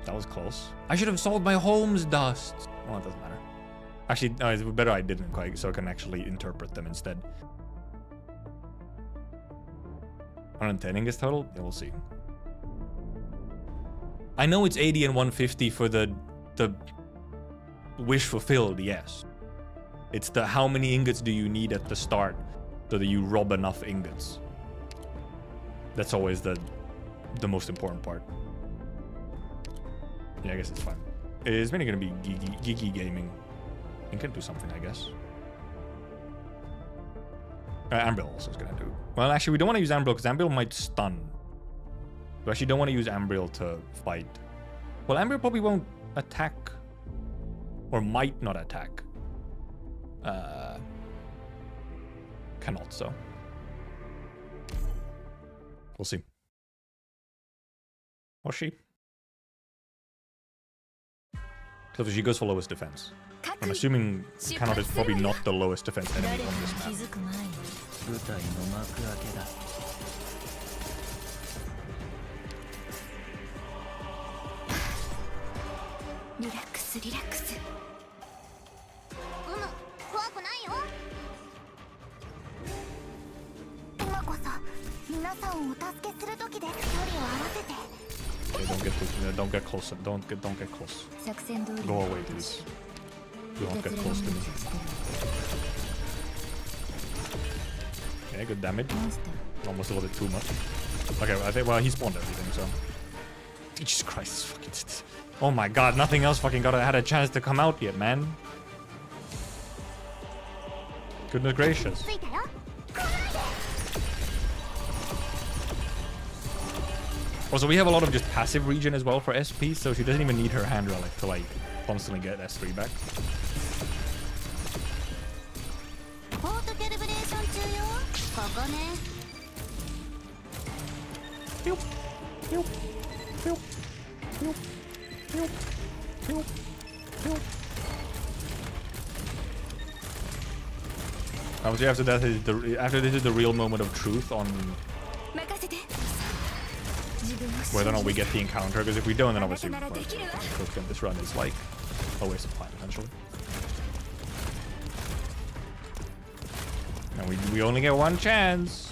That was close. I should have sold my Holmes dust. Well, it doesn't matter. Actually, no, it's better I didn't, quite, so I can actually interpret them instead. 110 ingots total? Yeah, we'll see. I know it's 80 and 150 for the wish fulfilled, yes. It's the how many ingots do you need at the start so that you rob enough ingots. That's always the most important part. Yeah, I guess it's fine. It's mainly gonna be geeky gaming. You can do something, I guess. Ambril also is gonna do. Well, actually, we don't want to use Ambril because Ambril might stun. We actually don't want to use Ambril to fight. Well, Ambril probably won't attack. Or might not attack. Cannot, so. We'll see. Or she. So she goes for lowest defense. I'm assuming Cannot is probably not the lowest defense enemy on this map. Okay, don't get closer. Don't get close. Go away, please. Do not get close to me. Okay, good damage. Almost a little bit too much. Okay, I think, well, he spawned everything, so. Jesus Christ, fucking. Oh my God, nothing else fucking had a chance to come out yet, man. Goodness gracious. Also, we have a lot of just passive regen as well for SP, so she doesn't even need her hand relic to like constantly get S3 back. Obviously, after this is the real moment of truth on whether or not we get the encounter, because if we don't, then obviously this run is like a waste of time, essentially. And we only get one chance.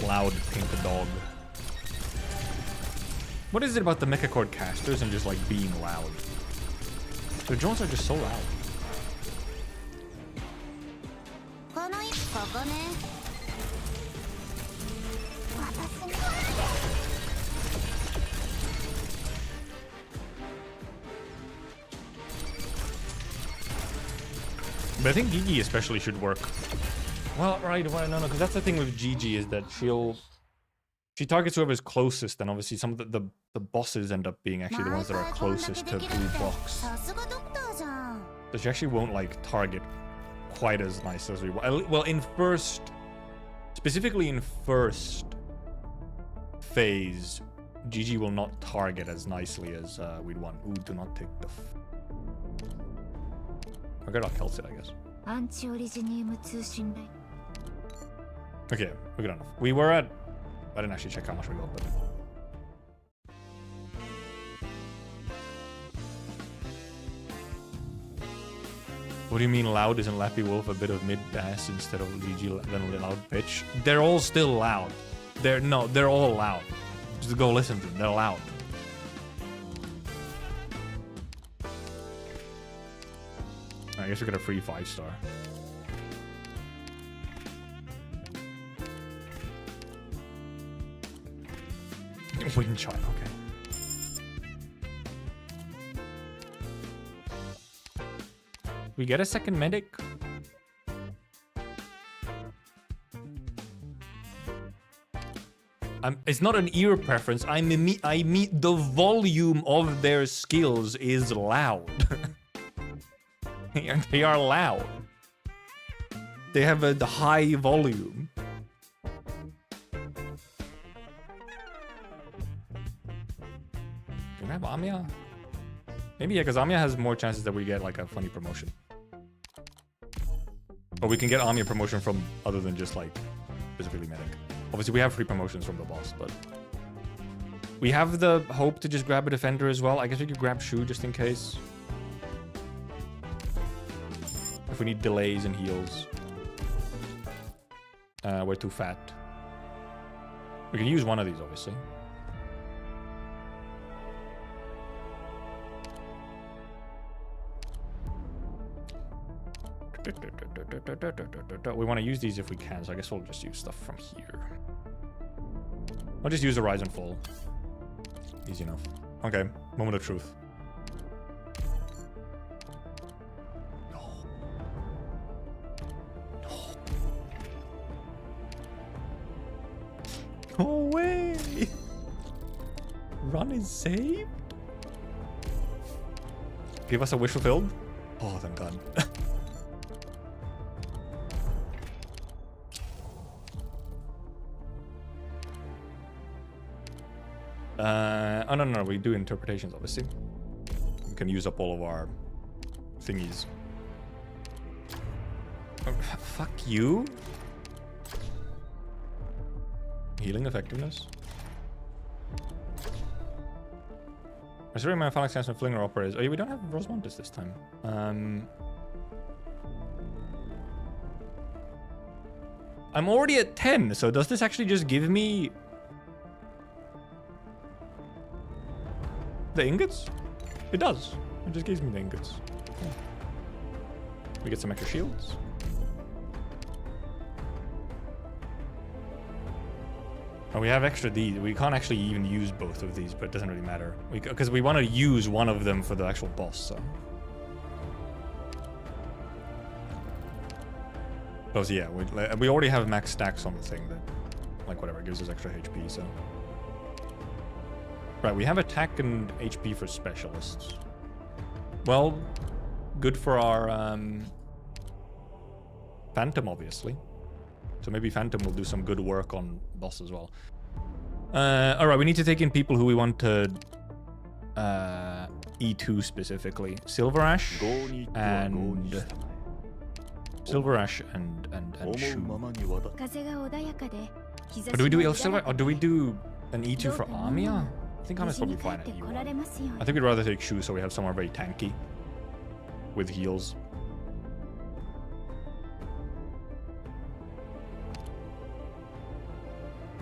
Loud pink dog. What is it about the mecha-cord casters and just like being loud? Their drones are just so loud. But I think Gigi especially should work. Well, right, well, no, because that's the thing with Gigi is that she targets whoever's closest, and obviously some of the bosses end up being actually the ones that are closest to blue box. So she actually won't like target quite as nice as we want. Well, specifically in first phase, Gigi will not target as nicely as we'd want. Ooh, do not take the. I got off Kelsit, I guess. Okay, we got enough. We were at. I didn't actually check how much we got, but. What do you mean loud? Isn't Lappy Wolf a bit of mid-bass instead of GG than loud pitch? They're all still loud. They're all loud. Just go listen to them. They're loud. I guess we got a free 5-star. Wind chime, okay. We get a second medic? It's not an ear preference. I mean the volume of their skills is loud. They are loud. They have a high volume. Can we have Amiya? Maybe, yeah, because Amiya has more chances that we get like a funny promotion. Or we can get Amiya promotion from other than just like specifically medic. Obviously, we have free promotions from the boss, but we have the hope to just grab a defender as well. I guess we could grab Shu just in case. If we need delays and heals. We're too fat. We can use one of these, obviously. We want to use these if we can, so I guess we'll just use stuff from here. I'll just use the Rise and Fall. Easy enough. Okay, moment of truth. No. No. No way! Run is saved? Give us a wish fulfilled? Oh, thank God. Oh, no, we do interpretations, obviously. We can use up all of our thingies. Oh, fuck you. Healing effectiveness. Considering my Phalanx Hands and Flinger operators. Oh, yeah, we don't have Rosmontis this time. I'm already at 10, so does this actually just give me the ingots? It does. It just gives me the ingots. Yeah. We get some extra shields. Oh, we have extra these. We can't actually even use both of these, but it doesn't really matter. Because we want to use one of them for the actual boss, so. Plus, yeah, we already have max stacks on the thing that, like, whatever, gives us extra HP, so. Right, we have attack and HP for specialists. Well, good for our Phantom, obviously. So maybe Phantom will do some good work on boss as well. Alright, we need to take in people who we want to E2 specifically. Silver Ash and Shu. Or do we do Ilf Silver? Or do we do an E2 for Amiya? I think Amiya's probably fine at E1. I think we'd rather take Shu so we have someone very tanky with heals.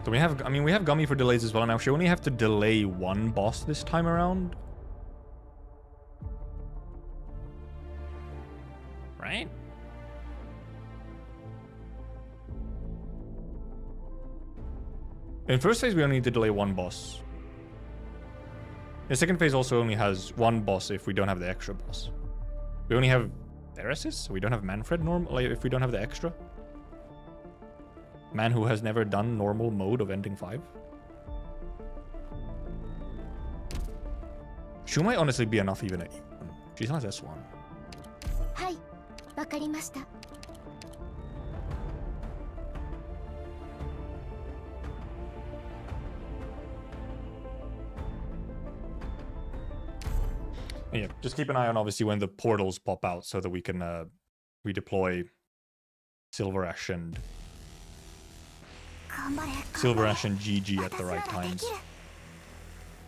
So we have, we have Gummy for delays as well now. She only have to delay one boss this time around. Right? In first phase, we only need to delay one boss. The second phase also only has one boss if we don't have the extra boss. We only have Theresis, so we don't have Manfred if we don't have the extra. Man who has never done normal mode of ending 5. Shu might honestly be enough even at E1. She's not S1. Hai, wakarimashita. Yeah, just keep an eye on obviously when the portals pop out so that we can redeploy Silver Ash and GG at the right times.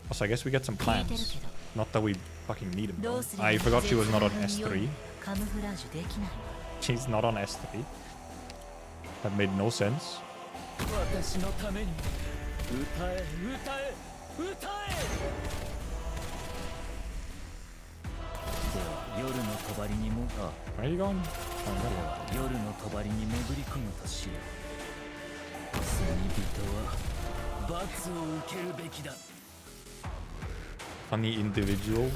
Also, I guess we get some plans. Not that we fucking need them though. I forgot she was not on S3. She's not on S3. That made no sense. Where are you going? Funny individual.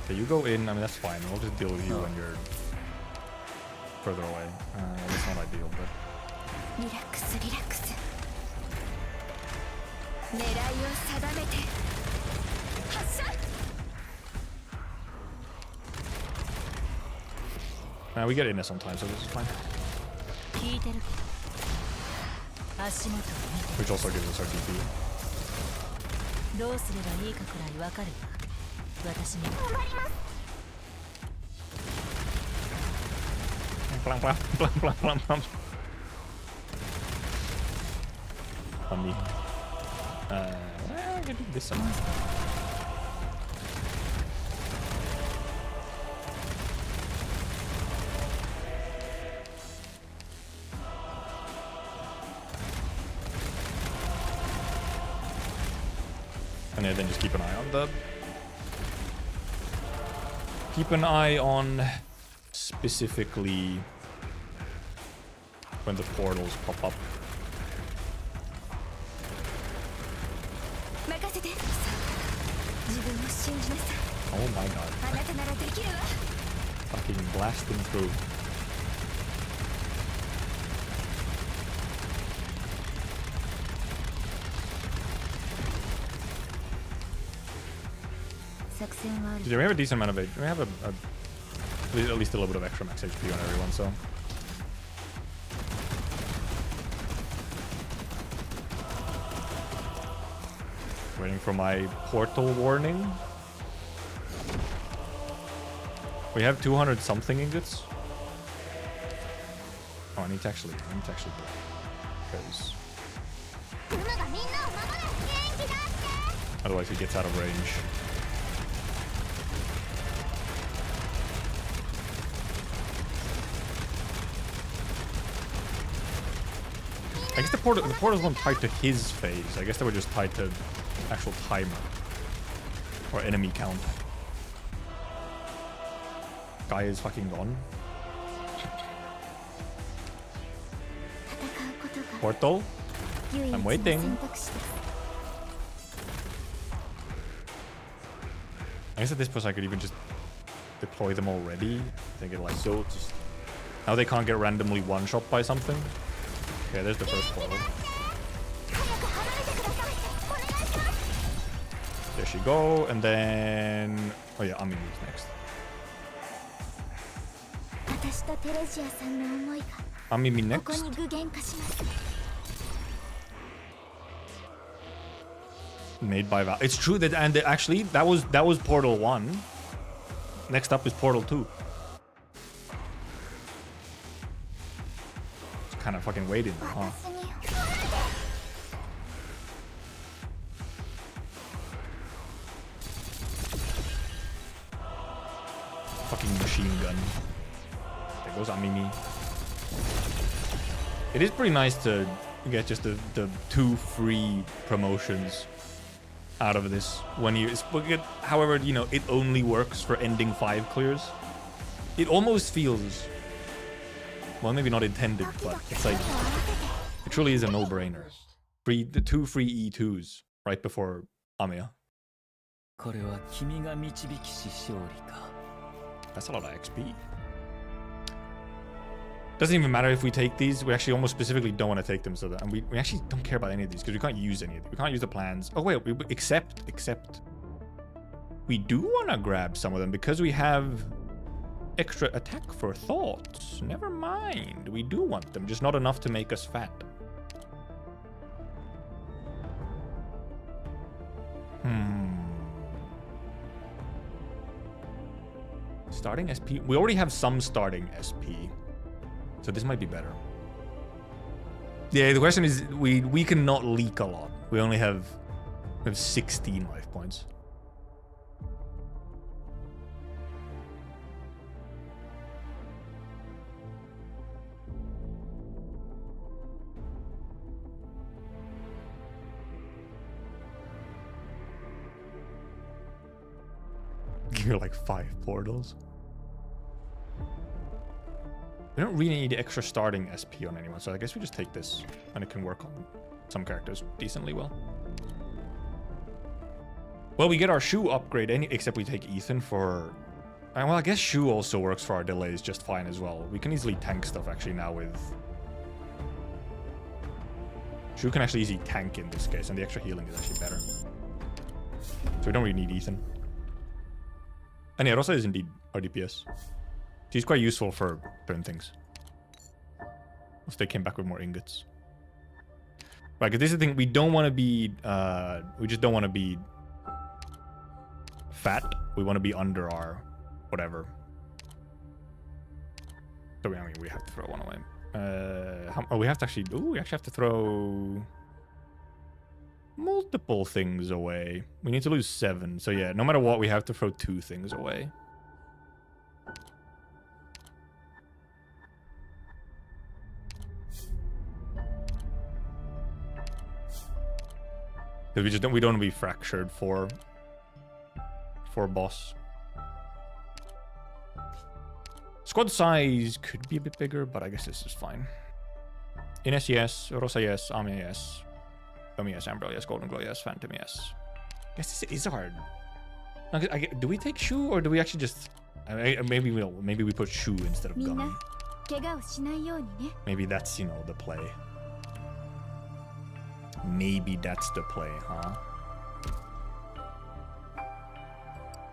Okay, you go in. I mean, that's fine. We'll just deal with you when you're further away. It's not ideal, but. We get in there sometimes, so this is fine. Which also gives us our DP. Funny. I can do this somehow. And yeah, then just keep an eye on the... Keep an eye on specifically when the portals pop up. Oh my god. Fucking blasting through. Yeah, we have a decent amount of HP. We have at least a little bit of extra max HP on everyone, so. Waiting for my portal warning. We have 200 something ingots. Oh, I need to actually because otherwise he gets out of range. I guess the portals weren't tied to his phase. I guess they were just tied to actual timer or enemy count. Guy is fucking gone. Portal? I'm waiting. I guess at this point I could even just deploy them already. Think it like so. Just now they can't get randomly one-shot by something. Okay, there's the first portal. There she go, and then oh yeah, Ami moves next. Ami me next. Made by Val. It's true that, and actually that was Portal 1. Next up is Portal 2. Just kind of fucking waiting, huh? Fucking machine gun. There goes Amimi. It is pretty nice to get just the 2 free promotions out of this when you however, you know, it only works for ending 5 clears. It almost feels, well, maybe not intended, but it's like it truly is a no-brainer. The 2 free E2s right before Amiya. That's a lot of XP. Doesn't even matter if we take these. We actually almost specifically don't want to take them, so that, and we actually don't care about any of these because we can't use any of them. We can't use the plans. Oh wait, except we do want to grab some of them because we have extra attack for thoughts. Never mind, we do want them, just not enough to make us fat. Starting SP. We already have some starting SP. So this might be better. Yeah, the question is we cannot leak a lot. We only have We have 16 life points. You're like 5 portals. We don't really need extra starting SP on anyone, so I guess we just take this and it can work on some characters decently well. Well, we get our shoe upgrade, except we take Ethan for... well, I guess shoe also works for our delays just fine as well. We can easily tank stuff actually now with... Shoe can actually easily tank in this case, and the extra healing is actually better. So we don't really need Ethan. And yeah, Rosa is indeed our DPS. She's quite useful for certain things. If they came back with more ingots. Right, because this is the thing, we don't want to be... we just don't want to be... fat. We want to be under our... whatever. So I mean, we have to throw one away. We have to actually... Ooh, we actually have to throw... multiple things away. We need to lose 7. So yeah, no matter what, we have to throw 2 things away. Because we don't want to be fractured for boss. Squad size could be a bit bigger, but I guess this is fine. Ines yes, Rosa yes, Ami yes, Yomi yes, Ambrel yes, Golden Glow yes, Phantom yes. I guess this is hard. Do we take Shu or do we actually just... maybe we put Shu instead of Gummy. Maybe that's, you know, the play. Maybe that's the play, huh?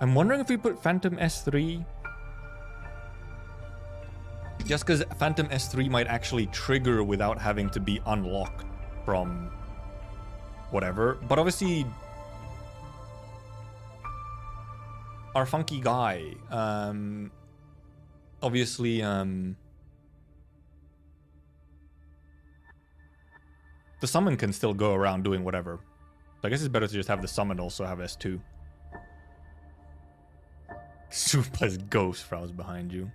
I'm wondering if we put Phantom S3. Just because Phantom S3 might actually trigger without having to be unlocked from whatever. But obviously, our funky guy, obviously, the summon can still go around doing whatever. So I guess it's better to just have the summon also have S2. Suplex Ghost frowns behind you.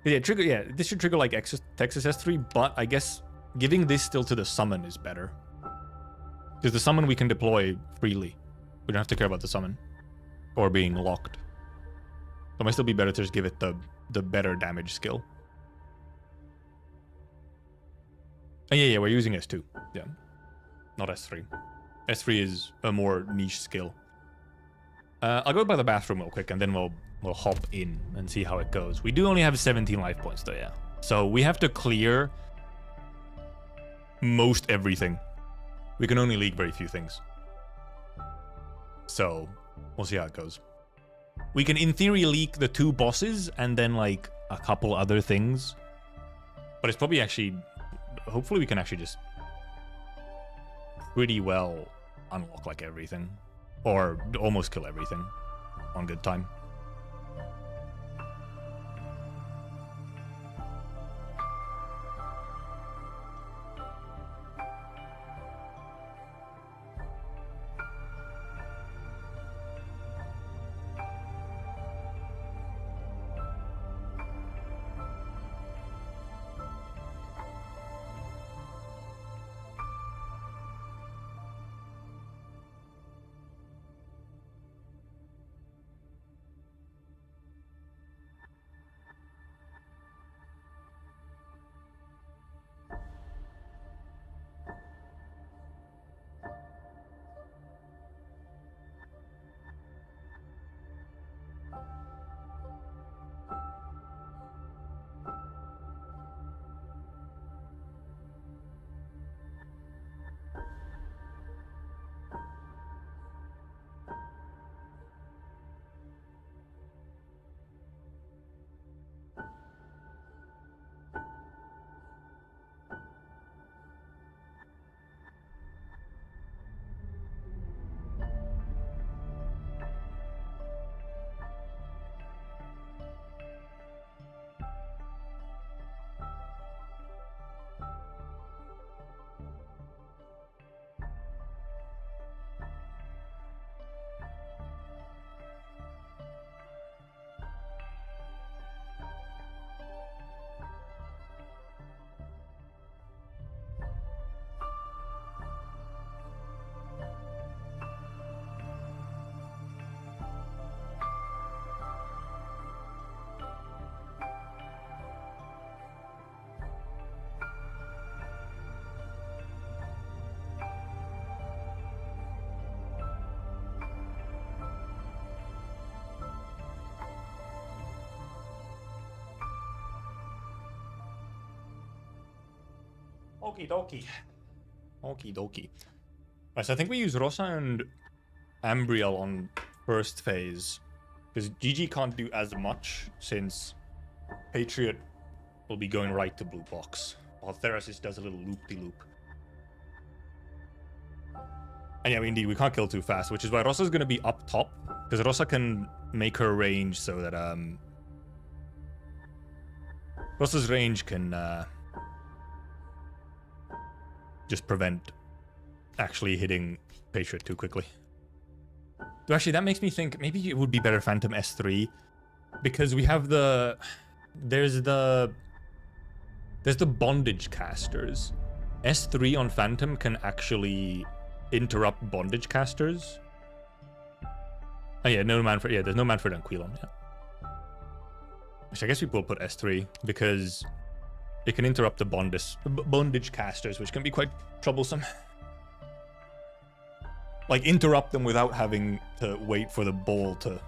Yeah, trigger. Yeah, this should trigger like Texas S3, but I guess giving this still to the summon is better. Because the summon we can deploy freely. We don't have to care about the summon. Or being locked. So it might still be better to just give it the better damage skill. Oh, yeah, we're using S2. Yeah. Not S3. S3 is a more niche skill. I'll go by the bathroom real quick and then we'll hop in and see how it goes. We do only have 17 life points though, yeah. So we have to clear most everything. We can only leak very few things. So we'll see how it goes. We can in theory leak the 2 bosses and then like a couple other things. But it's probably actually... Hopefully we can actually just pretty well unlock like everything. Or almost kill everything on good time. Okie dokie. Okie dokie. Right, so I think we use Rosa and Ambriel on first phase. Because GG can't do as much since Patriot will be going right to blue box. While Therasis does a little loop-de-loop. And yeah, indeed, we can't kill too fast, which is why Rosa's going to be up top. Because Rosa can make her range so that... Rosa's range can just prevent actually hitting Patriot too quickly. So actually, that makes me think maybe it would be better Phantom S3. Because we have the... There's the bondage casters. S3 on Phantom can actually interrupt bondage casters. Oh yeah, no Manfred. Yeah, there's no Manfred on Quilon. Yeah. Which I guess we will put S3 because it can interrupt the bondage casters, which can be quite troublesome. Like interrupt them without having to wait for the ball to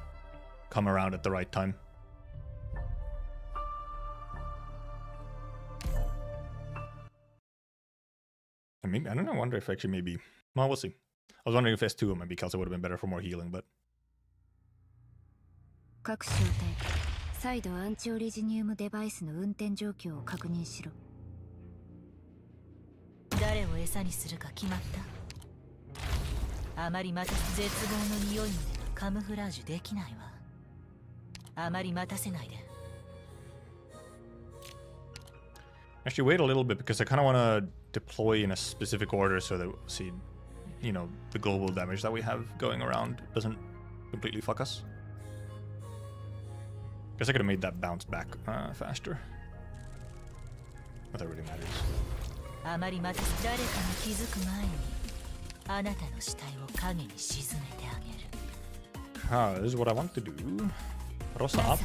come around at the right time. I mean, I don't know. I wonder if actually maybe... Well, we'll see. I was wondering if S2 maybe Kelsa would have been better for more healing, but... 各小隊、再度アンチオリジニウムデバイスの運転状況を確認しろ。誰を餌にするか決まった？あまり待たせ、絶望の匂いまでカムフラージュできないわ。あまり待たせないで。Actually, wait a little bit because I kind of want to deploy in a specific order so that, see, you know, the global damage that we have going around doesn't completely fuck us. Guess I could have made that bounce back faster. But that really matters. This is what I want to do. Rosa up.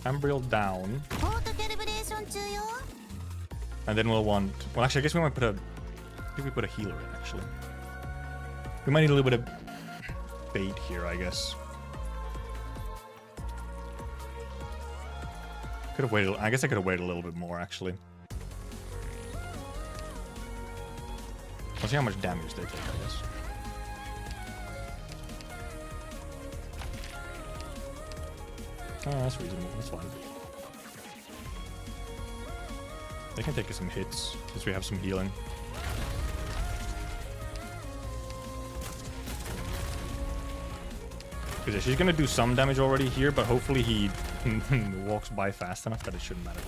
Ambriel down. And then we'll want... Well, actually, I guess we might put a... I think we put a healer in, actually. We might need a little bit of bait here, I guess. Could have waited... I guess I could have waited a little bit more, actually. Let's see how much damage they take, I guess. Oh, that's reasonable. That's fine. They can take some hits since we have some healing. Because she's gonna do some damage already here, but hopefully he walks by fast enough that it shouldn't matter.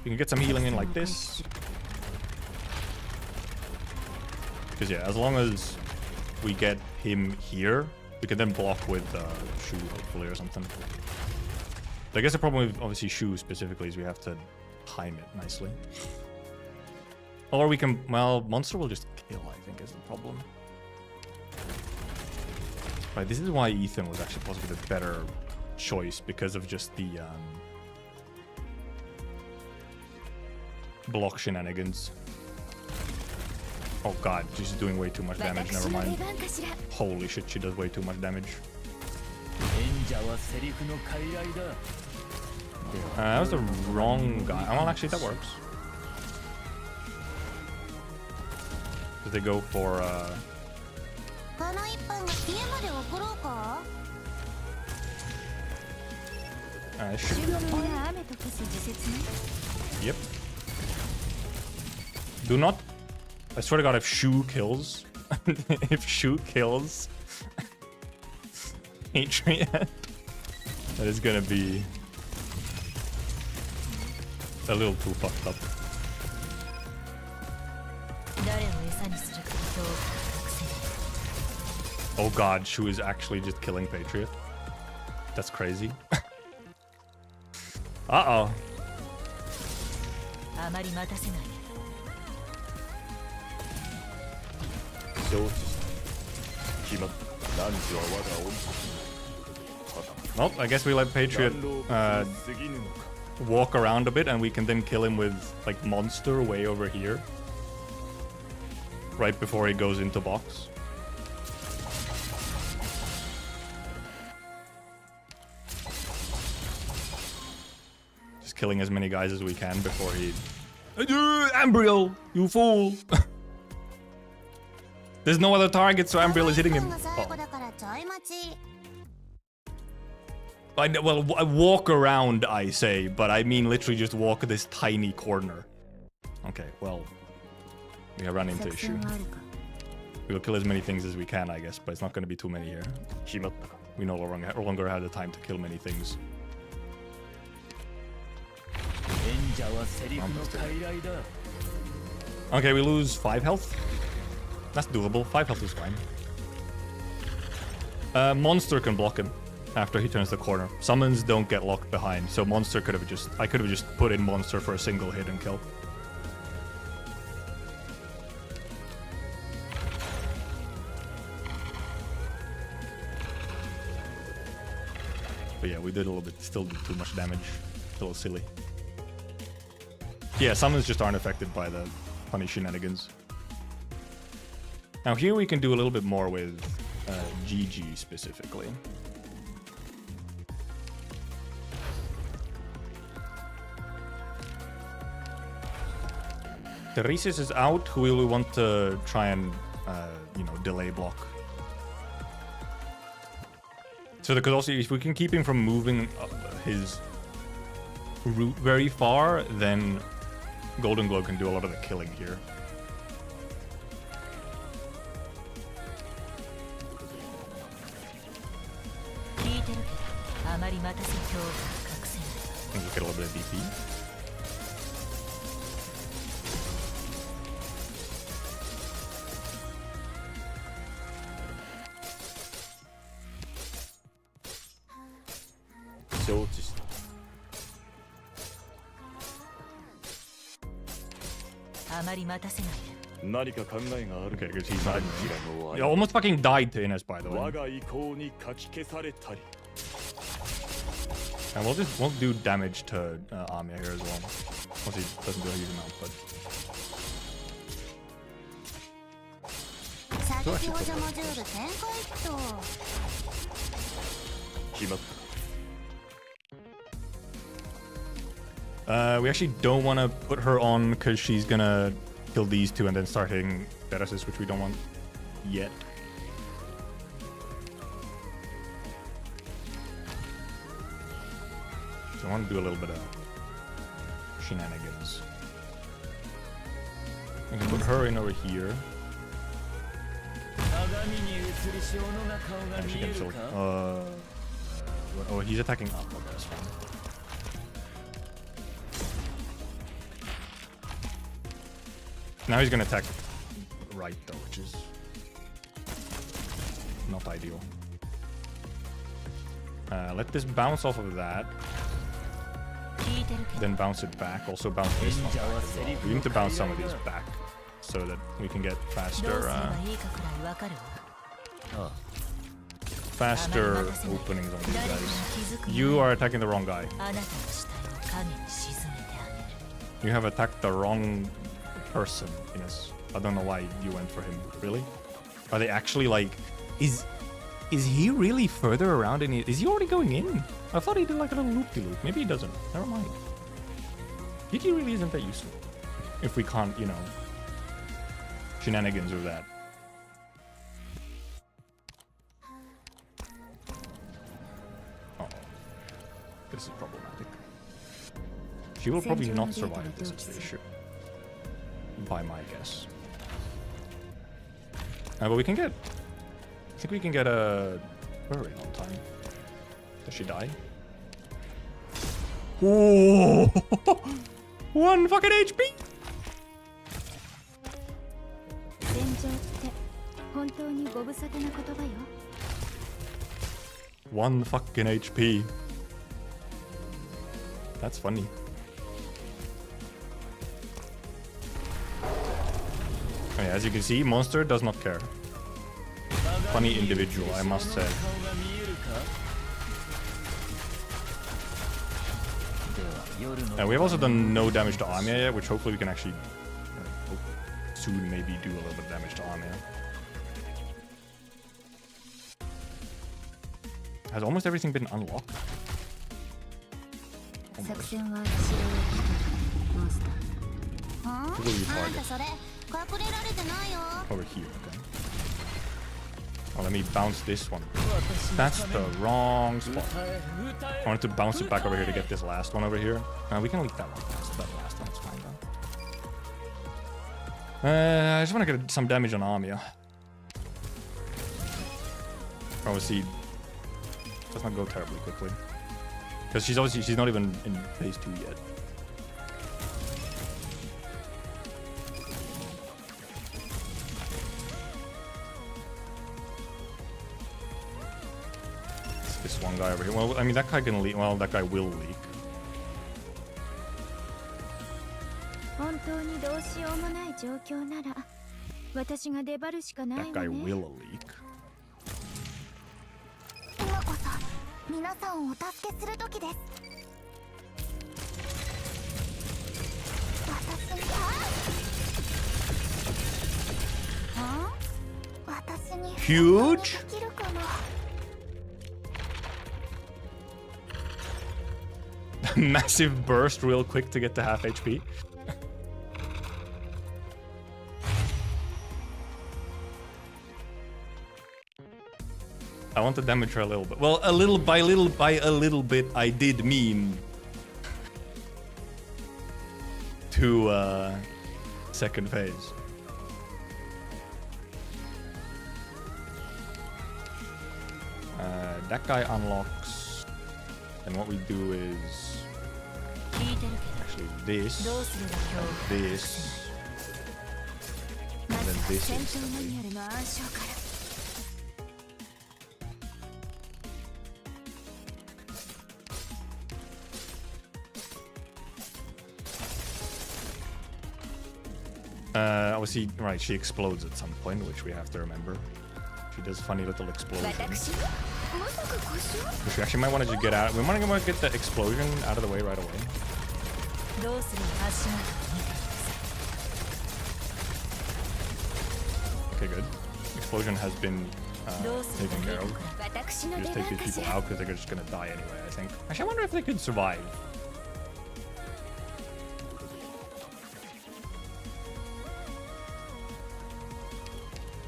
You can get some healing in like this. Because yeah, as long as we get him here, we can then block with Shu, hopefully, or something. But I guess the problem with, obviously, Shu specifically is we have to time it nicely. Or we can... Well, Monster will just kill, I think, is the problem. Right, this is why Ethan was actually possibly the better choice, because of just the block shenanigans. Oh god, she's doing way too much damage, never mind. Holy shit, she does way too much damage. That was the wrong guy. Oh, well, actually, that works. Because they go for, shoot. Yep. Do not... I swear to god, if Shu kills... if Shu kills... Patriot, that is gonna be... a little too fucked up. Oh god, Shu is actually just killing Patriot. That's crazy. Uh-oh. Well, I guess we let Patriot walk around a bit, and we can then kill him with, like, Monster way over here. Right before he goes into box. just killing as many guys as we can before he... Ambriel, you fool! There's no other target, so Ambriel is hitting him. Well, walk around, I say, but I mean literally just walk this tiny corner. Okay, well, we run into issue. We'll kill as many things as we can, I guess, but it's not going to be too many here. We no longer have the time to kill many things. Okay, we lose 5 health. That's doable. 5 health is fine. Monster can block him after he turns the corner. Summons don't get locked behind, so Monster could have just... I could have just put in Monster for a single hit and kill. But yeah, we did a little bit, still did too much damage. A little silly. Yeah, summons just aren't affected by the funny shenanigans. Now here we can do a little bit more with GG specifically. Thyresis is out. Who will we want to try and, you know, delay block? So because also if we can keep him from moving his route very far, then Golden Glow can do a lot of the killing here. I think we get a little bit of DP. Okay, because he's not... He almost fucking died to Ines, by the way. And we'll do damage to Amiya here as well. Once he doesn't do a huge amount, but... We actually don't want to put her on because she's gonna kill these two and then start hitting Thyresis, which we don't want yet. So I want to do a little bit of shenanigans. We can put her in over here. And she can still, oh, he's attacking up. Okay, that's fine. Now he's gonna attack right though, which is not ideal. Let this bounce off of that. Then bounce it back. Also bounce this one back as well. We need to bounce some of these back so that we can get faster faster openings on these guys. You are attacking the wrong guy. You have attacked the wrong person. Yes. I don't know why you went for him. Really? Are they actually like... Is he really further around in it? Is he already going in? I thought he did like a little loop-de-loop. Maybe he doesn't. Never mind. Gigi really isn't that useful. If we can't, you know, shenanigans with that. Uh-oh. This is problematic. She will probably not survive this is the issue. By my guess. But we can get... I think we can get a very long time. Does she die? Oh, 1 fucking HP! One fucking HP. That's funny. Okay, as you can see, Monster does not care. Funny individual, I must say. We have also done no damage to Amiya yet, which hopefully we can actually soon maybe do a little bit of damage to Amiya. Has almost everything been unlocked? 作戦は指導モンスター。Who will you あんた target? それ隠れられてないよ。 Over here, okay. Oh, let me bounce this one. That's the wrong spot. I wanted to bounce it back over here to get this last one over here. We can leak that one past that last one, it's fine though. I just want to get some damage on Amia. Obviously, does not go terribly quickly. Because she's not even in phase 2 yet. This one guy over here. Well, I mean, that guy can leak. Well, that guy will leak. 本当にどうしようもない状況なら私が出張るしかない That わ guy ね。 will leak. 今こそ皆さんをお助けする時です。私に私に Huge? できるかな。Massive burst real quick to get to half HP. I want to damage her a little bit. Well, a little by bit, I did mean to second phase. That guy unlocks, and what we do is actually this, this, and then this. Obviously, right, she explodes at some point, which we have to remember. She does funny little explosions. Which we actually might want to just get out. We might want to get the explosion out of the way right away. Okay, good. Explosion has been taken care of. We just take these people out because they're just going to die anyway, I think. Actually, I wonder if they could survive.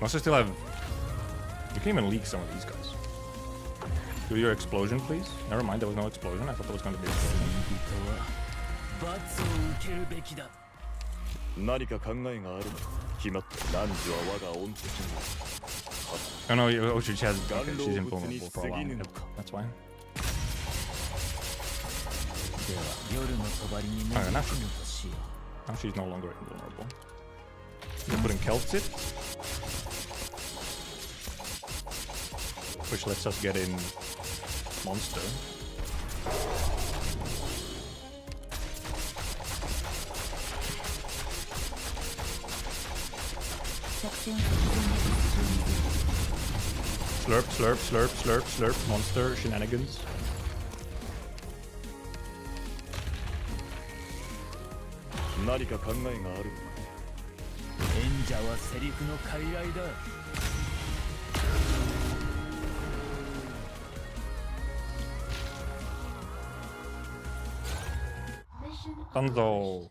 Also still have... You can even leak some of these guys. Do your explosion, please. Never mind, there was no explosion. I thought there was going to be explosion. Oh no, oh, she has... Okay, she's invulnerable for a while. Yep, that's fine. Okay, now she's no longer invulnerable. You're putting Keltsit, which lets us get in Monster. Slurp, slurp, slurp, slurp, slurp, Monster, shenanigans. Hanzo.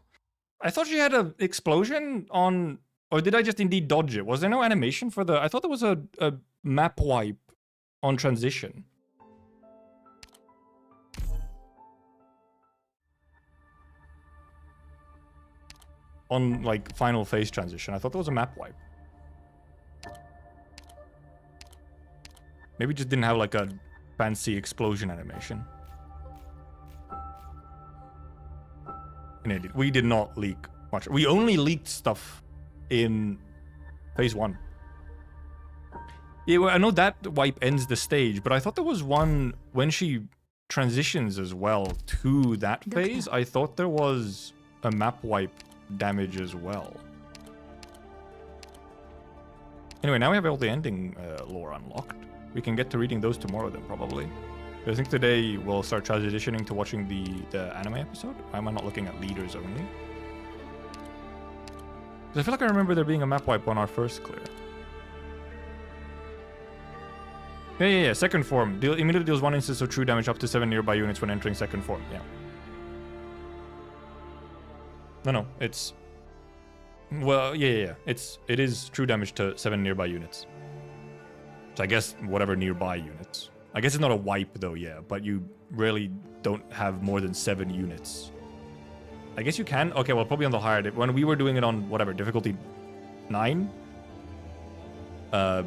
I thought she had an explosion on... Or did I just indeed dodge it? Was there no animation for the... I thought there was a map wipe on transition. On, like, final phase transition. I thought there was a map wipe. Maybe just didn't have, like, a fancy explosion animation. We did not leak much. We only leaked stuff in phase 1. Yeah, well, I know that wipe ends the stage, but I thought there was one when she transitions as well to that phase. I thought there was a map wipe damage as well. Anyway, now we have all the ending lore unlocked. We can get to reading those tomorrow then, probably. I think today we'll start transitioning to watching the anime episode. Why am I not looking at leaders only? Because I feel like I remember there being a map wipe on our first clear. Yeah. Second form. Immediately deals 1 instance of true damage up to 7 nearby units when entering second form. Yeah. No, it's... Well, yeah. It is true damage to 7 nearby units. So I guess whatever nearby units. I guess it's not a wipe though, yeah, but you really don't have more than 7 units. I guess you can. Okay, well, probably on the higher... When we were doing it on, whatever, difficulty 9,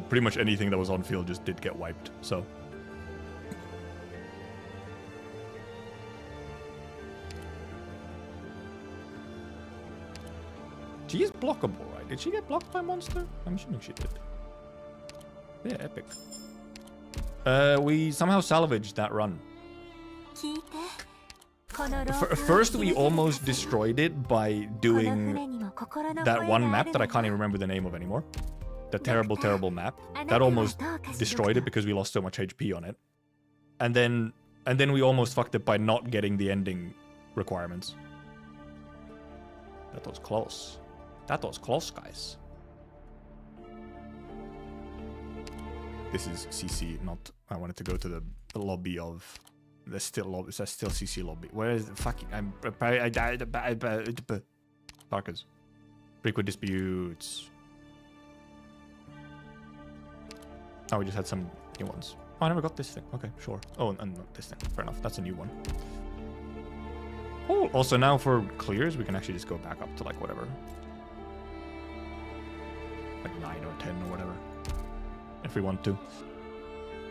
pretty much anything that was on field just did get wiped, so... She is blockable, right? Did she get blocked by monster? I'm assuming she did. Yeah, epic. We somehow salvaged that run. First, we almost destroyed it by doing that one map that I can't even remember the name of anymore. The terrible, terrible map. That almost destroyed it because we lost so much HP on it. And then we almost fucked it by not getting the ending requirements. That was close. That was close, guys. This is CC, not... I wanted to go to the lobby of... There's still CC lobby. Where is the fucking... Parkers. Frequent disputes. Oh, we just had some new ones. Oh, I never got this thing. Okay, sure. Oh, and not this thing. Fair enough. That's a new one. Oh, also now for clears, we can actually just go back up to like whatever. Like 9 or 10 or whatever. If we want to.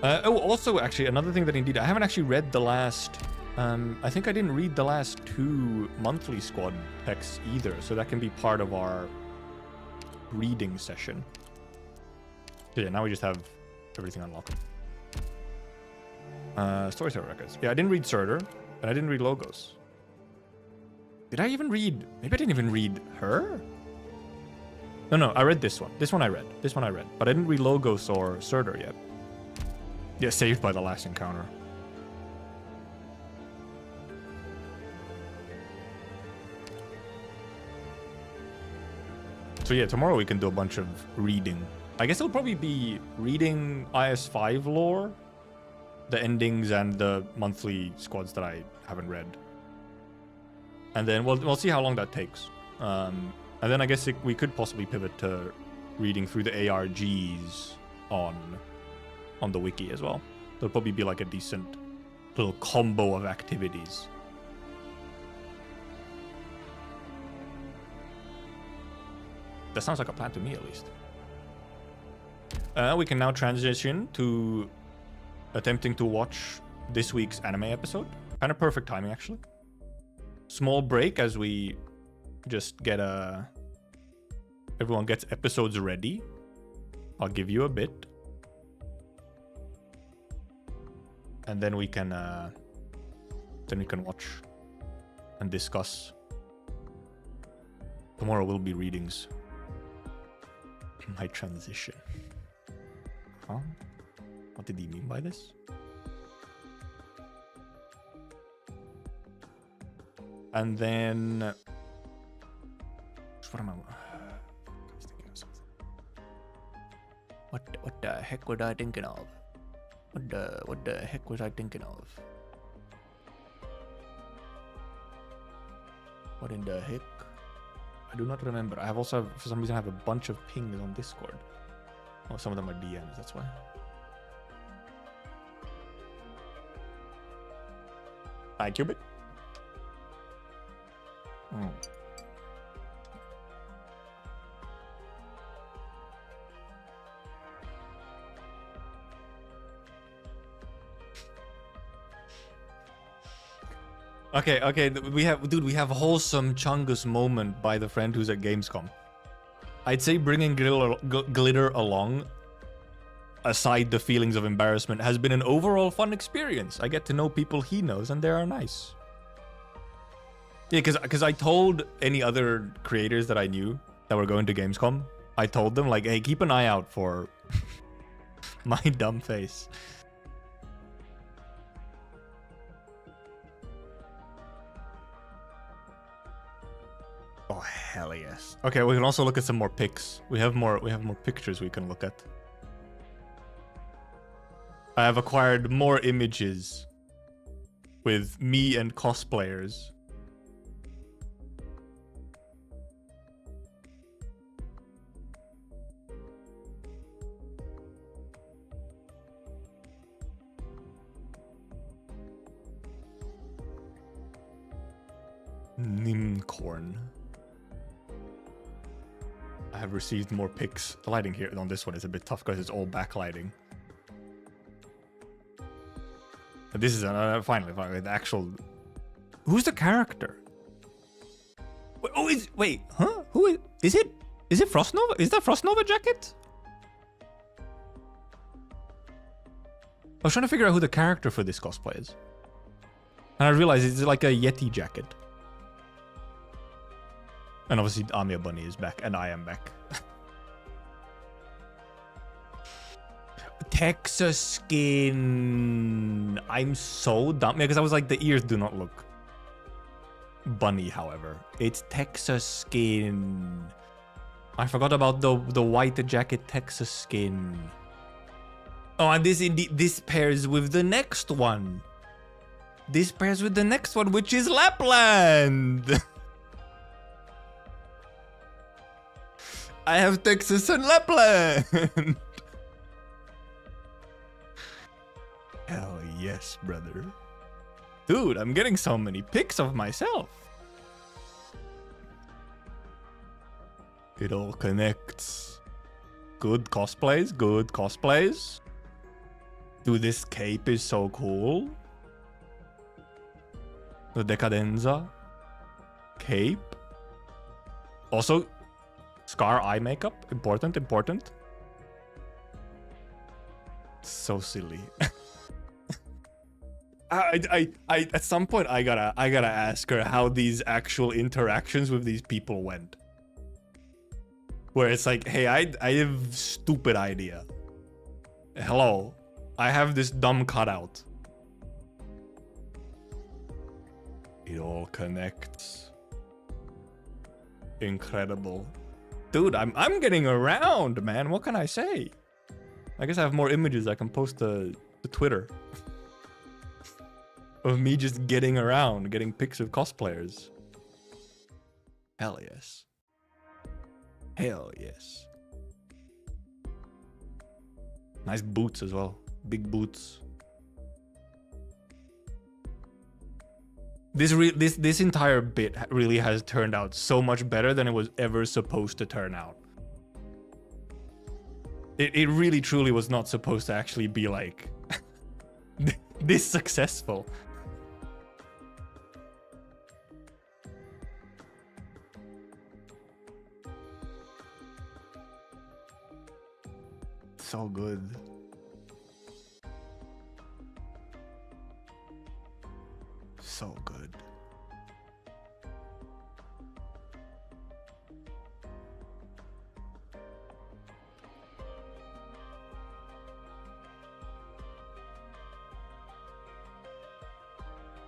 Oh, also, actually, another thing that indeed... I haven't actually read the last... I think I didn't read the last 2 monthly squad texts either, so that can be part of our reading session. So yeah, now we just have everything unlocked. Story server records. Yeah, I didn't read Surtur, and I didn't read Logos. Did I even read... Maybe I didn't even read her? No, I read this one. This one I read. But I didn't read Logos or Surtur yet. Yeah, saved by the last encounter. So yeah, tomorrow we can do a bunch of reading. I guess it'll probably be reading IS5 lore, the endings, and the monthly squads that I haven't read. And then we'll see how long that takes. And then I guess we could possibly pivot to reading through the ARGs on the wiki as well. There'll probably be like a decent little combo of activities. That sounds like a plan to me, at least. We can now transition to attempting to watch this week's anime episode. Kind of perfect timing, actually. Small break as we just get everyone gets episodes ready. I'll give you a bit. And then we can watch and discuss. Tomorrow will be readings. My transition. Huh? What did he mean by this? And then... What am I... thinking of something. What the heck was I thinking of? What the heck was I thinking of? What in the heck? I do not remember. I have also, for some reason, I have a bunch of pings on Discord. Oh, some of them are DMs, that's why. Hi, Cubit. Okay, we have wholesome Chungus moment by the friend who's at Gamescom. I'd say bringing glitter along, aside the feelings of embarrassment, has been an overall fun experience. I get to know people he knows, and they are nice. Yeah, because I told any other creators that I knew that were going to Gamescom, I told them, like, hey, keep an eye out for my dumb face. Oh, hell yes. Okay, we can also look at some more pics. We have more pictures we can look at. I have acquired more images with me and cosplayers. Nimcorn. I have received more pics. The lighting here on this one is a bit tough because it's all backlighting. But this is finally the actual. Who's the character? Wait, oh, wait, huh? Who is it? Is it Frost Nova? Is that Frost Nova jacket? I was trying to figure out who the character for this cosplay is. And I realized it's like a Yeti jacket. And obviously Amia Bunny is back, and I am back. Texas skin. I'm so dumb. Yeah, because I was like, the ears do not look bunny, however. It's Texas skin. I forgot about the white jacket Texas skin. Oh, and this pairs with the next one. This pairs with the next one, which is Lapland. I have Texas and Lapland. Hell yes, brother. Dude, I'm getting so many pics of myself. It all connects. Good cosplays, good cosplays. Dude, this cape is so cool. The Decadenza cape. Also, Scar eye makeup. Important, important. So silly. I at some point I gotta ask her how these actual interactions with these people went. Where it's like, hey, I have stupid idea. Hello, I have this dumb cutout. It all connects. Incredible. Dude, I'm getting around, man. What can I say? I guess I have more images I can post to Twitter. Of me just getting around, getting pics of cosplayers. Hell yes. Hell yes. Nice boots as well. Big boots. This entire bit really has turned out so much better than it was ever supposed to turn out. It really truly was not supposed to actually be like this successful. So good. So good.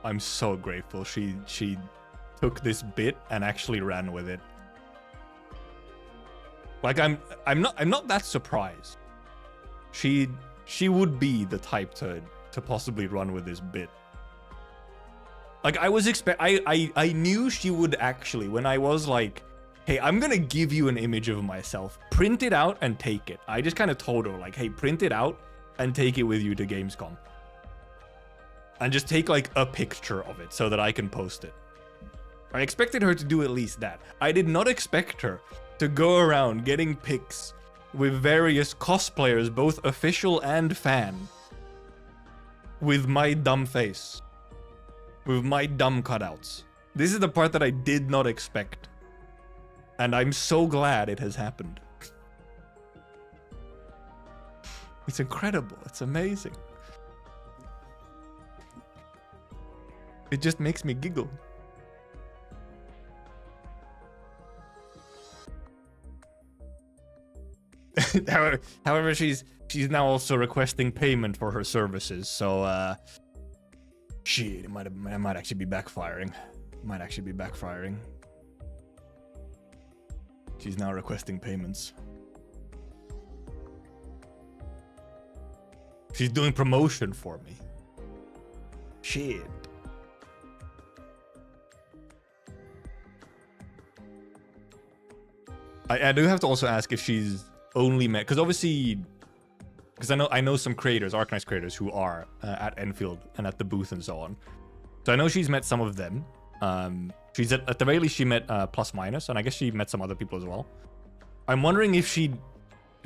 I'm so grateful she took this bit and actually ran with it. Like I'm not that surprised. She would be the type to possibly run with this bit. Like I was I knew she would actually, when I was like, hey, I'm gonna give you an image of myself, print it out and take it. I just kind of told her like, hey, print it out and take it with you to Gamescom. And just take like a picture of it so that I can post it. I expected her to do at least that. I did not expect her to go around getting pics with various cosplayers, both official and fan, with my dumb face. With my dumb cutouts. This is the part that I did not expect. And I'm so glad it has happened. It's incredible. It's amazing. It just makes me giggle. However, she's now also requesting payment for her services, so shit, it might actually be backfiring. Might actually be backfiring. She's now requesting payments. She's doing promotion for me. Shit. I do have to also ask if she's only met, because obviously, because I know some creators, Arknights creators, who are at Enfield and at the booth and so on. So I know she's met some of them. She's at the very least she met Plus Minus, and I guess she met some other people as well. I'm wondering if she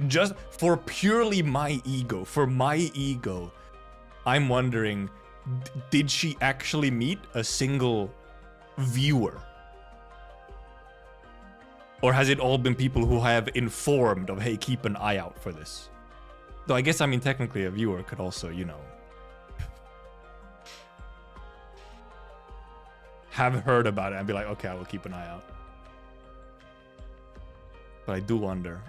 just for purely my ego, I'm wondering, did she actually meet a single viewer? Or has it all been people who have informed of, hey, keep an eye out for this? Though I guess, I mean, technically a viewer could also, you know, have heard about it and be like, okay, I will keep an eye out. But I do wonder.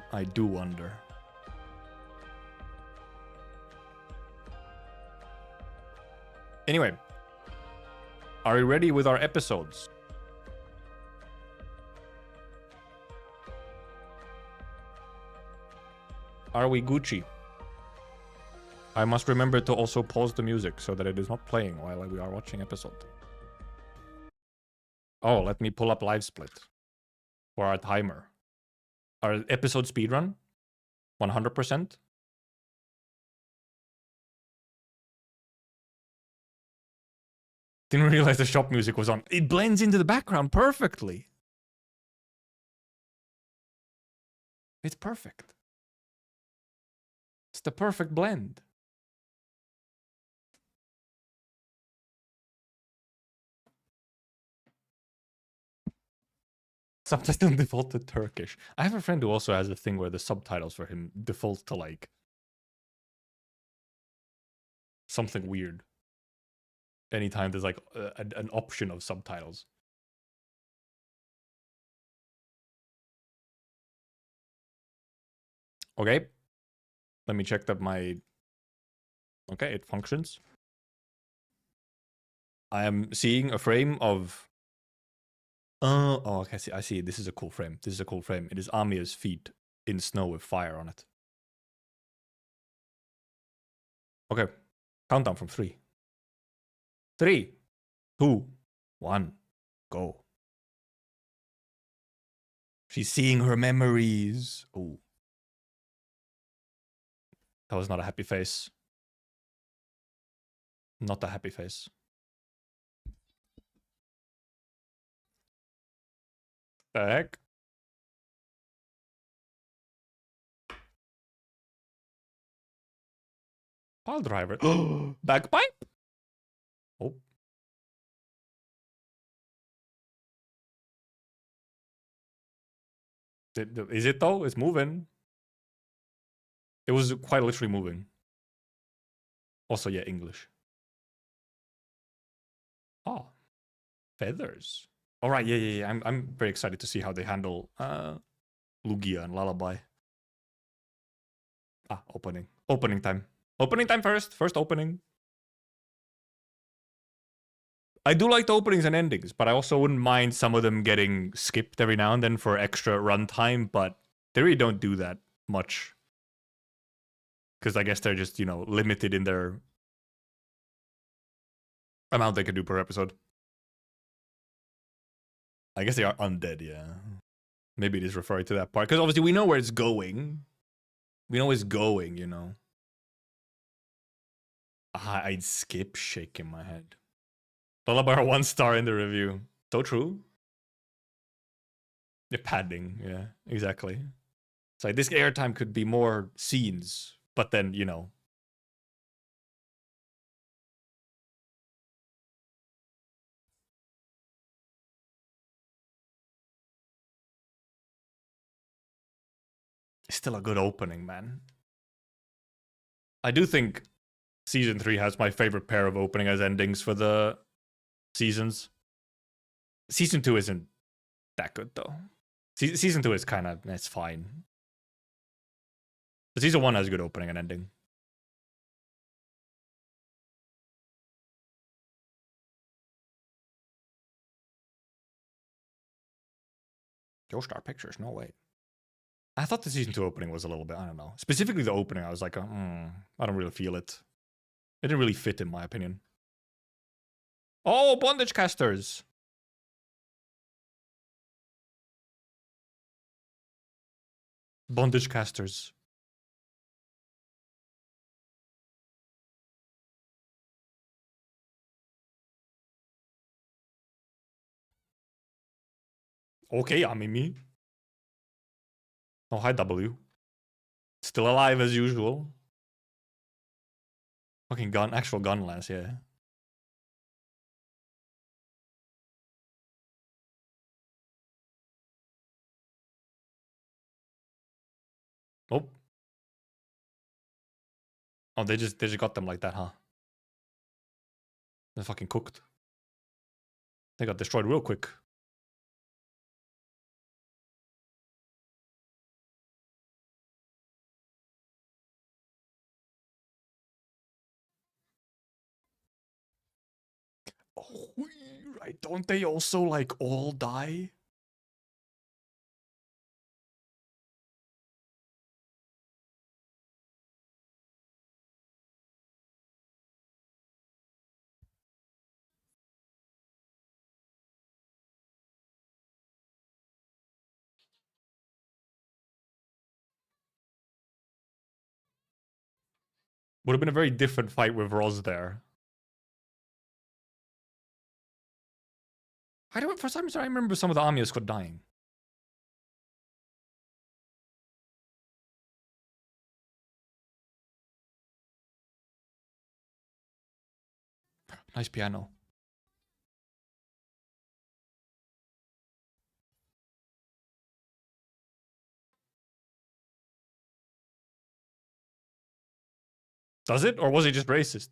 Anyway, are we ready with our episodes? Are we Gucci? I must remember to also pause the music so that it is not playing while we are watching episode. Oh, let me pull up live split for our timer. Our episode speedrun, 100%. Didn't realize the shop music was on. It blends into the background perfectly. It's perfect. It's the perfect blend. Subtitle default to Turkish. I have a friend who also has a thing where the subtitles for him default to like something weird. Anytime there's like an option of subtitles. Okay. Let me check that my... Okay, it functions. I am seeing a frame of... oh, okay, I see. This is a cool frame. This is a cool frame. It is Amia's feet in snow with fire on it. Okay. Countdown from 3. 3, 2, 1, go. She's seeing her memories. Oh. That was not a happy face. Not a happy face. The heck? Pile driver. Bagpipe? Oh. Is it though? It's moving. It was quite literally moving. Also, yeah, English. Oh. Feathers. All right, yeah. I'm very excited to see how they handle Lugia and Lullaby. Ah, opening. Opening time. Opening time first. First opening. I do like the openings and endings, but I also wouldn't mind some of them getting skipped every now and then for extra runtime, but they really don't do that much. Because I guess they're just, you know, limited in their amount they can do per episode. I guess they are undead, yeah. Maybe it is referring to that part. Because obviously we know where it's going. We know it's going, you know. I'd skip shaking my head. Lullaby 1 star in the review. So true. The padding, yeah, exactly. It's like this airtime could be more scenes, but then, you know. It's still a good opening, man. I do think Season 3 has my favorite pair of opening as endings for the seasons. Season 2 isn't that good, though. Season 2 is kind of, it's fine. But Season 1 has a good opening and ending. Your Star Pictures, no way. I thought the Season 2 opening was a little bit, I don't know. Specifically the opening, I was like, I don't really feel it. It didn't really fit, in my opinion. Oh, Bondage Casters! Bondage Casters. Okay, Amimi. Oh, hi, W. Still alive as usual. Fucking gun, actual gun lance, yeah. Oh. Oh, they just got them like that, huh? They're fucking cooked. They got destroyed real quick. Oh, right. Don't they also, like, all die? Would have been a very different fight with Roz there. I don't. For some reason, I remember some of the Amiya squad dying. Nice piano. Does it, or was he just racist?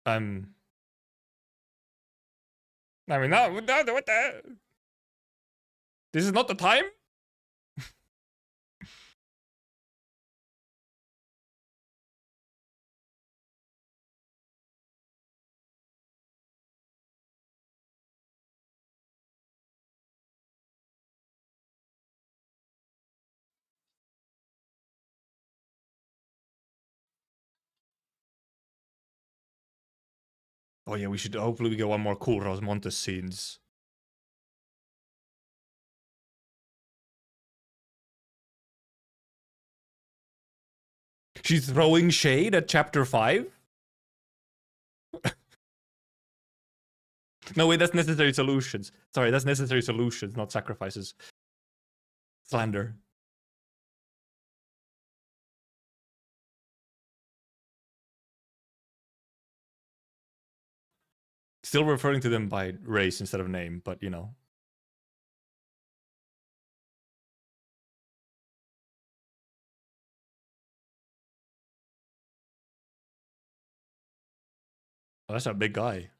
I mean, no, what the? This is not the time. Oh yeah, we should hopefully we get one more cool Rosmontes scenes. She's throwing shade at chapter 5? No, wait, that's necessary solutions. Sorry, that's necessary solutions, not sacrifices. Slander. Still referring to them by race instead of name, but you know. Oh, that's a big guy.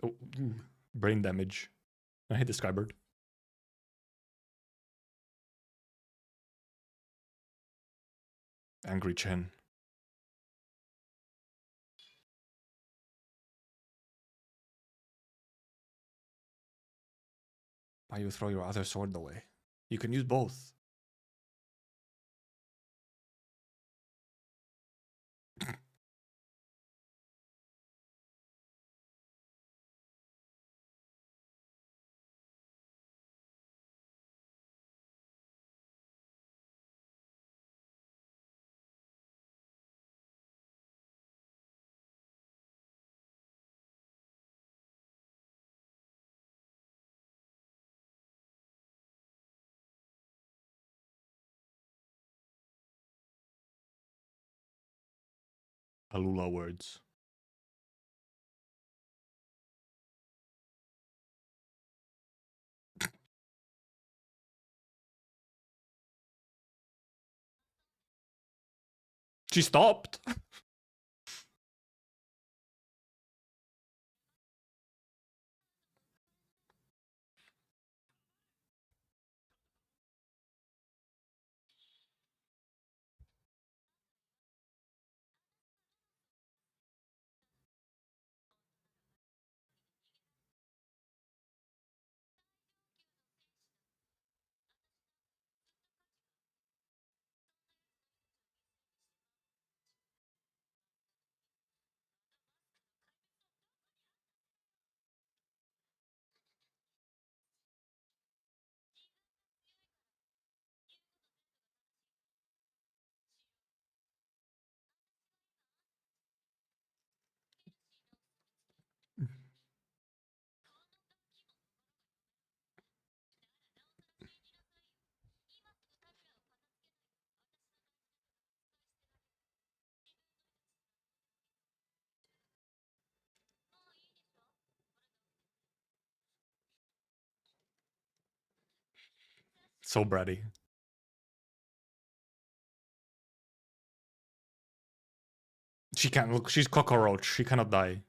Oh, brain damage. I hit the Skybird. Angry Chen. Why you throw your other sword away? You can use both. Alula words. She stopped. So bratty. She can't look. She's cockroach. She cannot die.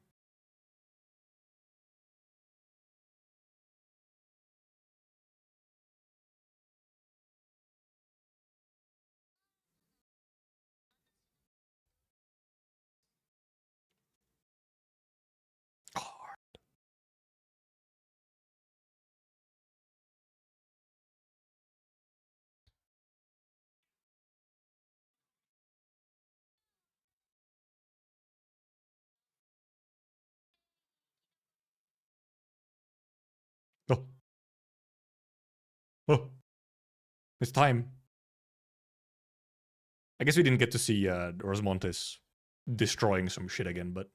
Oh. Oh. It's time. I guess we didn't get to see Rosmontes destroying some shit again, but...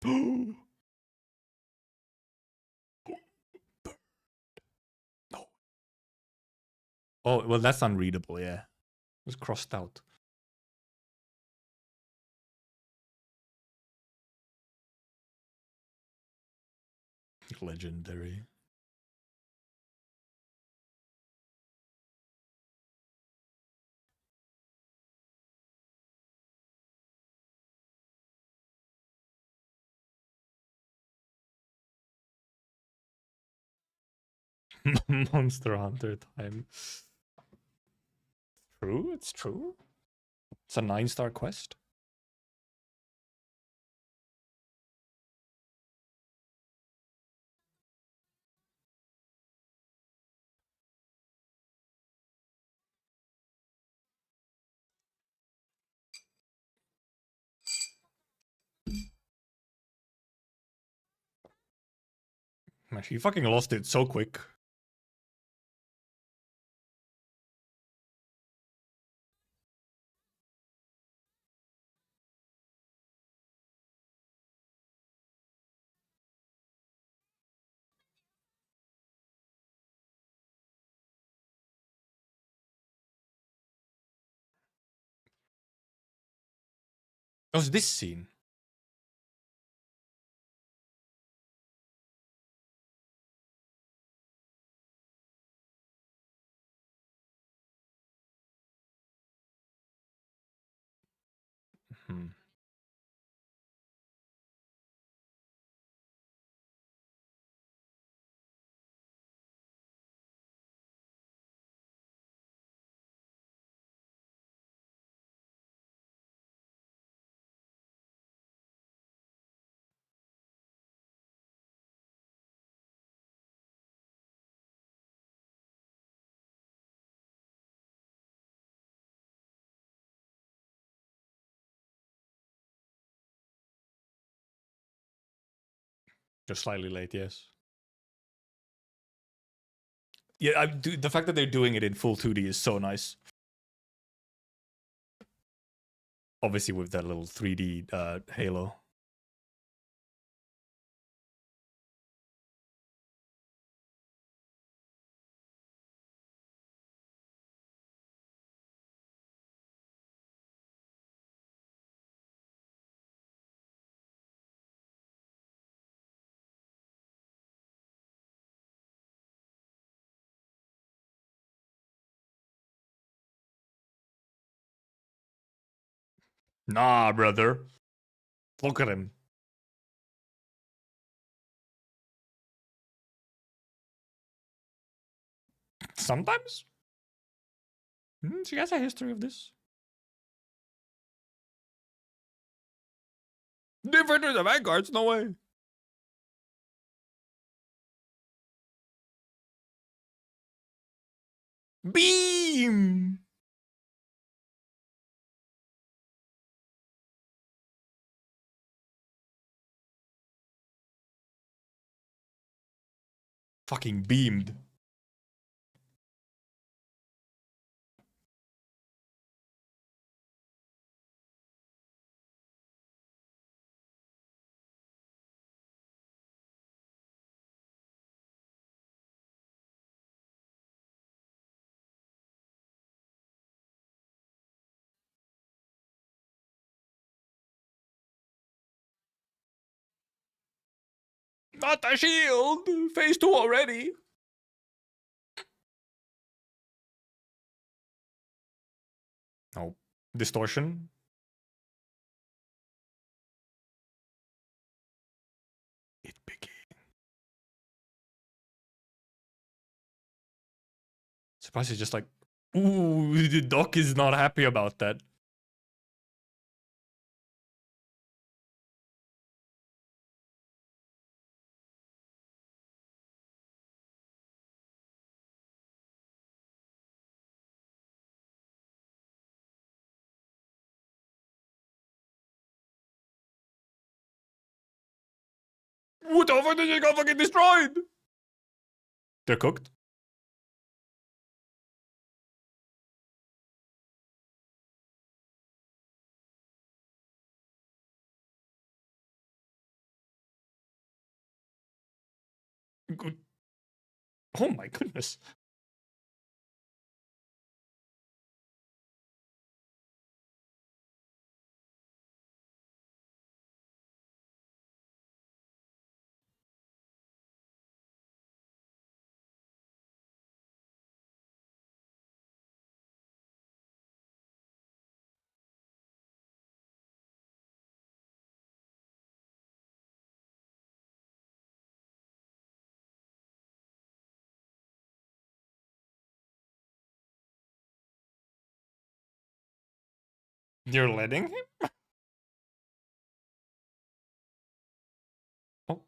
No. Oh, well, that's unreadable, yeah. It was crossed out. Legendary. Monster Hunter time. True, it's true. It's a 9-star quest. Man, she fucking lost it so quick. Oh, it's this scene. Hmm. Just slightly late, yes. Yeah, the fact that they're doing it in full 2D is so nice. Obviously with that little 3D halo. Nah, brother. Look at him. Sometimes? She has a history of this. Different to the Vanguards, no way. Beam! Fucking beamed. Not a shield! Phase 2 already! Oh, distortion. It began. Surprised he's just like, ooh, the doc is not happy about that. What the fuck? They just got fucking destroyed! They're cooked. Good. Oh my goodness. You're letting him? Oh.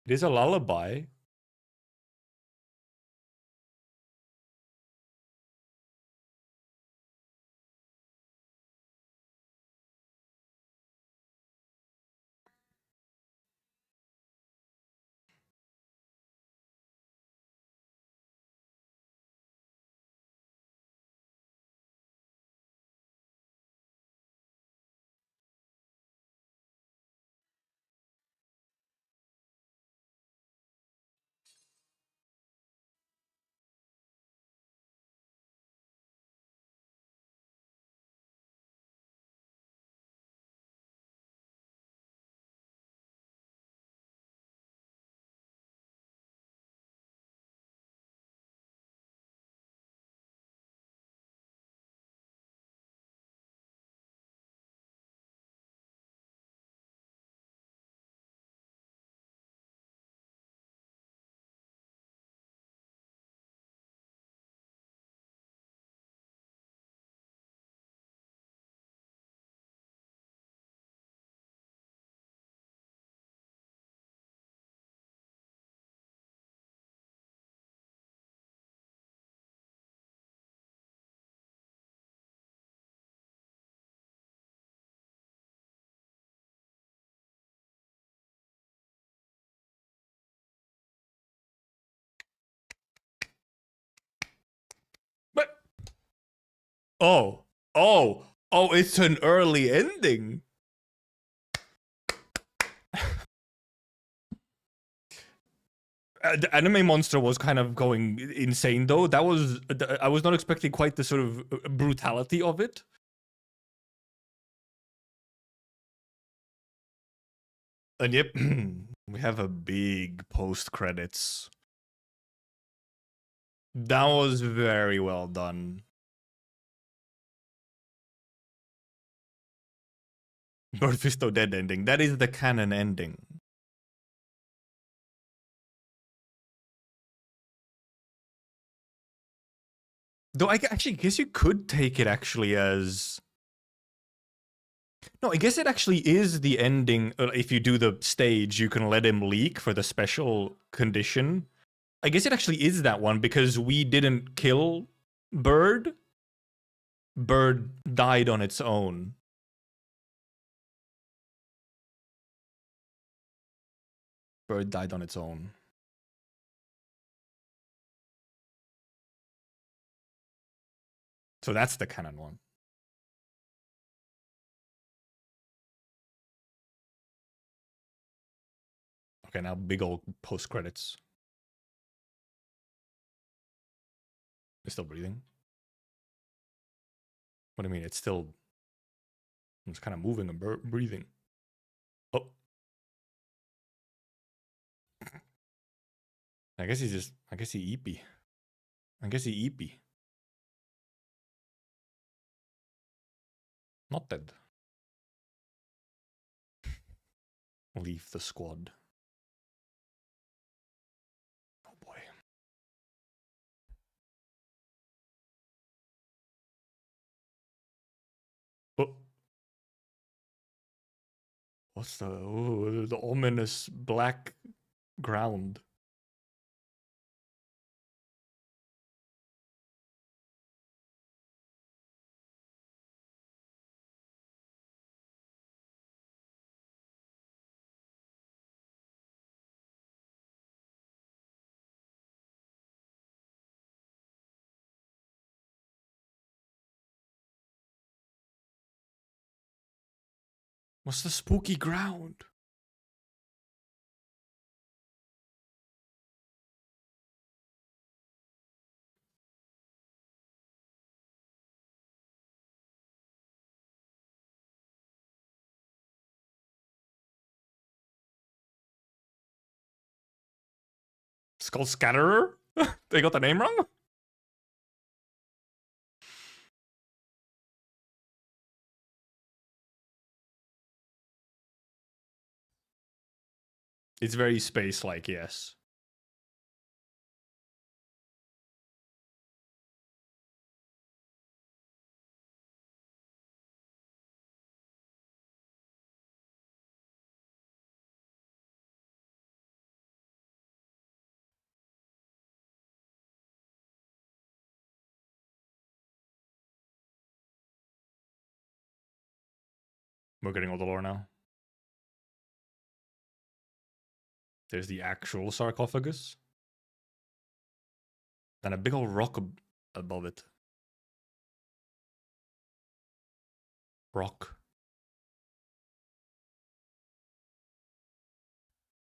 It is a lullaby. But oh, it's an early ending. The anime monster was kind of going insane though. That was I was not expecting quite the sort of brutality of it. And yep, we have a big post credits. That was very well done. Mephisto dead ending. That is the canon ending. Though I actually guess you could take it actually as... No, I guess it actually is the ending. If you do the stage, you can let him leak for the special condition. I guess it actually is that one because we didn't kill Bird. Bird died on its own. Bird died on its own. So that's the canon one. Okay, now big old post credits. It's still breathing. What do you mean? It's still... It's kind of moving and breathing. Oh. I guess he EP. I guess he EP. Not dead. Leave the squad. Oh boy. Oh. What's the ominous black ground? What's the spooky ground? Skull Scatterer? They got the name wrong? It's very space-like, yes. We're getting all the lore now. There's the actual sarcophagus. Then a big old rock above it. Rock.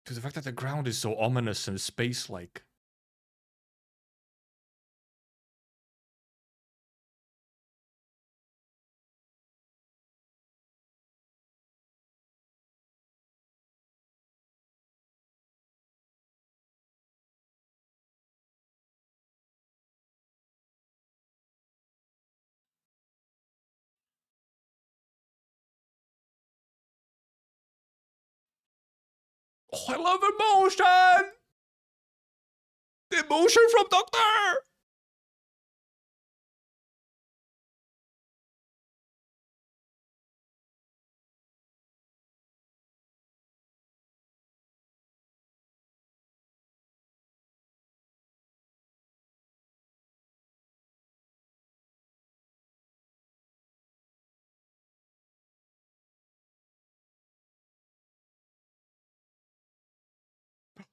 Because the fact that the ground is so ominous and space-like. Oh, I love emotion! The emotion from Doctor!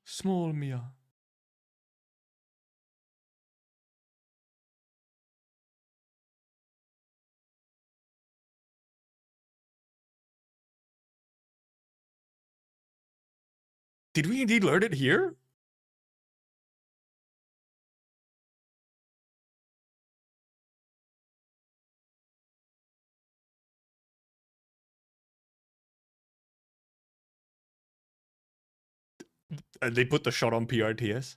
Small Mia. Did we indeed learn it here? And they put the shot on PRTS?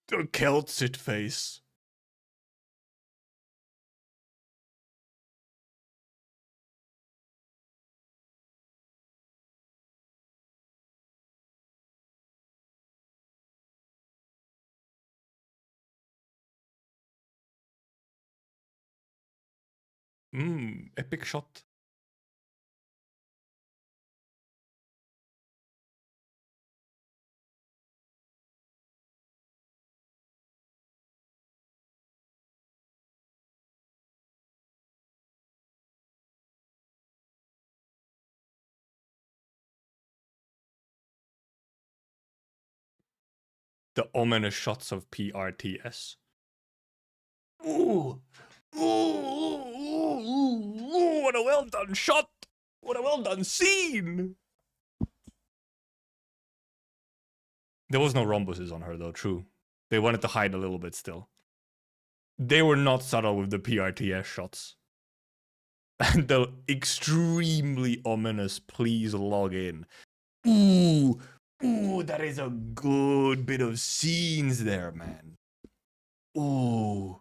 The Celtic face. Epic shot. the ominous shots of PRTS. Ooh, ooh, ooh, ooh, what a well done shot! What a well done scene! There was no rhombuses on her though, true. They wanted to hide a little bit still. They were not subtle with the PRTS shots. And the extremely ominous please log in. Ooh, ooh, that is a good bit of scenes there, man. Ooh.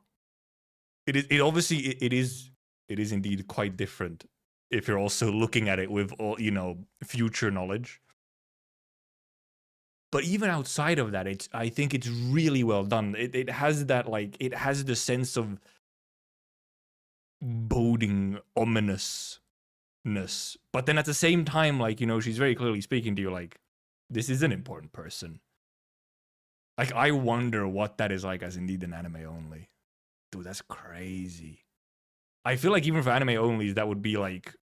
It obviously it is indeed quite different if you're also looking at it with all, you know, future knowledge. But even outside of that, I think it's really well done. It has that, like, it has the sense of boding ominousness. But then at the same time, like, you know, she's very clearly speaking to you like, this is an important person. Like, I wonder what that is like as indeed an anime only. Dude, that's crazy. I feel like even for anime onlys, that would be like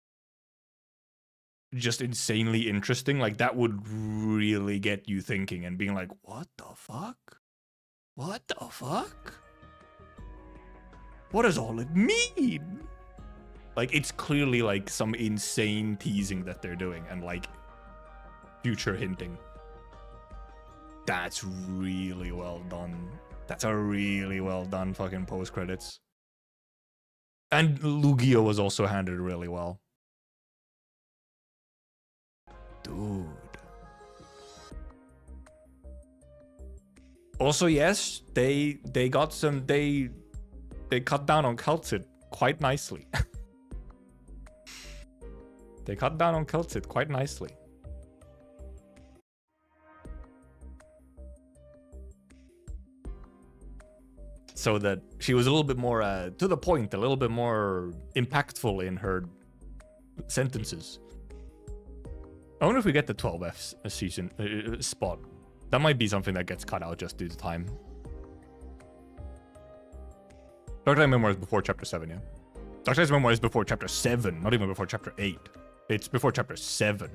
just insanely interesting. Like, that would really get you thinking and being like, what the fuck? What the fuck? What does all it mean? Like, it's clearly like some insane teasing that they're doing and like future hinting. That's really well done. That's a really well done fucking post credits. And Lugia was also handled really well. Dude. Also, yes, they got some, they cut down on Celtid quite nicely. They cut down on Celtid quite nicely. So that she was a little bit more to the point, a little bit more impactful in her sentences. I wonder if we get the 12F season spot. That might be something that gets cut out just due to time. Dark Knight Memoir is before chapter 7, yeah? Dark Knight's Memoir is before chapter 7, not even before chapter 8. It's before chapter 7.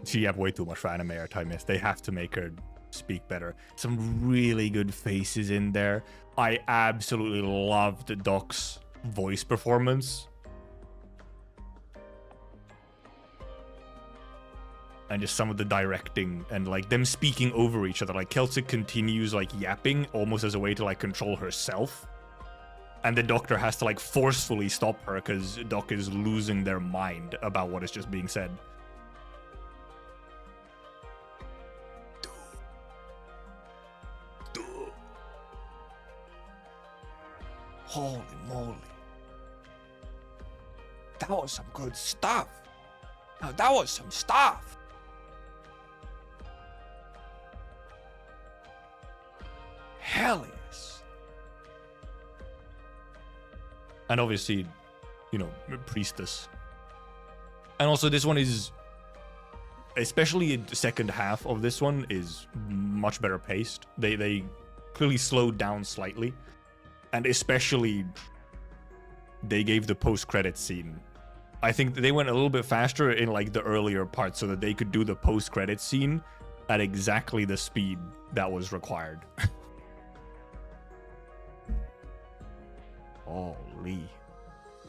She have way too much for anime airtime, yes. They have to make her speak better. Some really good faces in there. I absolutely loved Doc's voice performance. And just some of the directing and like them speaking over each other. Like Celtid continues like yapping almost as a way to like control herself. And the doctor has to like forcefully stop her because Doc is losing their mind about what is just being said. Holy moly. That was some good stuff. Now that was some stuff. Hell yes. And obviously, you know, Priestess. And also this one is, especially the second half of this one, is much better paced. They clearly slowed down slightly. And especially, they gave the post-credit scene. I think they went a little bit faster in like the earlier parts so that they could do the post-credit scene at exactly the speed that was required. Holy.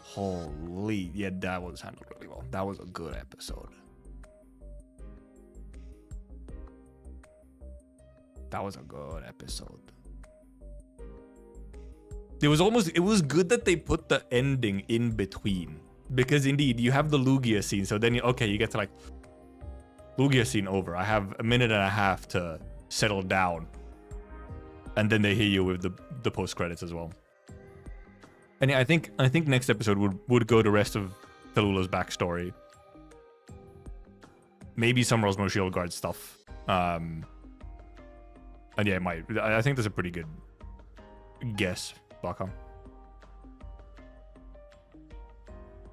Holy. Yeah, that was handled really well. That was a good episode. That was a good episode. It was good that they put the ending in between. Because indeed, you have the Lugia scene, so then you get to like, Lugia scene over. I have a minute and a half to settle down. And then they hit you with the post-credits as well. And yeah, I think next episode would go the rest of Thalula's backstory. Maybe some Rosmo Shield Guard stuff. And yeah, it might. I think that's a pretty good guess. Backham.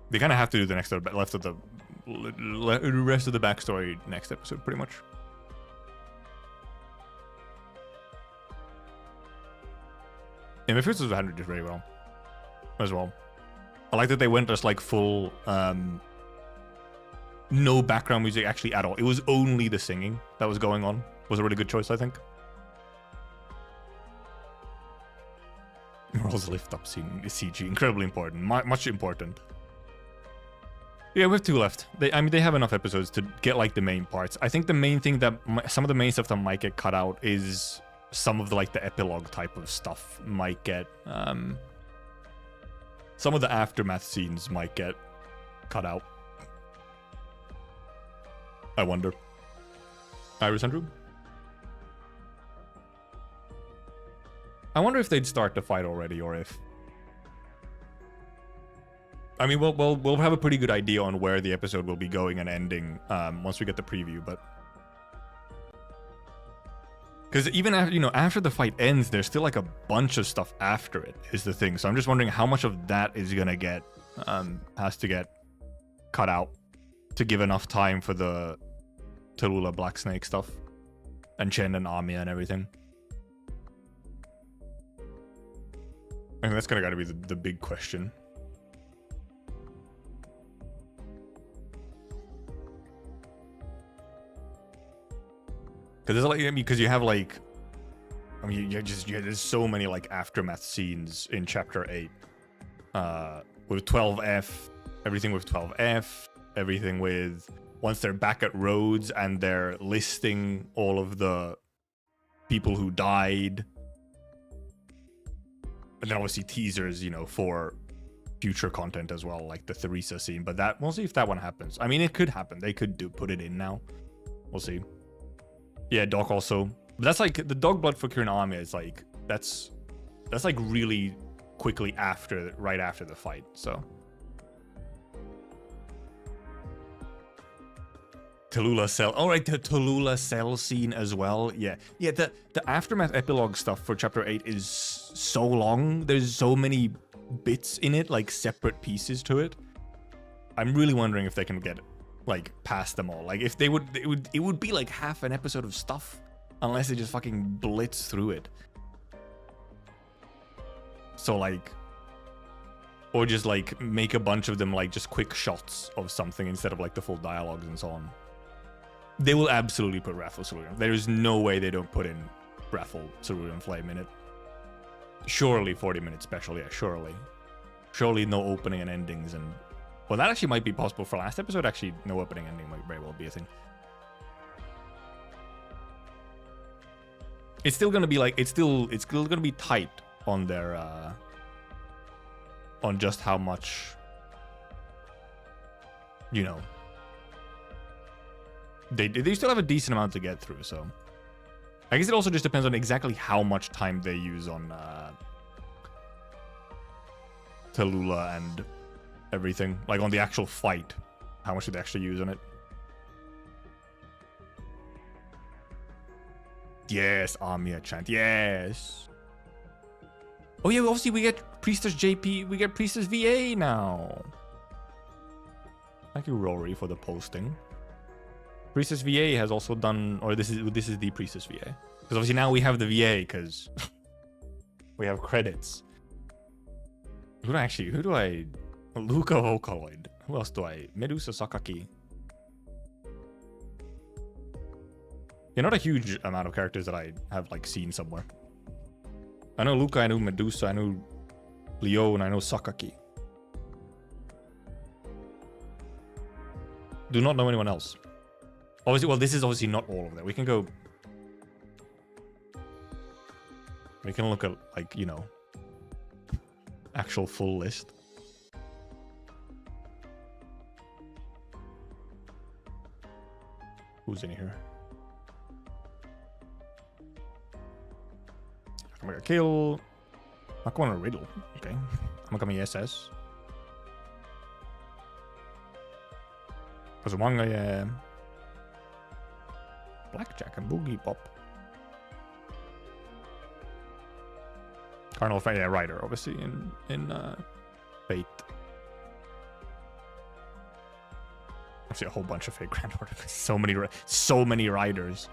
They kind of have to do the rest of the backstory next episode, pretty much. And Mephistos was handled it very well, as well. I like that they went as like full no background music actually at all. It was only the singing that was going on. It was a really good choice, I think. Rolls lift up scene is CG, incredibly important, much important. Yeah, we have 2 left. I mean, they have enough episodes to get like the main parts. I think the main thing that some of the main stuff that might get cut out is some of the like the epilogue type of stuff might get. Some of the aftermath scenes might get cut out. I wonder. Iris Andrew? I wonder if they'd start the fight already, or if... I mean, we'll have a pretty good idea on where the episode will be going and ending once we get the preview, but... Because even after, after the fight ends, there's still like a bunch of stuff after it, is the thing. So I'm just wondering how much of that is gonna get, has to get cut out to give enough time for the Tallulah Black Snake stuff. And Chen and Amiya and everything. I think that's kind of got to be the big question. Because you have like, I mean, there's so many like aftermath scenes in chapter 8. With 12F, everything with 12F, everything with once they're back at Rhodes and they're listing all of the people who died. And then obviously teasers, for future content as well, like the Theresa scene. But that, we'll see if that one happens. I mean, it could happen. They could put it in now. We'll see. Yeah, Doc also. But that's like, the dog blood for Kirin Amiya is like, that's like really quickly right after the fight, so. Tallulah Cell. All right, the Tallulah Cell scene as well. Yeah, the aftermath epilogue stuff for chapter 8 is so long. There's so many bits in it, like separate pieces to it. I'm really wondering if they can get like past them all. Like if they would, it would be like half an episode of stuff unless they just fucking blitz through it. So like, or just like make a bunch of them like just quick shots of something instead of like the full dialogues and so on. They will absolutely put Raffle Cerulean. There is no way they don't put in Raffle Cerulean Flame in it. Surely 40-minute special, yeah, surely. Surely no opening and endings and... Well, that actually might be possible for last episode. Actually, no opening ending might very well be a thing. It's still gonna be like... It's still gonna be tight on their... on just how much... They still have a decent amount to get through, so... I guess it also just depends on exactly how much time they use on Tallulah and everything. Like on the actual fight. How much do they actually use on it? Yes, Amiya chant. Yes. Oh yeah, obviously we get Priestess JP. We get Priestess VA now. Thank you, Rory, for the posting. Priestess VA has also done, or this is the Priestess VA. Because obviously now we have the VA, because we have credits. Who do I... Luca Vocaloid. Who else do I... Medusa Sakaki. Yeah, not a huge amount of characters that I have, like, seen somewhere. I know Luca, I know Medusa, I know Leo, and I know Sakaki. Do not know anyone else. Obviously, well, this is obviously not all of them. We can go... We can look at, like, actual full list. Who's in here? Mega Kill. Makwana Riddle. Okay. Hamakami SS. Kazumanga, yeah. Blackjack and Boogie Pop. Carnival Fate, yeah, Rider, obviously, in Fate. Actually, a whole bunch of Fate Grand Order. So many riders.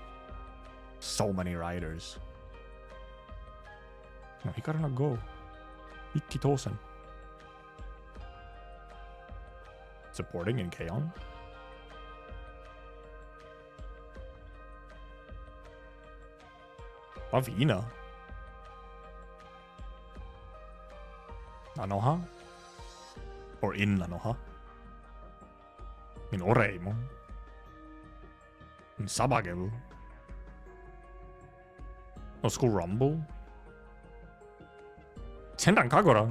So many riders. No, he gotta go. Ikkitosen. Supporting in Kaon. Pavina. Nanoha? Or in Nanoha? In Oreimo? In Sabagel? No School Rumble? Senran Kagura?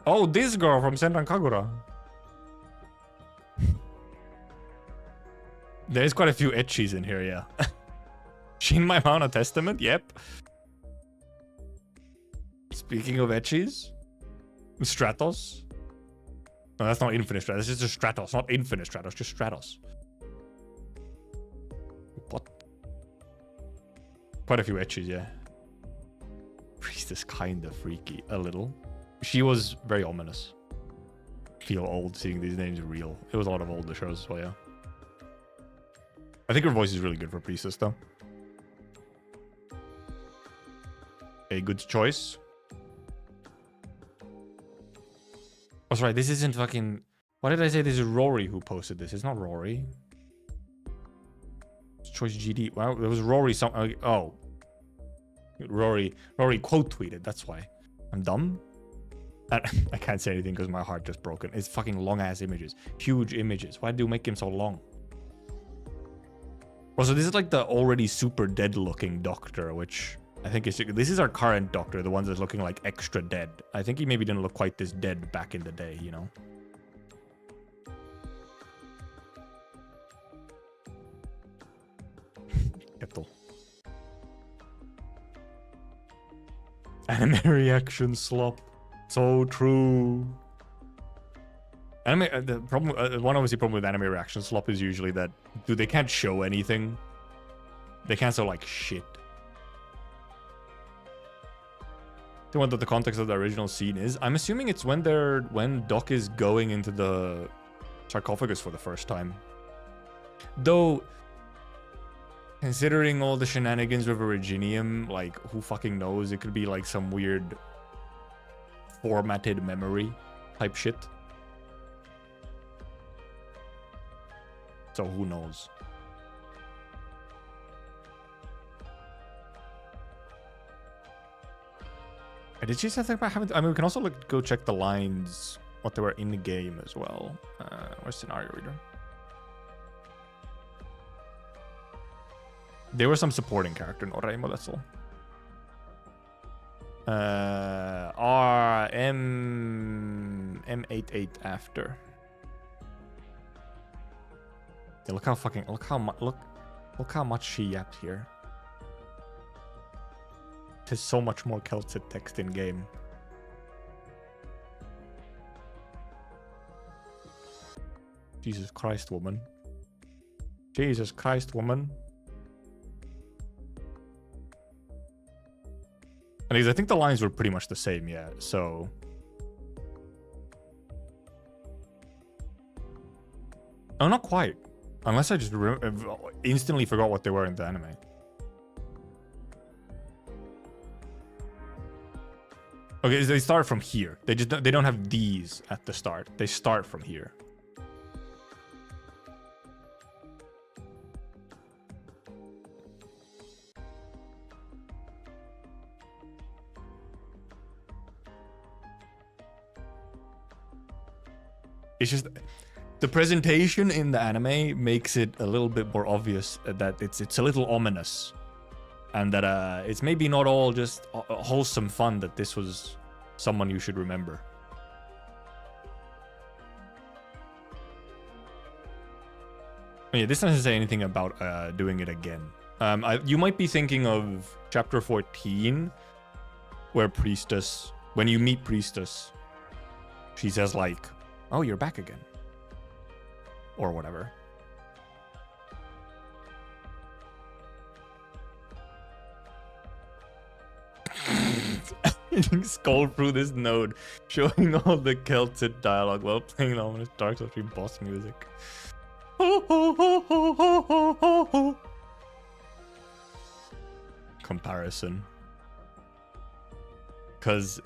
Oh, this girl from Senran Kagura. There's quite a few etchies in here, yeah. Shin My Mana Testament? Yep. Speaking of etchies, Stratos. No, that's not Infinite Stratos. This is just Stratos, not Infinite Stratos, just Stratos. What? Quite a few etchies, yeah. Priestess kinda freaky, a little. She was very ominous. Feel old seeing these names real. It was a lot of older shows as well, yeah. I think her voice is really good for Priestess, though. A good choice. Oh, sorry, this isn't fucking... Why did I say this is Rory who posted this? It's not Rory. It's Choice GD. Well, there was Rory some... Oh. Rory quote tweeted, that's why. I'm dumb. I can't say anything because my heart just broken. It's fucking long ass images. Huge images. Why do you make him so long? Also, this is like the already super dead looking doctor, which I think is... This is our current doctor, the one that's looking like extra dead. I think he maybe didn't look quite this dead back in the day, you know? Kettle. Anime reaction slop. So true. Anime, the problem, one obviously problem with anime reaction slop is usually that, dude, they can't show anything. They can't show like shit. I wonder what the context of the original scene is. I'm assuming it's when Doc is going into the sarcophagus for the first time. Though, considering all the shenanigans with Originium, like, who fucking knows? It could be like some weird formatted memory type shit. So who knows? Did she say something about having... I mean, we can also go check the lines, what they were in the game as well. Where's Scenario Reader? There was some supporting character in Oreimo, that's all. M88 after. Yeah, look how much she yapped here. There's so much more Celtic text in game. Jesus Christ, woman. Jesus Christ, woman. Anyways, I think the lines were pretty much the same, yeah, so... Oh, not quite. Unless I just instantly forgot what they were in the anime. Okay, so they start from here. They don't have these at the start. They start from here. It's just the presentation in the anime makes it a little bit more obvious that it's a little ominous. And that it's maybe not all just wholesome fun, that this was someone you should remember. Yeah, this doesn't say anything about doing it again. You might be thinking of chapter 14, where Priestess, when you meet Priestess, she says like, "Oh, you're back again," or whatever. Scroll through this node, showing all the Celtic dialogue while playing the ominous Dark Souls 3 boss music. Comparison. Because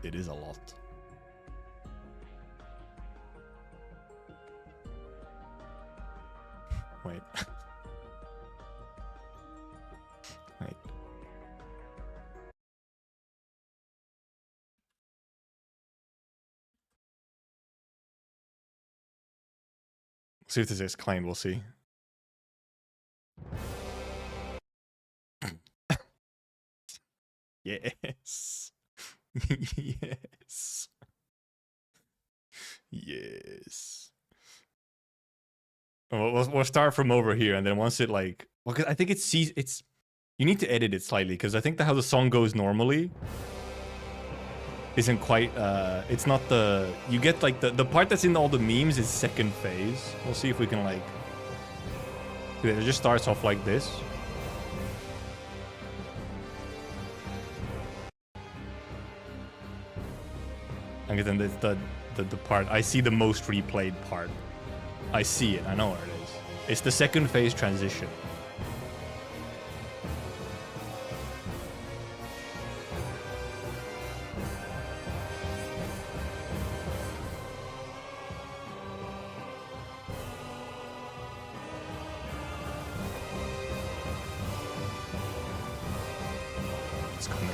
it is a lot. Wait. See if this is claimed, we'll see. Yes. Yes. Yes. We'll start from over here, and then once it like, well, cause I think it's you need to edit it slightly, because I think how the song goes normally isn't quite it's not you get like the part that's in all the memes is second phase. We'll see if we can like, it just starts off like this. And then the part I see the most replayed part. I see it, I know where it is. It's the second phase transition. It's coming.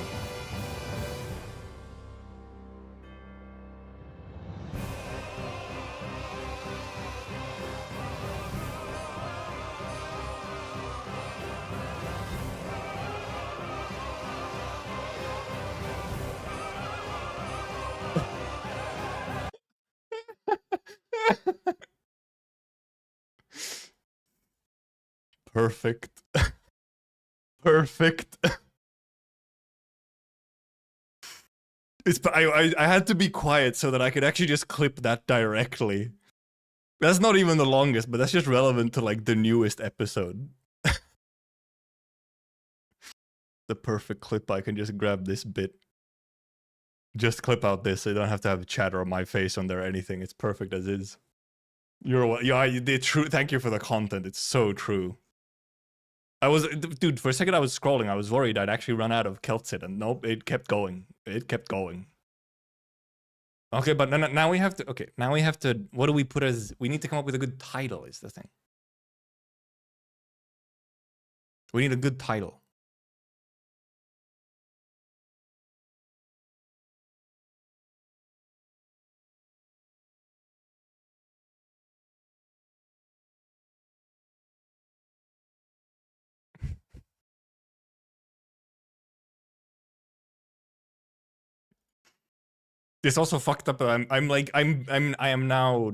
Perfect. Perfect. I had to be quiet so that I could actually just clip that directly. That's not even the longest, but that's just relevant to like the newest episode. The perfect clip, I can just grab this bit. Just clip out this, so I don't have to have a chatter on my face on there or anything. It's perfect as is. You did true. Thank you for the content. It's so true. Dude, for a second I was scrolling. I was worried I'd actually run out of Keltsit, and nope, it kept going. It kept going. Okay, but now we have to, okay, now we have to, what do we put as, we need to come up with a good title is the thing. We need a good title. It's also fucked up. I am now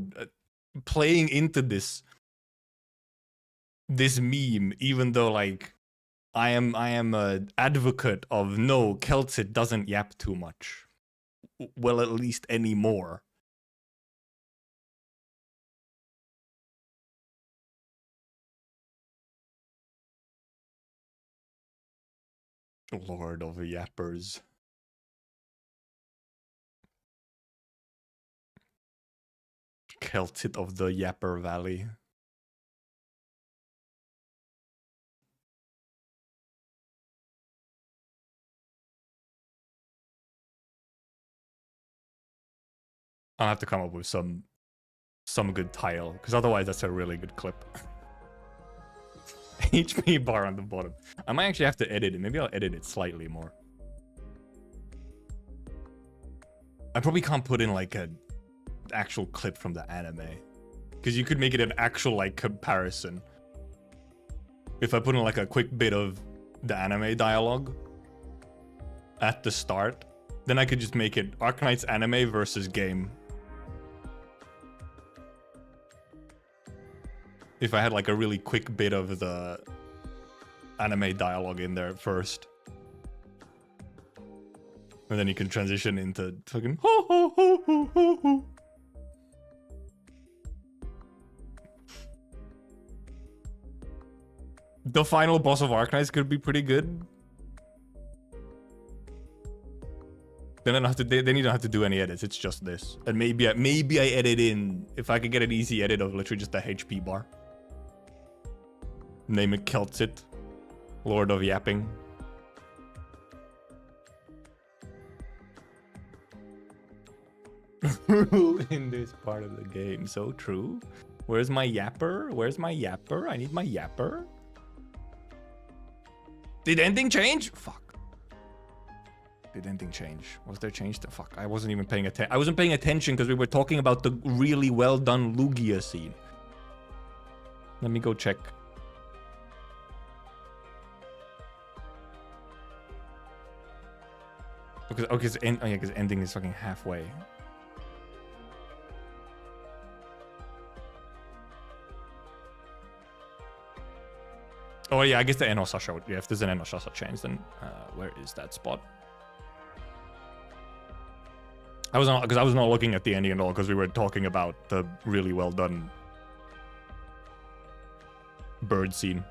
playing into this meme, even though like I am a advocate of no, Keltsit doesn't yap too much. Well, at least anymore. Lord of yappers. Keltsit of the Yapper Valley. I'll have to come up with some good title, because otherwise that's a really good clip. HP bar on the bottom. I might actually have to edit it. Maybe I'll edit it slightly more. I probably can't put in like a actual clip from the anime, because you could make it an actual like comparison. If I put in like a quick bit of the anime dialogue at the start, then I could just make it Arknights anime versus game. If I had like a really quick bit of the anime dialogue in there first. And then you can transition into fucking ho ho ho ho ho ho. The final boss of Arknights could be pretty good. Then I don't have to. Then you don't have to do any edits. It's just this, and maybe I edit in, if I could get an easy edit of literally just the HP bar. Name it Keltsit, Lord of Yapping. In this part of the game, so true. Where's my yapper? Where's my yapper? I need my yapper. Did anything change? Fuck. Did anything change? Was there change? Fuck, I wasn't even paying attention. I wasn't paying attention because we were talking about the really well done Lugia scene. Let me go check. Because okay, so because ending is fucking halfway. Oh yeah, I guess the Enosasha. Yeah, if there's an Enosasha change, then where is that spot? I was not looking at the ending at all because we were talking about the really well done bird scene.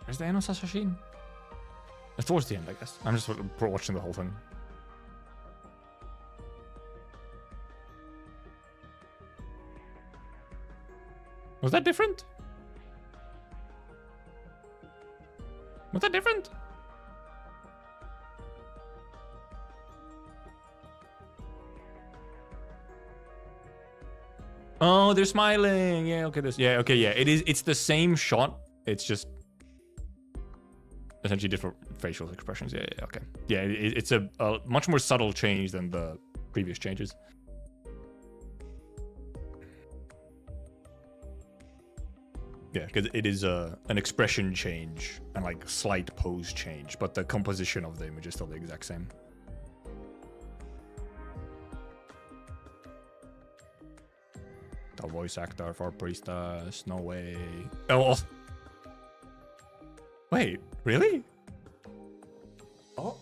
Where's the Enosasha scene? It's towards the end, I guess. I'm just watching the whole thing. Was that different? Was that different? Oh, they're smiling. Yeah, okay, yeah, okay, yeah. It's the same shot. It's just essentially different facial expressions. Yeah, okay. Yeah, it's a much more subtle change than the previous changes. Yeah, because it is an expression change and like slight pose change, but the composition of the image is still the exact same. The voice actor for Priestess, no way. Oh. Wait, really? Oh.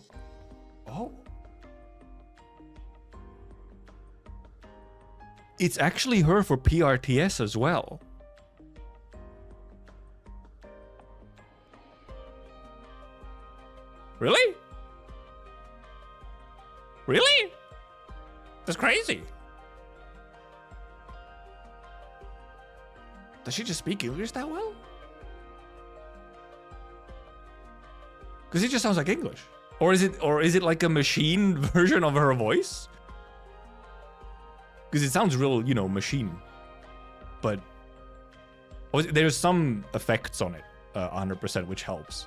Oh. It's actually her for PRTS as well. Really? Really? That's crazy. Does she just speak English that well? Because it just sounds like English. Or is it like a machine version of her voice? Because it sounds real, you know, machine. But there's some effects on it, 100%, which helps.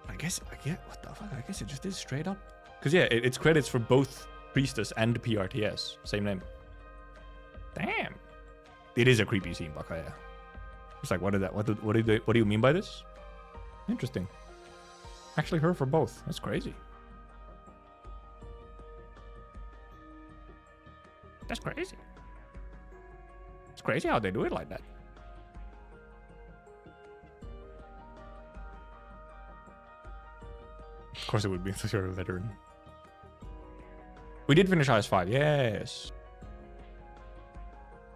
I guess, what the fuck? I guess it just is straight up. Because yeah, it's credits for both Priestess and PRTS. Same name. Damn. It is a creepy scene, Baka, yeah. It's like, what do you mean by this? Interesting. Actually her for both. That's crazy. That's crazy. It's crazy how they do it like that. Of course it would be if you're a veteran. We did finish IS5, yes.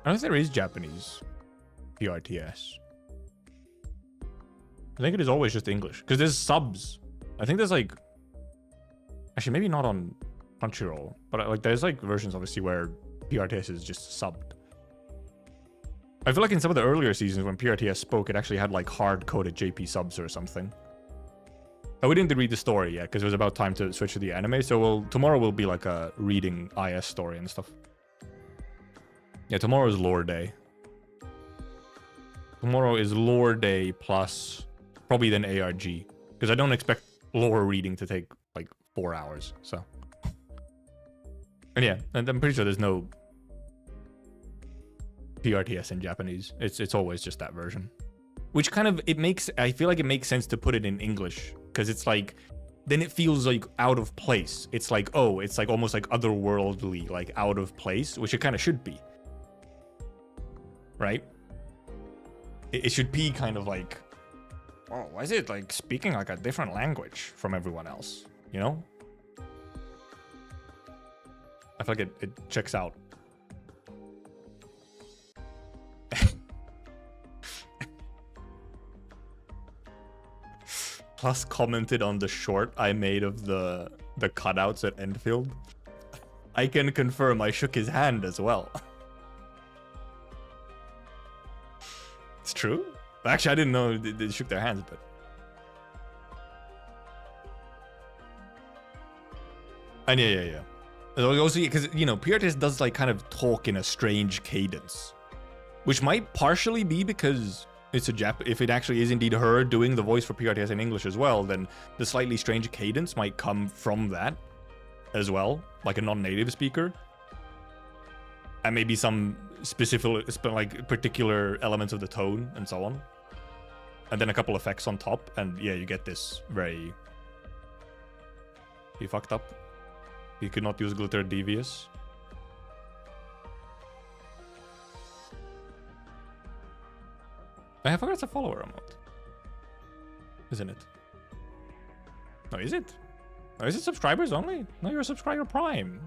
I don't know if there is Japanese PRTS. I think it is always just English. Because there's subs. I think there's like... Actually, maybe not on Crunchyroll. But like there's like versions obviously where PRTS is just subbed. I feel like in some of the earlier seasons when PRTS spoke, it actually had like hard-coded JP subs or something. Oh, we didn't read the story yet because it was about time to switch to the anime. So tomorrow will be like a reading IS story and stuff. Yeah, tomorrow is lore day. Tomorrow is lore day plus probably then ARG. Because I don't expect lore reading to take like 4 hours, so. And yeah, and I'm pretty sure there's no PRTS in Japanese. It's always just that version. Which kind of, I feel like it makes sense to put it in English. Because it's like, then it feels like out of place. It's like, oh, it's like almost like otherworldly, like out of place, which it kind of should be. Right? It should be kind of like, oh, why is it like speaking like a different language from everyone else? You know? I feel like it checks out. Plus commented on the short I made of the cutouts at Enfield. I can confirm I shook his hand as well. It's true? Actually, I didn't know they shook their hands, but... And yeah. Also, because, you know, PRTS does, like, kind of talk in a strange cadence. Which might partially be because it's a if it actually is indeed her doing the voice for PRTS in English as well, then the slightly strange cadence might come from that as well, like a non-native speaker. And maybe some specific, like particular elements of the tone and so on. And then a couple effects on top, and yeah, you get this very... He fucked up. He could not use glitter devious. I forgot it's a follower emote. Isn't it? No, is it? Or is it subscribers only? No, you're a subscriber prime.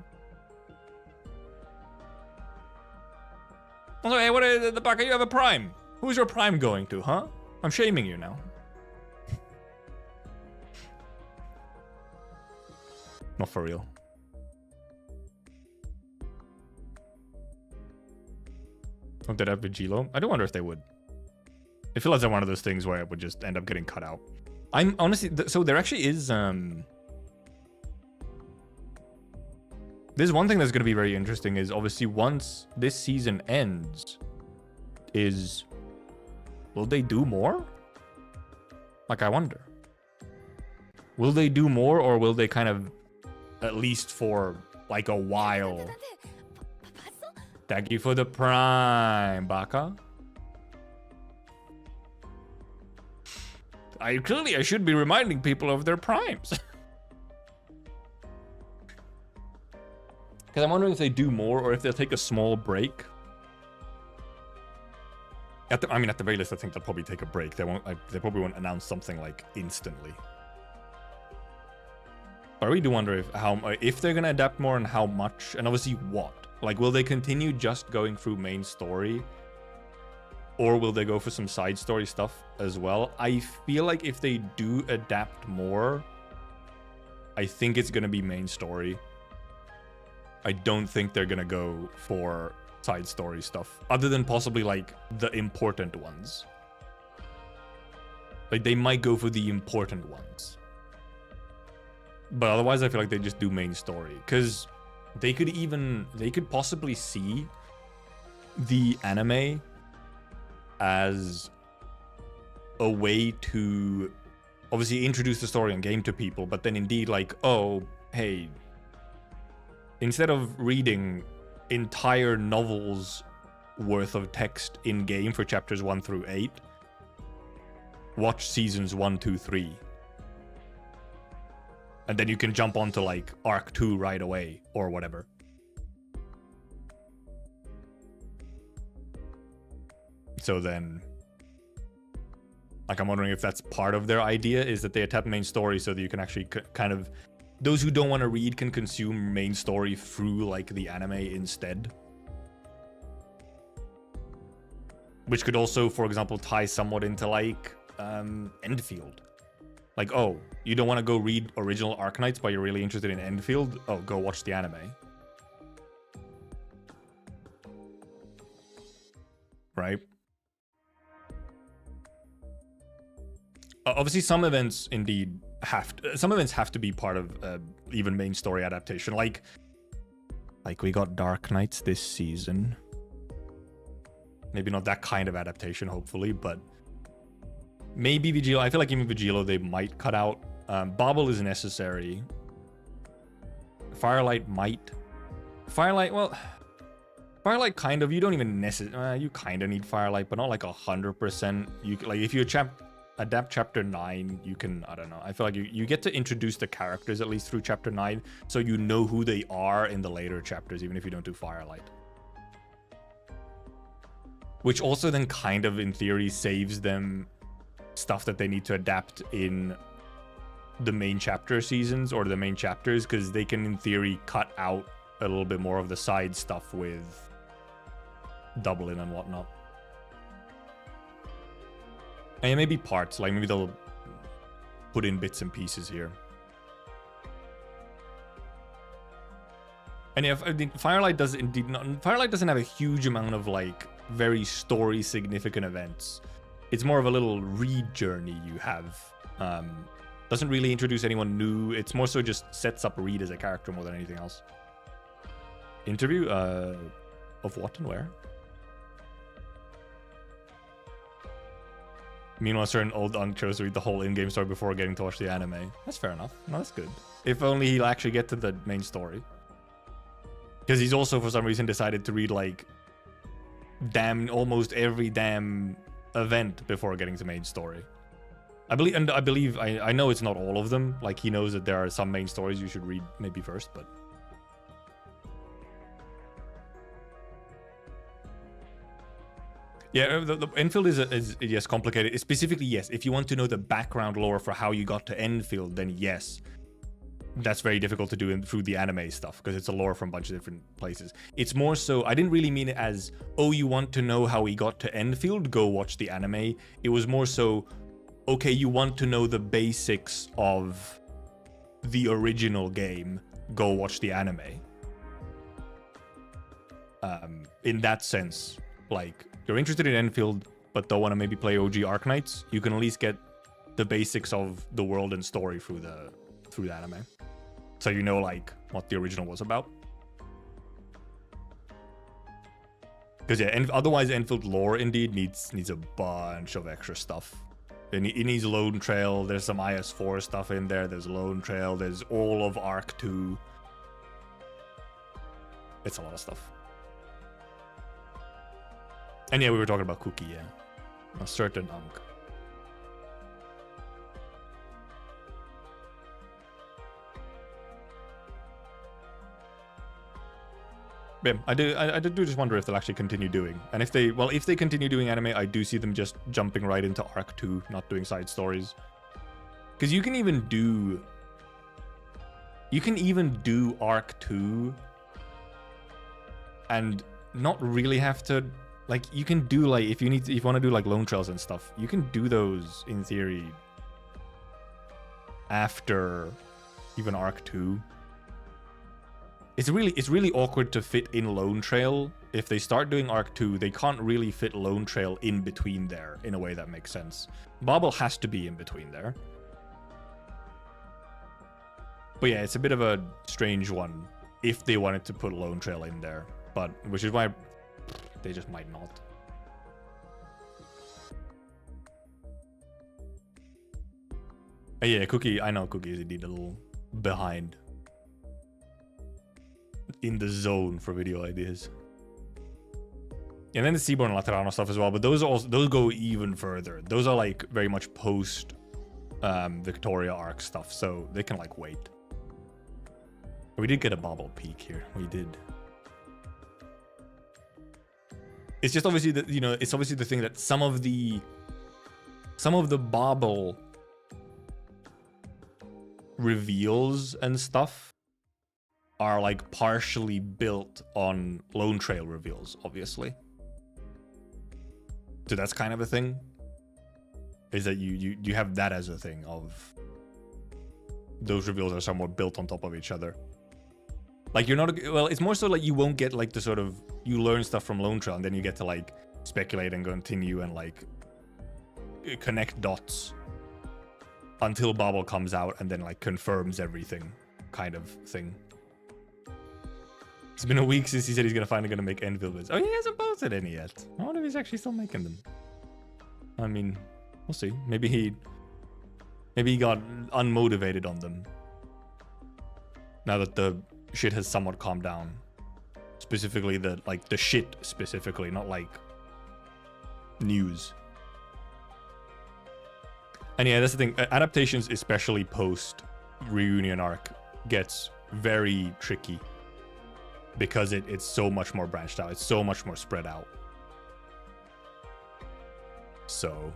Also, hey, what is the fuck? You have a prime. Who's your prime going to, huh? I'm shaming you now. Not for real. Oh, did I have Vigilo? I do wonder if they would. I feel like they're one of those things where it would just end up getting cut out. I'm honestly... So there actually is... There's one thing that's going to be very interesting is obviously once this season ends is... Will they do more? Like, I wonder. Will they do more, or will they kind of, at least for like a while... Thank you for the prime, Baka. I should be reminding people of their primes. Because I'm wondering if they do more or if they'll take a small break. At the very least, I think they'll probably take a break. They probably won't announce something like instantly. But I really do wonder if they're gonna adapt more and how much, and obviously what. Like, will they continue just going through main story? Or will they go for some side story stuff as well? I feel like if they do adapt more, I think it's going to be main story. I don't think they're going to go for side story stuff. Other than possibly, like, the important ones. Like, they might go for the important ones. But otherwise, I feel like they just do main story. Because they could possibly see the anime as a way to obviously introduce the story and game to people, but then indeed like, oh, hey, instead of reading entire novels worth of text in game for chapters 1 through 8, watch seasons 1, 2, 3. And then you can jump onto like arc 2 right away or whatever. So then, like, I'm wondering if that's part of their idea, is that they adapt main story so that you can actually kind of... Those who don't want to read can consume main story through, like, the anime instead. Which could also, for example, tie somewhat into, like, Endfield. Like, oh, you don't want to go read original Arknights, but you're really interested in Endfield? Oh, go watch the anime. Right? Obviously, some events indeed have to be part of even main story adaptation. Like we got Arknights this season. Maybe not that kind of adaptation, hopefully, but maybe Vigilo. I feel like even Vigilo they might cut out. Bobble is necessary. Firelight might. Firelight, well, Firelight kind of. You don't even necessarily. You kind of need Firelight, but not like 100%. You like if you adapt chapter 9, you can, I don't know, I feel like you get to introduce the characters at least through chapter 9, so you know who they are in the later chapters, even if you don't do Firelight. Which also then kind of, in theory, saves them stuff that they need to adapt in the main chapter seasons or the main chapters, because they can, in theory, cut out a little bit more of the side stuff with double in and whatnot. And maybe parts, like maybe they'll put in bits and pieces here. And yeah, Firelight doesn't have a huge amount of like very story significant events. It's more of a little read journey you have. Doesn't really introduce anyone new. It's more so just sets up Reed as a character more than anything else. Interview of what and where? Meanwhile, certain old Unk chose to read the whole in-game story before getting to watch the anime. That's fair enough. No, that's good. If only he'll actually get to the main story. Because he's also, for some reason, decided to read, like, almost every damn event before getting to main story. I know it's not all of them. Like, he knows that there are some main stories you should read maybe first, but... Yeah, the Enfield is yes, complicated. Specifically, yes, if you want to know the background lore for how you got to Enfield, then yes. That's very difficult to do through the anime stuff, because it's a lore from a bunch of different places. It's more so, I didn't really mean it as, oh, you want to know how he got to Enfield? Go watch the anime. It was more so, okay, you want to know the basics of the original game? Go watch the anime. In that sense, like, you're interested in Enfield, but don't want to maybe play OG Arknights, you can at least get the basics of the world and story through the anime. So you know, like, what the original was about. Because, yeah, otherwise Enfield lore, indeed, needs a bunch of extra stuff. It needs Lone Trail, there's some IS4 stuff in there, there's Lone Trail, there's all of Arc 2. It's a lot of stuff. And yeah, we were talking about Cookie, yeah. A certain Unk. Yeah, I do just wonder if they'll actually continue doing. And if they continue doing anime, I do see them just jumping right into Arc 2, not doing side stories. Because you can even do Arc 2 and not really have to, like, you can do, like, if you want to do, like, Lone Trails and stuff, you can do those in theory after even Arc 2. It's really awkward to fit in Lone Trail. If they start doing Arc 2, they can't really fit Lone Trail in between there in a way that makes sense. Bobble has to be in between there. But yeah, it's a bit of a strange one if they wanted to put Lone Trail in there. But, which is why they just might not. Yeah, Cookie, I know Cookie is indeed a little behind. In the zone for video ideas. And then the Seaborn and Laterano stuff as well, but those go even further. Those are like very much post Victoria arc stuff, so they can like wait. We did get a Bobble peak here. We did. It's just obviously that, you know, it's obviously the thing that some of the Bobble reveals and stuff are like partially built on Lone Trail reveals, obviously. So that's kind of a thing. Is that you have that as a thing of those reveals are somewhat built on top of each other. Like you're not, well, it's more so like you won't get like the sort of, you learn stuff from Lone Trail and then you get to like speculate and continue and like connect dots until Bobble comes out and then like confirms everything kind of thing. It's been a week since he said he's finally gonna make Enfield vids. Oh, he hasn't posted any yet. I wonder if he's actually still making them. I mean, we'll see. Maybe he got unmotivated on them. Now that the shit has somewhat calmed down. Specifically the shit specifically, not like news. And yeah, that's the thing. Adaptations, especially post reunion arc, gets very tricky. Because it's so much more branched out. It's so much more spread out. So.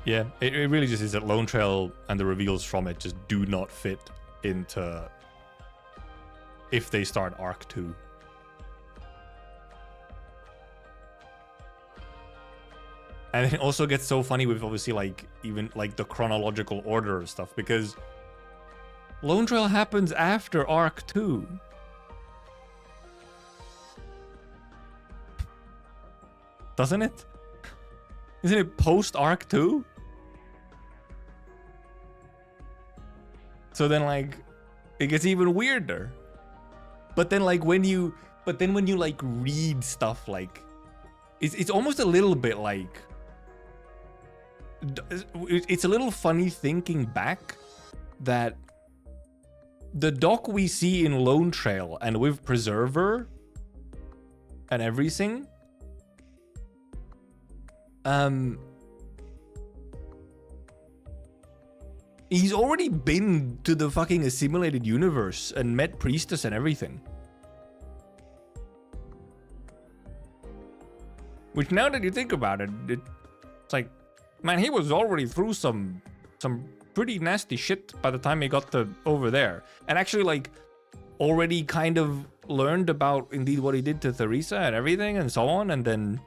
Yeah, it really just is that Lone Trail and the reveals from it just do not fit into if they start Arc 2. And it also gets so funny with obviously like even like the chronological order of stuff because Lone Trail happens after Arc 2. Doesn't it? Isn't it post Arc 2? So then like it gets even weirder. But then like when you like read stuff like it's almost a little bit like, it's a little funny thinking back that the doc we see in Lone Trail and with Preserver and everything, he's already been to the fucking assimilated universe and met Priestess and everything. Which, now that you think about it, it's like, man, he was already through some pretty nasty shit by the time he got to over there. And actually, like, already kind of learned about indeed what he did to Theresa and everything and so on, and then...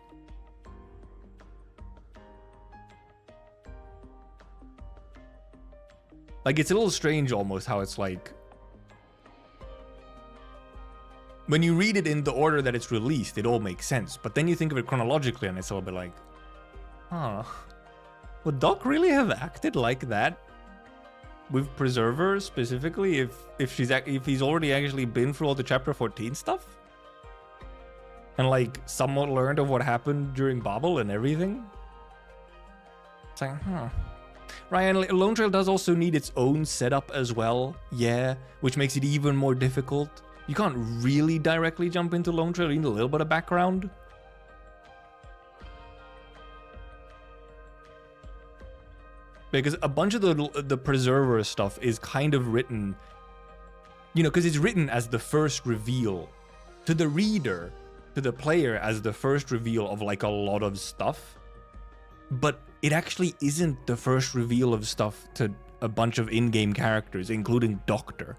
Like, it's a little strange almost how it's like... When you read it in the order that it's released, it all makes sense. But then you think of it chronologically and it's a little bit like... Huh. Would Doc really have acted like that? With Preserver specifically, if he's already actually been through all the Chapter 14 stuff? And like, somewhat learned of what happened during Babel and everything? It's like, huh. Ryan, Lone Trail does also need its own setup as well, yeah, which makes it even more difficult. You can't really directly jump into Lone Trail, you need a little bit of background. Because a bunch of the Preserver stuff is kind of written, you know, because it's written as the first reveal to the reader, to the player, as the first reveal of like a lot of stuff. But it actually isn't the first reveal of stuff to a bunch of in-game characters, including Doctor.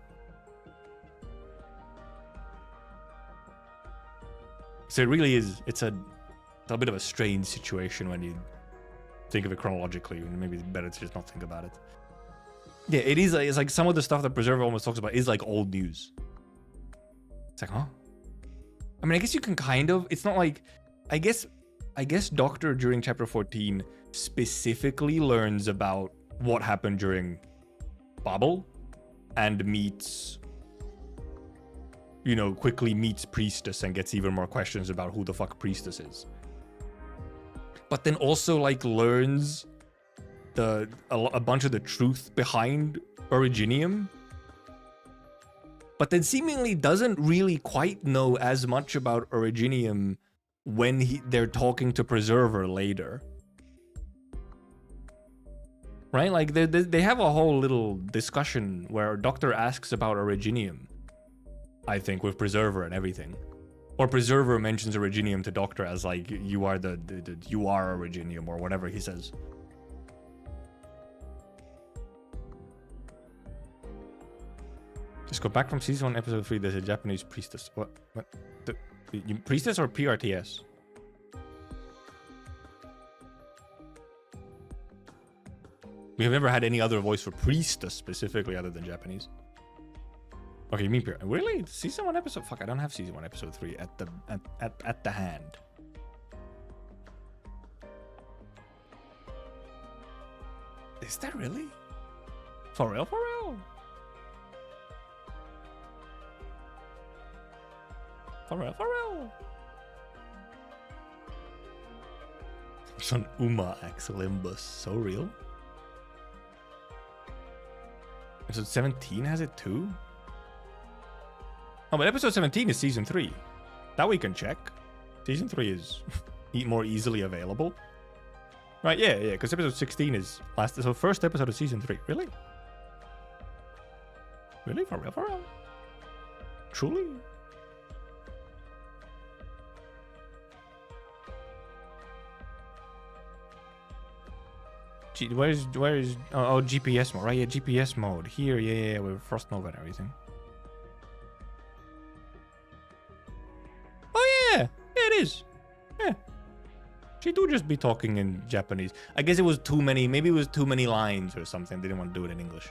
So it really is, it's a bit of a strange situation when you think of it chronologically. Maybe it's better to just not think about it. Yeah, it is. It's like some of the stuff that Preserver almost talks about is like old news. It's like, huh? I mean, I guess you can kind of. It's not like, I guess Doctor during Chapter 14 specifically learns about what happened during Babel and meets, you know, quickly meets Priestess and gets even more questions about who the fuck Priestess is. But then also like learns a bunch of the truth behind Originium. But then seemingly doesn't really quite know as much about Originium when they're talking to Preserver later. Right? Like they have a whole little discussion where Doctor asks about Originium, I think, with Preserver and everything. Or Preserver mentions Originium to Doctor as like, you are you are Originium, or whatever he says. Just go back from season 1, episode 3. There's a Japanese priestess. What? Priestess or PRTS? We have never had any other voice for priestess specifically other than Japanese. Okay, you mean PR? Really? Season 1 episode? Fuck, I don't have season 1 episode 3 at the hand. Is that really? For real? For real? For real? For real? Son Uma Axelimbus. So real? Episode 17 has it too? Oh, but episode 17 is season 3. That we can check. Season 3 is more easily available. Right, yeah, because episode 16 is so first episode of season 3. Really? Really? For real? For real? Truly? Where is oh, GPS mode, right? Yeah, GPS mode here. Yeah, with Frost Nova and everything. Oh yeah, it is. Yeah, she do just be talking in Japanese. I guess it was too many. Maybe it was too many lines or something. They didn't want to do it in English.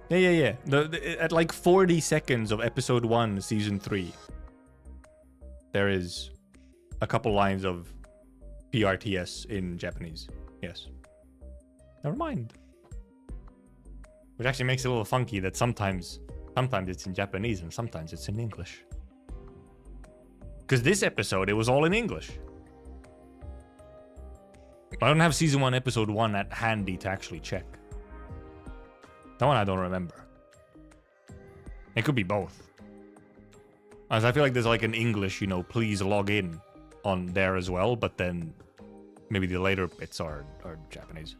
Yeah. At like 40 seconds of episode 1, season 3, there is a couple lines of PRTS in Japanese. Yes. Never mind. Which actually makes it a little funky that sometimes it's in Japanese and sometimes it's in English. Because this episode, it was all in English. I don't have season 1, episode 1 at handy to actually check. That one I don't remember. It could be both. As I feel like there's like an English, you know, please log in on there as well, but then maybe the later bits are Japanese.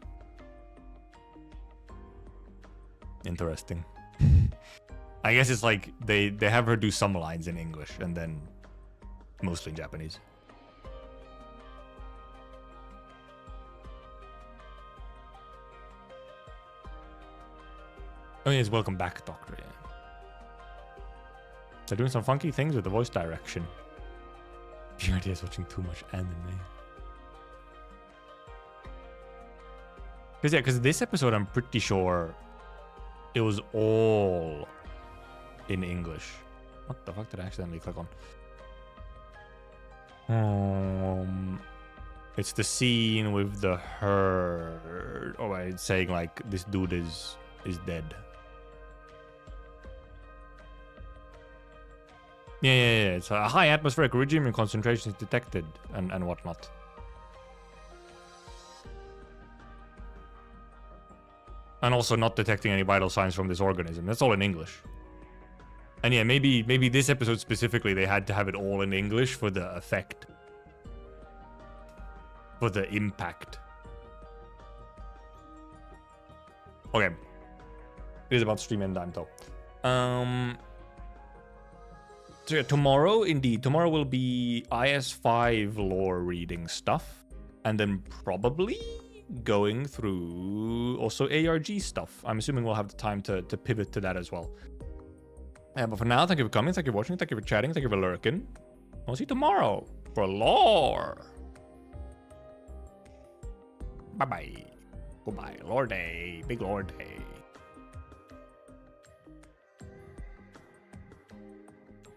Interesting. I guess it's like they have her do some lines in English and then mostly in Japanese. Oh yes, welcome back, Doctor. Yeah. They're doing some funky things with the voice direction. BRD is watching too much anime. Because this episode, I'm pretty sure it was all in English. What the fuck did I accidentally click on? It's the scene with the her. Oh, it's saying like this dude is dead. Yeah. It's a high atmospheric regime and concentration is detected and whatnot. And also not detecting any vital signs from this organism. That's all in English. And yeah, maybe this episode specifically, they had to have it all in English for the effect. For the impact. Okay. It is about stream end time though. So yeah, tomorrow will be IS5 lore reading stuff. And then probably going through also ARG stuff. I'm assuming we'll have the time to pivot to that as well. But for now, thank you for coming, thank you for watching, thank you for chatting, thank you for lurking. I'll see you tomorrow for lore. Bye-bye. Goodbye. Lore day. Big lore day.